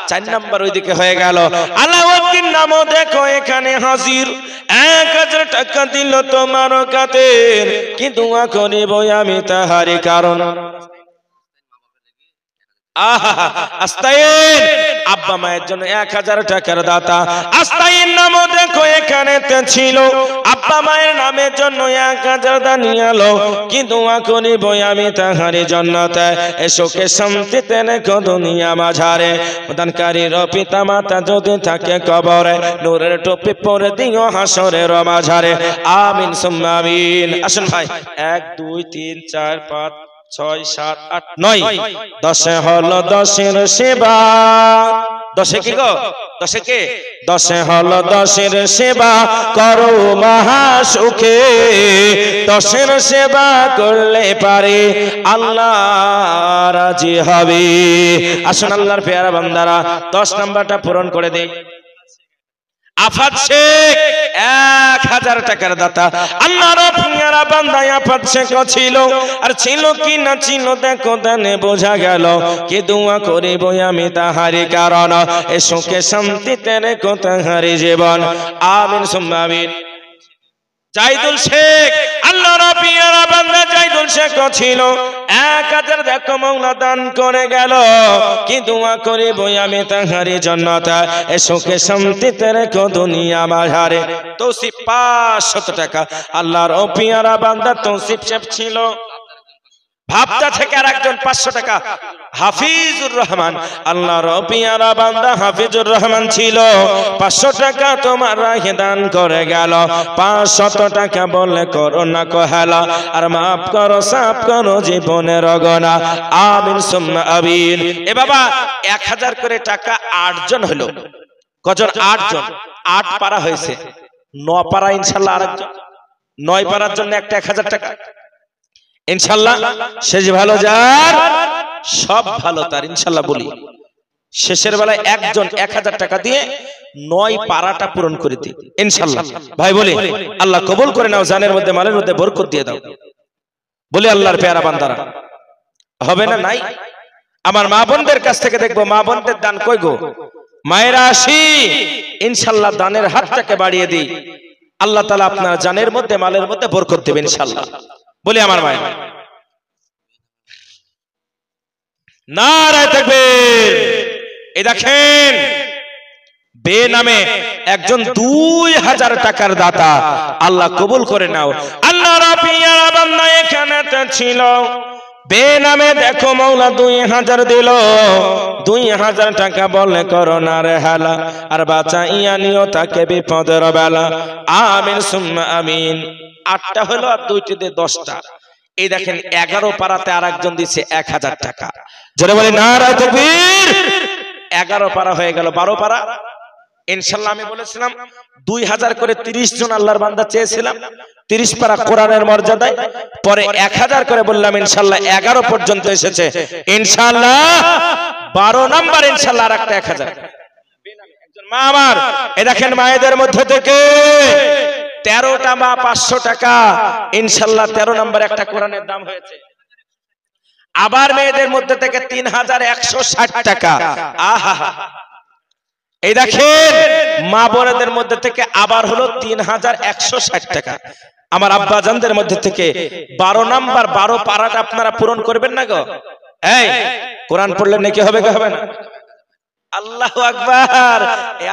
4 নাম্বার ওইদিকে হয়ে গেল। আলাউদ্দিন নামও দেখো এখানে হাজির, 1000 টাকা দিল তোমার খাতির। কি দোয়া করিব আমি তাহারি কারণ। আস্তাইন আব্বা মায়ের জন্য 1000 টাকার দাতা। আস্তাইন নামও দেখো এখানে ছিল, আব্বা মায়ের নামের জন্য 1000 দানিয়ালো। কি দোয়া করিব আমি তাহারি জান্নাতে, এ সুখে শান্তিতে রেখো দুনিয়া মাঝারে। দানকারীর পিতা মাতা যদি থাকে কবরে, নূরের টুপি পরে দিও হাসরের মাঝারে। আমিন সুম্মা আমিন। আসুন ভাই 1 2 3 4 5 6 7 8 9 10 হলো 10-এর সেবা। 10 কি গো? 10 কে? 10 হলো 10-এর সেবা করো মহা সুখে। 10-এর সেবা করলে পারে আল্লাহ রাজি হবে। আসুন আল্লাহর পেয়ারা বান্দারা 10 নাম্বারটা পূরণ করে দেই। আফাত শেখ 1000 টাকার দাতা। আল্লাহর পিয়ারা বান্দা আফাত শেখ ছিল, আর ছিল কি না ছিল দেখো দানে বোঝা গেল। কি দোয়া করিব আমি তাহারি কারণ, এ সুখে শান্তিতে রেখো তাহারি জীবন। আমিন সুম্মা আমিন। জাইদুল শেখ, আল্লাহর পিয়ারা বান্দা জাইদুল শেখ ছিল, 1000 দেখো মাওলা দান করে গেল। কি দোয়া করিব আমি তাহারি জান্নাতে, এ সুখে শান্তিতে রেখো দুনিয়া মাঝারে। তৌসিফ 500 টাকা। আল্লাহর পিয়ারা বান্দা তৌসিফ শেখ ছিল, ভাবতা থেকে আর একজন 500 টাকা হাফিজুর রহমান। আল্লাহর পিয়ারা বান্দা হাফিজুর রহমান ছিল, 500 টাকা তোমার রাহে দান করে গেল। 500 টাকা বললে করো না কহেলা, আর মাফ করো সাফ করো জীবনের গুনাহ। আমিন সুম্মা আমিন। এ বাবা 1000 করে টাকা 8 জন হলো। কজন? 8 জন। 8 পারা হয়েছে, 9 পারা ইনশাআল্লাহ আরেকজন। 9 পারার জন্য একটা 1000 টাকা ইনশাআল্লাহ। শেষ ভালো যার সব ভালো তার ইনশাআল্লাহ। বলি শেষের বেলায় একজন 1000 টাকা দিয়ে 9 পারাটা পূরণ করে দিই ইনশাআল্লাহ। ভাই বলি আল্লাহ কবুল করে নাও, জানের মধ্যে মালের মধ্যে বরকত দিয়ে দাও। বলি আল্লাহর পেয়ারা বান্দারা হবে না? নাই। আমার মা বোনদের কাছ থেকে দেখবো মা বোনদের দান কই গো? মায়েরা আসি ইনশাআল্লাহ দানের হাতটাকে বাড়িয়ে দিই। আল্লাহ তাআলা আপনার জানের মধ্যে মালের মধ্যে বরকত দেবে ইনশাআল্লাহ। বলি আমার মায়ের নারায়ে তাকবীর। এই দেখেন বেনামে একজন 2000 টাকার দাতা। আল্লাহ কবুল করে নাও। আল্লাহর পিয়ারা বান্দা এখানে ছিল, বেনামে দেখো মাওলা 2000 দিল। 2000 টাকা বললে করো না রে হেলা, আর বাঁচাইয়া নিও তাকে বিপদের বেলা। আমিন সুম্মা আমিন। 8টা হলো আর 2টি দিয়ে 10টা। এই দেখেন 11 পারাতে আরেকজন দিচ্ছে 1000 টাকা। জোরে বলি নারায়ে তাকবীর। 11 পারা হয়ে গেল 12 পারা। ইনশাআল্লাহ আমি বলেছিলাম 2000 করে 30 জন আল্লাহর বান্দা চেয়েছিলাম 30 পারা কোরআনের মর্যাদায়, পরে 1000 করে বললাম ইনশাআল্লাহ 11 পর্যন্ত এসেছে। ইনশাআল্লাহ 12 নাম্বার ইনশাআল্লাহ আরেকটা 1000। একজন মা আমার, এই দেখেন মায়েদের মধ্যে থেকে 13টা মা 500 টাকা ইনশাআল্লাহ 13 নাম্বার একটা কোরআনের দাম হয়েছে। আবার মেয়েদের মধ্যে থেকে 3160 টাকা। আহা, এই দেখেন মা বোনদের মধ্যে থেকে আবার হলো 3160 টাকা। আমার আব্বা জানদের মধ্যে থেকে 12 নাম্বার 12 পারাটা আপনারা পূরণ করবেন না গো? এই কোরআন পড়লে নাকি হবে কি হবে না? আল্লাহু আকবার।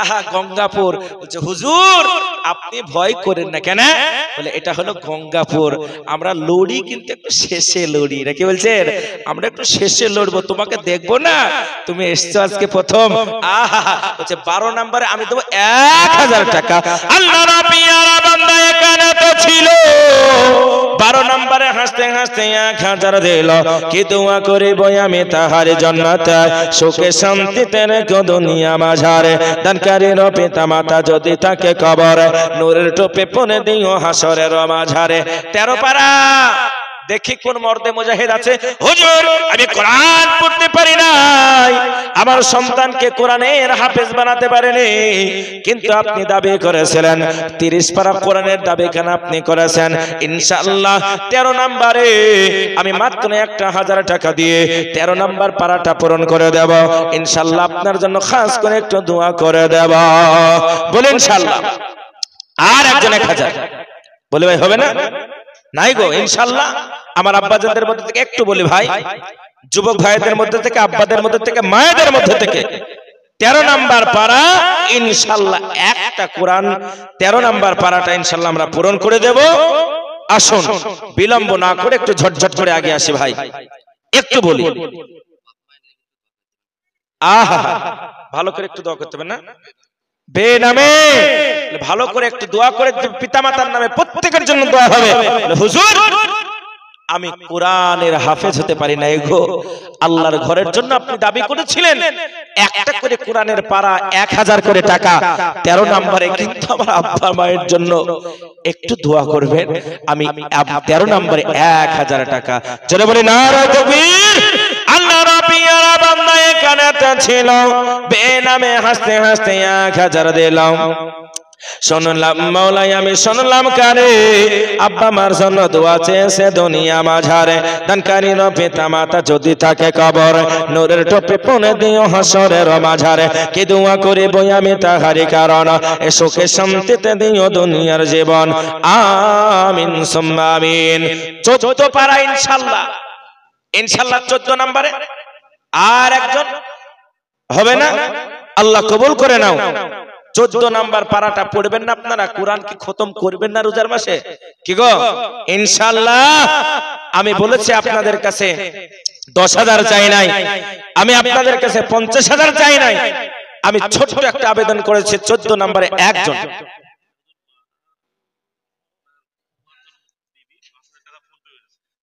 আহা গঙ্গাপুর বলছে হুজুর আপনি ভয় করেন না কেন? বলে এটা হলো গঙ্গাপুর, আমরা লড়ি কিন্তু একটু শেষে লড়ি। নাকি বলছেন আমরা একটু শেষে লড়বো, তোমাকে দেখবো না, তুমি এসছো আজকে প্রথম। আহা বলছে 12 নম্বরে আমি দেবো 1000 টাকা। আল্লাহ রাব্বিয়ারা বান্দা এখানে তো ছিল 12 নম্বরে হাসতে হাসতে 1000 দিল। কি দোয়া করিব আমি তাহার জান্নাতে, সুখে শান্তিতে রেখো দুনিয়া মাঝারে। দানকারীর পিতা মাতা যদি তাকে কবরে, নূরের টোপে পনে দিও হাসরের মাঝারে। 13 পারা। দেখি কোন মর্দে মুজাহিদ আছে, হুজুর আমি কোরআন পড়তে পারি নাই, আমার সন্তানকে কোরআনের হাফেজ বানাতে পারেনি, কিন্তু আপনি দাবি করেছিলেন 30 পারা কোরআনের দাবি কেন আপনি করেছেন? ইনশাআল্লাহ 13 নম্বরে আমি মাত্র 1000 টাকা দিয়ে 13 নম্বর পারাটা পূরণ করে দেব। ইনশাআল্লাহ আপনার জন্য খাস করে একটু দোয়া করে দেব। বলেন ইনশাআল্লাহ। আর একজন 1000 বলে ভাই হবে না? নাই গো ইনশাআল্লাহ। আমার আব্বাজানদের মধ্যে থেকে একটু বলি ভাই, যুবক ভাইদের মধ্যে থেকে, আব্বাদের মধ্যে থেকে, মায়েদের মধ্যে থেকে 13 নাম্বার পারা ইনশাআল্লাহ একটা কোরআন 13 নাম্বার পারাটা ইনশাআল্লাহ আমরা পূরণ করে দেব। আসুন বিলম্ব না করে একটু ঝটঝট করে আগে আসি ভাই, একটু বলি। আহা ভালো করে একটু দোয়া করতে হবে না বেনামে, ভালো করে একটু দোয়া করে পিতামাতার নামে প্রত্যেকের জন্য দোয়া হবে। হুজুর আমি কোরআনের হাফেজ হতে পারি না গো, আল্লাহর ঘরের জন্য আপনি দাবি করেছিলেন একটা করে কোরআনের পারা 1000 করে টাকা, 13 নম্বরে কিন্তু আমার আব্বা মায়ের জন্য একটু দোয়া করবেন। আমি 13 নম্বরে 1000 টাকা। চলে বলি নারায়ে তাকবীর। আল্লাহ রাব্বিয়ারা বান্দা এখানে ছিল বেনামে হাসতে হাসতে 1000 দিলাম। শুনলাম মাওলাই আমি শুনলাম কারে আব্বা মার জন্য দোয়া চেয়েছে দুনিয়া মাঝারে। দানকারীর পিতা মাতা যদি থাকে কবর, নূরের টোপে পনে দিও হাসরের মাঝারে। কি দোয়া করিব আমি তাহারি কারণ, এ সুখে শান্তিতে দিও দুনিয়ার জীবন। আমিন সুম্মা আমিন। 14 পারা ইনশাআল্লাহ। ইনশাআল্লাহ 14 নম্বরে আর একজন হবে না? আল্লাহ কবুল করে নাও। 14 নাম্বার পারাটা পড়বেন না আপনারা? কোরআন কি খতম করবেন না রোজার মাসে? কি গো ইনশাআল্লাহ। আমি বলেছি আপনাদের কাছে 10,000 চাই নাই, আমি আপনাদের কাছে 50,000 চাই নাই, আমি ছোট্ট একটা আবেদন করেছি 14 নম্বরে একজন।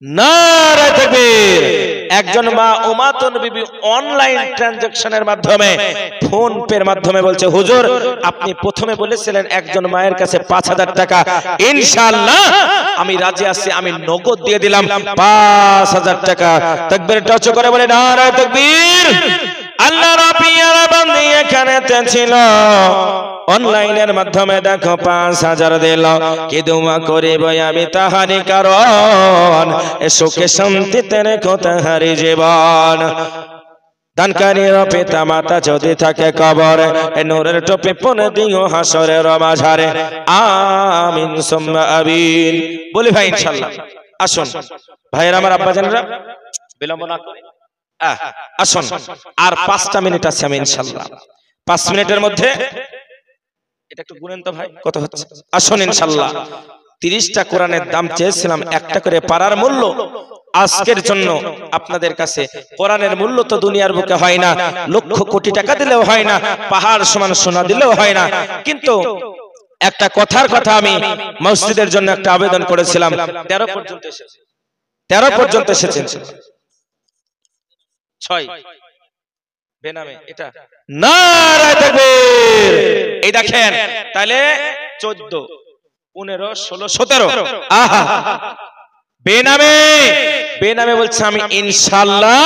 নারায়ে তাকবীর। একজন মা উমাতুন বিবি অনলাইন ট্রানজাকশনের মাধ্যমে ফোন পের মাধ্যমে বলছে হুজুর আপনি প্রথমে বলেছিলেন একজন মায়ের কাছে 5000 টাকা, ইনশাআল্লাহ আমি রাজি আছি, আমি নগদ দিয়ে দিলাম 5000 টাকা। তাকবীরটা উচ্চ করে বলে নারায়ে তাকবীর। আল্লাহ রাব্বিয়ারা বান্দি এখানে ছিল অনলাইনের মাধ্যমে দেখো 5000 দিল। কি দোয়া করিব আমি তাহারি কারণ, এ সুখে শান্তিতে রেখো তাহারি জীবন। দানকারীর পিতা মাতা যদি থাকে কবরে, এ নূরের টোপে পনে দিও হাসরের মাঝারে। আমিন সুম্মা আমিন। বলি ভাই ইনশাআল্লাহ। আসুন ভাইয়েরা আমার আব্বাজানেরা বিলম্ব না করে আসুন। আর 5টা মিনিট আছে আমি ইনশাআল্লাহ 5 মিনিটের মধ্যে এটা একটু গুনেন তো ভাই কত হচ্ছে। আসুন ইনশাআল্লাহ 30টা কোরআনের দাম চেয়েছিলাম, একটা করে পারার মূল্য আজকের জন্য আপনাদের কাছে। কোরআনের মূল্য তো দুনিয়ার বুকে হয় না, লক্ষ কোটি টাকা দিলেও হয় না, পাহাড় সমান সোনা দিলেও হয় না, কিন্তু একটা কথার কথা আমি মসজিদের জন্য একটা আবেদন করেছিলাম 13 পর্যন্ত এসেছে। 13 পর্যন্ত এসেছেন। 6 বেনামে এটা নারায়ে তাকবীর। এই দেখেন তাহলে 14 15 16 17 আহা বেনামে বেনামে বলছে আমি ইনশাআল্লাহ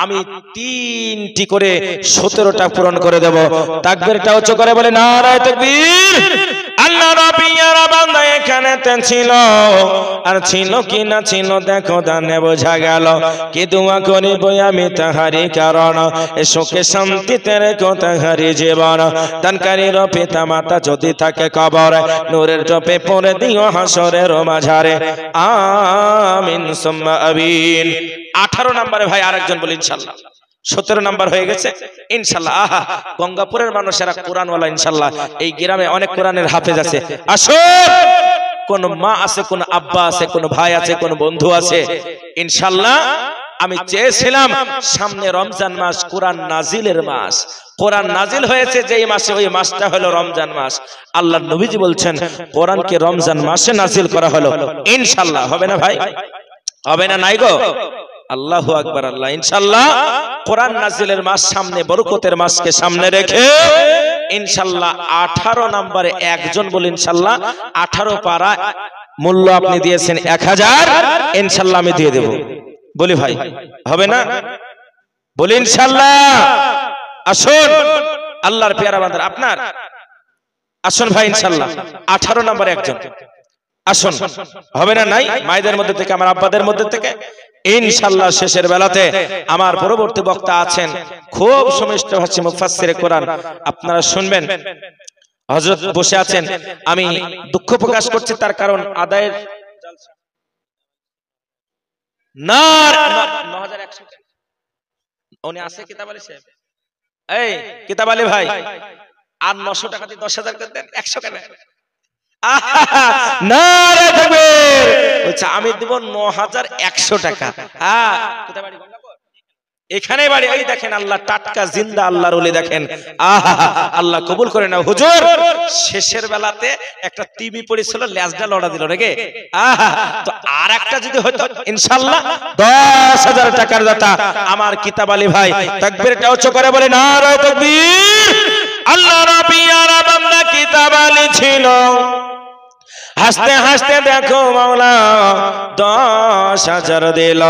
আমি 3টি করে 17টা পূরণ করে দেব। তাকবীরটা উচ্চ করে বলে নারায়ে তাকবীর। আল্লাহ রাব্বিয়ার বান্দা এখানে ছিল আর ছিল কি না ছিল দেখো দানে বোঝা গেল কি দোয়া করিব আমি তাহারি কারণ এ সুখে শান্তিতে রেখো তাহারি জীবন দানকারীর পিতা মাতা যদি থাকে কবরে নূরের টোপে পরে দিও হাসরের মাঝারে আমিন সুম্মা আমিন। 18 নম্বরে ভাই আরেকজন বলি ইনশাআল্লাহ। 17 নাম্বার হয়ে গেছে ইনশাআল্লাহ। আহা গঙ্গাপুরের মানুষেরা কোরআনওয়ালা ইনশাআল্লাহ। এই গ্রামে অনেক কোরআনের হাফেজ আছে। আসুন কোন মা আছে, কোন আব্বা আছে, কোন ভাই আছে, কোন বন্ধু আছে ইনশাআল্লাহ। আমি চেয়েছিলাম সামনে রমজান মাস কোরআন নাজিলের মাস, কোরআন নাজিল হয়েছে যেই মাসে ওই মাসটা হলো রমজান মাস। আল্লাহর নবীজি বলছেন কোরআনকে রমজান মাসে নাজিল করা হলো ইনশাআল্লাহ। হবে না ভাই? হবে না? নাই গো? আল্লাহু আকবার। আল্লাহ ইনশাআল্লাহ কোরআন নাজিলের মাস সামনে, বরকতের মাসকে সামনে রেখে ইনশাআল্লাহ 18 নম্বরে একজন বলে ইনশাআল্লাহ 18 পারা মূল্য আপনি দিয়েছেন 1000 ইনশাআল্লাহ আমি দিয়ে দেব। বলি ভাই হবে না? বলি ইনশাআল্লাহ। আসুন আল্লাহর পেয়ারা বান্দারা আপনার আসুন ভাই ইনশাআল্লাহ 18 নম্বরে একজন আসুন। হবে না? নাই মায়েদের মধ্যে থেকে, আমার আব্বাদের মধ্যে থেকে ইনশাআল্লাহ শেষের বেলাতে আমার পরবর্তী বক্তা আছেন খুব সুমিষ্ট ভাষী মুফাসসিরে কোরআন, আপনারা শুনবেন। হযরত বসে আছেন, আমি দুঃখ প্রকাশ করছি তার কারণ আদায়ের 9100 উনি আছে কিতাব আলী সাহেব। এই কিতাব আলী ভাই আর 900 টাকা দিয়ে 10000 করে দেন, 100 কেন? নারায়ে তাকবীর। বলছে আমি দেব 9100 টাকা। হ্যাঁ কোথায় বাড়ি? এখানে বাড়ি। এই দেখেন আল্লাহ টাটকা জিন্দা আল্লাহর ওলি দেখেন। আহা আল্লাহ কবুল করে নাও হুজুর। শেষের বেলাতে একটা টিভি পড়েছিল, লেজটা লড়া দিল নাকি? আহা তো আর একটা যদি হতো ইনশাআল্লাহ 10000 টাকার দাতা আমার কিতাব আলী ভাই। তাকবীরটা উচ্চ করে বলে নারায়ে তাকবীর। আল্লাহ রাব্বিয়ার বান্দা কিতাব আলী ছিল, হাসতে হাসতে দেখো মাওলা 10000 দিল।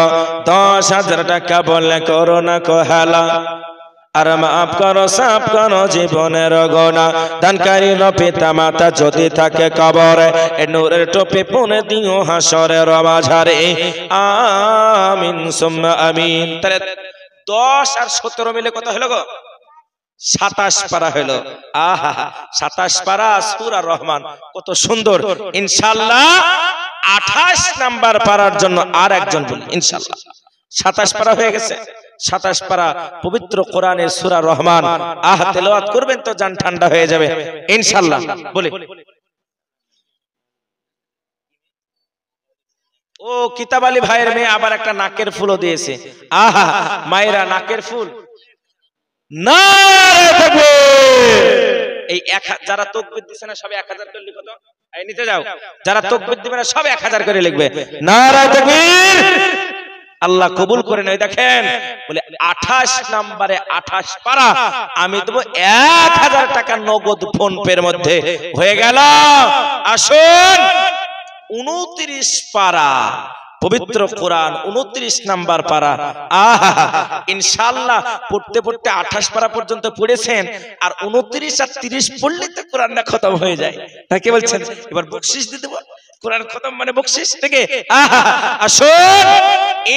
10000 টাকা বললে করো না কোহালা, আর মাফ করো সাফ করো জীবনের গোনা। দানকারীর পিতা মাতা যদি থাকে কবরে এ নূরের টোপে পুনে দিও হাসরের মাঝারে আমিন সুম্মা আমিন। তাহলে 10 আর 17 মিলে কত হলো গো? 27 পারা হলো। আহা 27 পারা সূরা রহমান, কত সুন্দর। ইনশাআল্লাহ 28 নাম্বার পারার জন্য আর একজন বলি ইনশাআল্লাহ। 27 পারা হয়ে গেছে। 27 পারা পবিত্র কোরআনের সূরা রহমান। আহ তেলাওয়াত করবেন তো জান ঠান্ডা হয়ে যাবে ইনশাআল্লাহ। বলি ও কিতাব আলী ভাইয়ের মেয়ে আবার একটা নাকের ফুলও দিয়েছে। আহা মায়েরা নাকের ফুল। নারায়ে তাকবীর। এই যারা তাকবীর দিছে না সবে 1000 করে লিখো তো। এই নিতে যাও, যারা তাকবীর দিবে না সবে 1000 করে লিখবে। নারায়ে তাকবীর। আল্লাহ কবুল করে নেয়। দেখেন বলে 28 নম্বরে 28 পারা আমি দেব 1000 টাকা নগদ ফোন পের মধ্যে হয়ে গেল। আসুন 29 পারা পবিত্র কোরআন 29 নাম্বার পারা। আহা ইনশাআল্লাহ পড়তে পড়তে 28 পারা পর্যন্ত পড়েছেন, আর 29 আর 30 পড়লে তো কোরআনটা খতম হয়ে যায়। তাকে বলছেন এবার বকশিশ দিয়ে দেব। কোরআন খতম মানে বকশিশ থেকে। আহা আসুন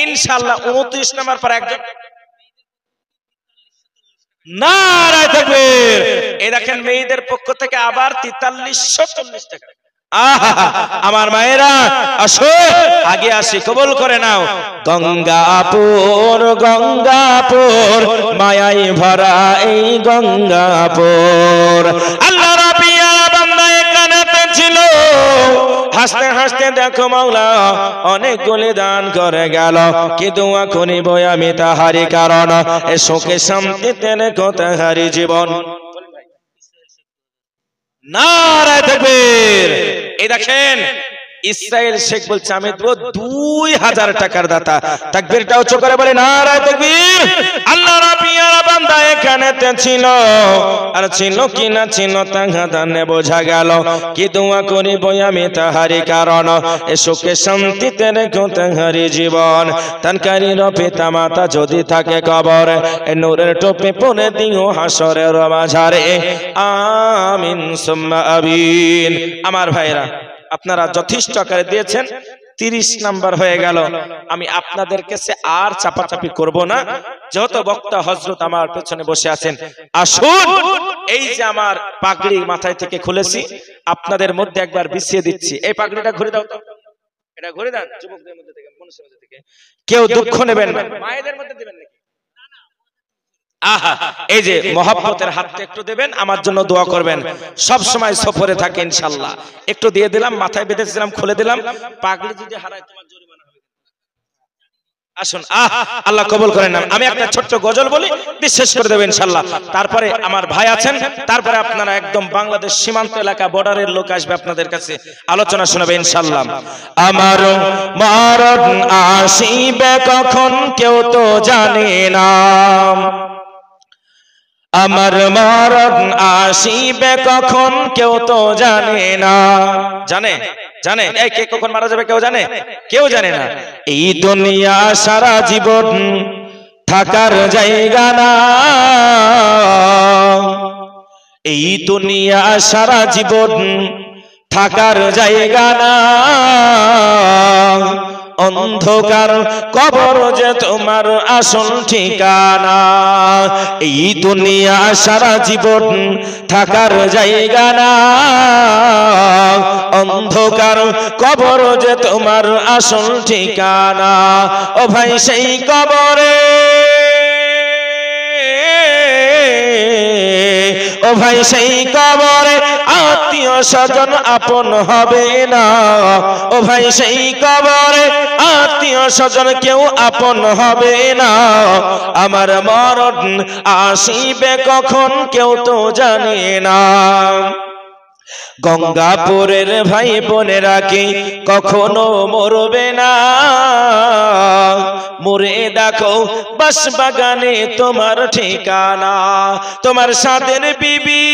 ইনশাআল্লাহ 29 নাম্বার পারা একজন। নারায়ে তাকবীর। এই দেখেন মেয়েদের পক্ষ থেকে আবার 4340 টাকা। আমার মায়েরা আসো আগে আসি, কবুল করে নাও। গঙ্গাপুর গঙ্গাপুর মায়াই ভরা এই গঙ্গাপুর। আল্লাহ রাব্বিয়ার বান্দা এখানেতে ছিল, হাসতে হাসতে দেখো মাওলা অনেকগুলি দান করে গেল। কি দোয়া করিব আমি তাহারি কারণ এ সুখে শান্তিতে রেখো তাহারি জীবন। নারায়ে তাকবীর। এই দেখেন ইসরাইল শেখ বলছে আমি দেব 2000 টাকার দাতা। তাকবীরটা উচ্চ করে বলে নারায়ে তাকবীর। আল্লাহ রাব্বিয়ার বান্দা এখানেতে ছিল, আর ছিল কি না ছিল তাহাদানে বোঝা গেল। কি দোয়া করিব আমি তাহারি কারণ, এ সুখে শান্তিতে রেখো তাহারি জীবন। তানকারীর পিতা মাতা যদি থাকে কবর, এ নূরের টোপে পরে দিও হাসরের মাঝারে। আমিন সুম্মা আমিন। আমার ভাইরা, আপনারা যথেষ্ট আকারে দিয়েছেন, 30 নাম্বার হয়ে গেল। আমি আপনাদের কাছে আর চাপাচাপি করব না, যত বক্তা হযরত আমার পেছনে বসে আছেন। আসুন, এই যে আমার পাগড়ি মাথায় থেকে খুলেছি, আপনাদের মধ্যে একবার বিছিয়ে দিচ্ছি। এই পাগড়িটা ঘুরে দাও তো, এটা ঘুরে দেন যুবকদের মধ্যে থেকে, মানুষের মধ্যে থেকে। কেউ দুঃখ নেবেন না, মায়েদের মধ্যে দিবেন নাকি? আহা, এই যে মহব্বতের হাতটা একটু দেবেন, আমার জন্য দোয়া করবেন। সব সময় সফরে থাকে ইনশাআল্লাহ। একটু দিয়ে দিলাম, মাথায় বেঁধেছিলাম, খুলে দিলাম। পাগড়ি যদি হারায় তোমার জরিমানা হবে। আসুন, আল্লাহ কবুল করেন না। আমি একটা ছোট্ট গজল বলি, বিশ্বাস করে দেবেন ইনশাআল্লাহ। তারপরে আমার ভাই আছেন, তারপরে আপনারা একদম বাংলাদেশ সীমান্ত এলাকা বর্ডারের লোক আসবে আপনাদের কাছে, আলোচনা শোনাবে ইনশাআল্লাহ। আমার মরণ আসিবে কখন কেউ তো জানে না, আমার মরণ আসিবে কখন কেউ তো জানে না। জানে? জানে? এই কে কখন মারা যাবে কেউ জানে? কেউ জানে না। এই দুনিয়া সারা জীবন থাকার জায়গা না, এই দুনিয়া সারা জীবন থাকার জায়গা না। অন্ধকার কবর যে তোমার আসল ঠিকানা, এই দুনিয়া সারা জীবন থাকার জায়গা না। অন্ধকার কবর যে তোমার আসল ঠিকানা। ও ভাই সেই কবরে, ও ভাই সেই কবরে আত্মীয় স্বজন আপন হবে না। ও ভাই সেই কবরে আত্মীয় স্বজন কেউ আপন হবে না। আমার মরণ আসিবে কখন কেউ তো জানে না। গঙ্গাপুরের ভাই বোনেরা কি কখনো মরবে না, মরে দেখো বাঁশবাগানে তোমার ঠিকানা। তোমার সাথের বিবি,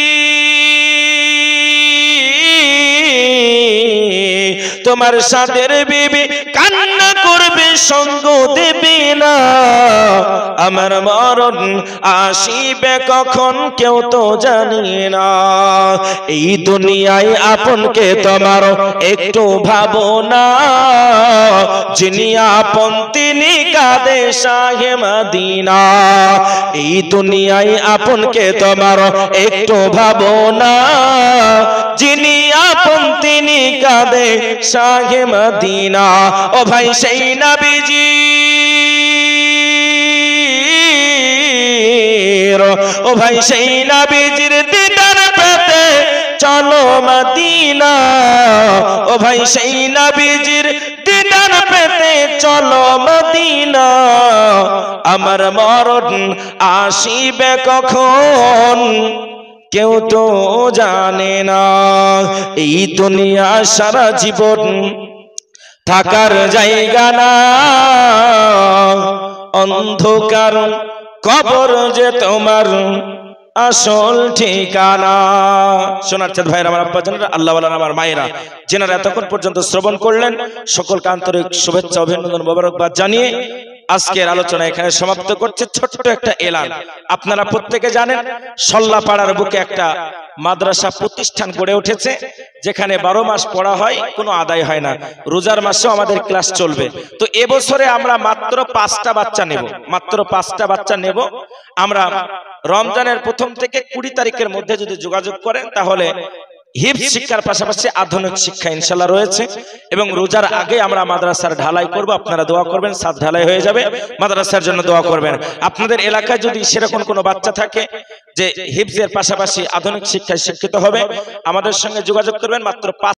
তোমার সাথের বিবি কান্না করবে, সঙ্গ দেবে না। আমার মরণ আসিবে কখন কেউ তো জানে না। এই দুনিয়ায় আপনকে তোমার একটু ভাবো না, যিনি আপন তিনি কাঁদে শাহে মদিনা। এই দুনিয়ায় আপনকে তোমার একটু ভাবো না, যিনি আপন তিনি কাঁদে শাহে মদিনা। ও ভাই সেই নবীজি, ও ভাই সেই নবীজির দিদার পেতে চলো মদিনা। ও ভাই সেই নবীজির দিদার পেতে চলো মদিনা। আমার মরণ আসিবে কখন কেউ তো জানে না। এই দুনিয়া সারা জীবন থাকার জায়গা না, অন্ধকার কবর যে তোমার আসল ঠিকানা। সোনার চাঁদ ভাইরা, আমার আব্বা জানেরা, আল্লাহ ওয়ালা আমার মায়েরা, যেনারা এতক্ষণ পর্যন্ত শ্রবণ করলেন, সকলকে আন্তরিক শুভেচ্ছা অভিনন্দন মোবারকবাদ জানিয়ে আজকের আলোচনা এখানে সমাপ্ত করছে। ছোট্ট একটা এলান, আপনারা প্রত্যেকে জানেন সল্লাপাড়ার বুকে একটা মাদ্রাসা প্রতিষ্ঠান গড়ে উঠেছে, যেখানে 12 মাস পড়া হয়, কোনো আদায় হয় না। রোজার মাসেও আমাদের ক্লাস চলবে। তো এবছরে আমরা মাত্র 5টা বাচ্চা নেব, মাত্র 5টা বাচ্চা নেব। আমরা রমজানের প্রথম থেকে 20 তারিখের মধ্যে যদি যোগাযোগ করেন, তাহলে হিফজ শিক্ষার পাশাপাশি আধুনিক শিক্ষা ইনশাআল্লাহ রয়েছে। এবং রোজার আগে আমরা মাদ্রাসার ঢালাই করব, আপনারা দোয়া করবেন, সাত ঢালাই হয়ে যাবে, মাদ্রাসার জন্য দোয়া করবেন। আপনাদের এলাকায় যদি সেরকম কোনো বাচ্চা থাকে যে হিফজের পাশাপাশি আধুনিক শিক্ষায় শিক্ষিত হবে, আমাদের সঙ্গে যোগাযোগ করবেন। মাত্র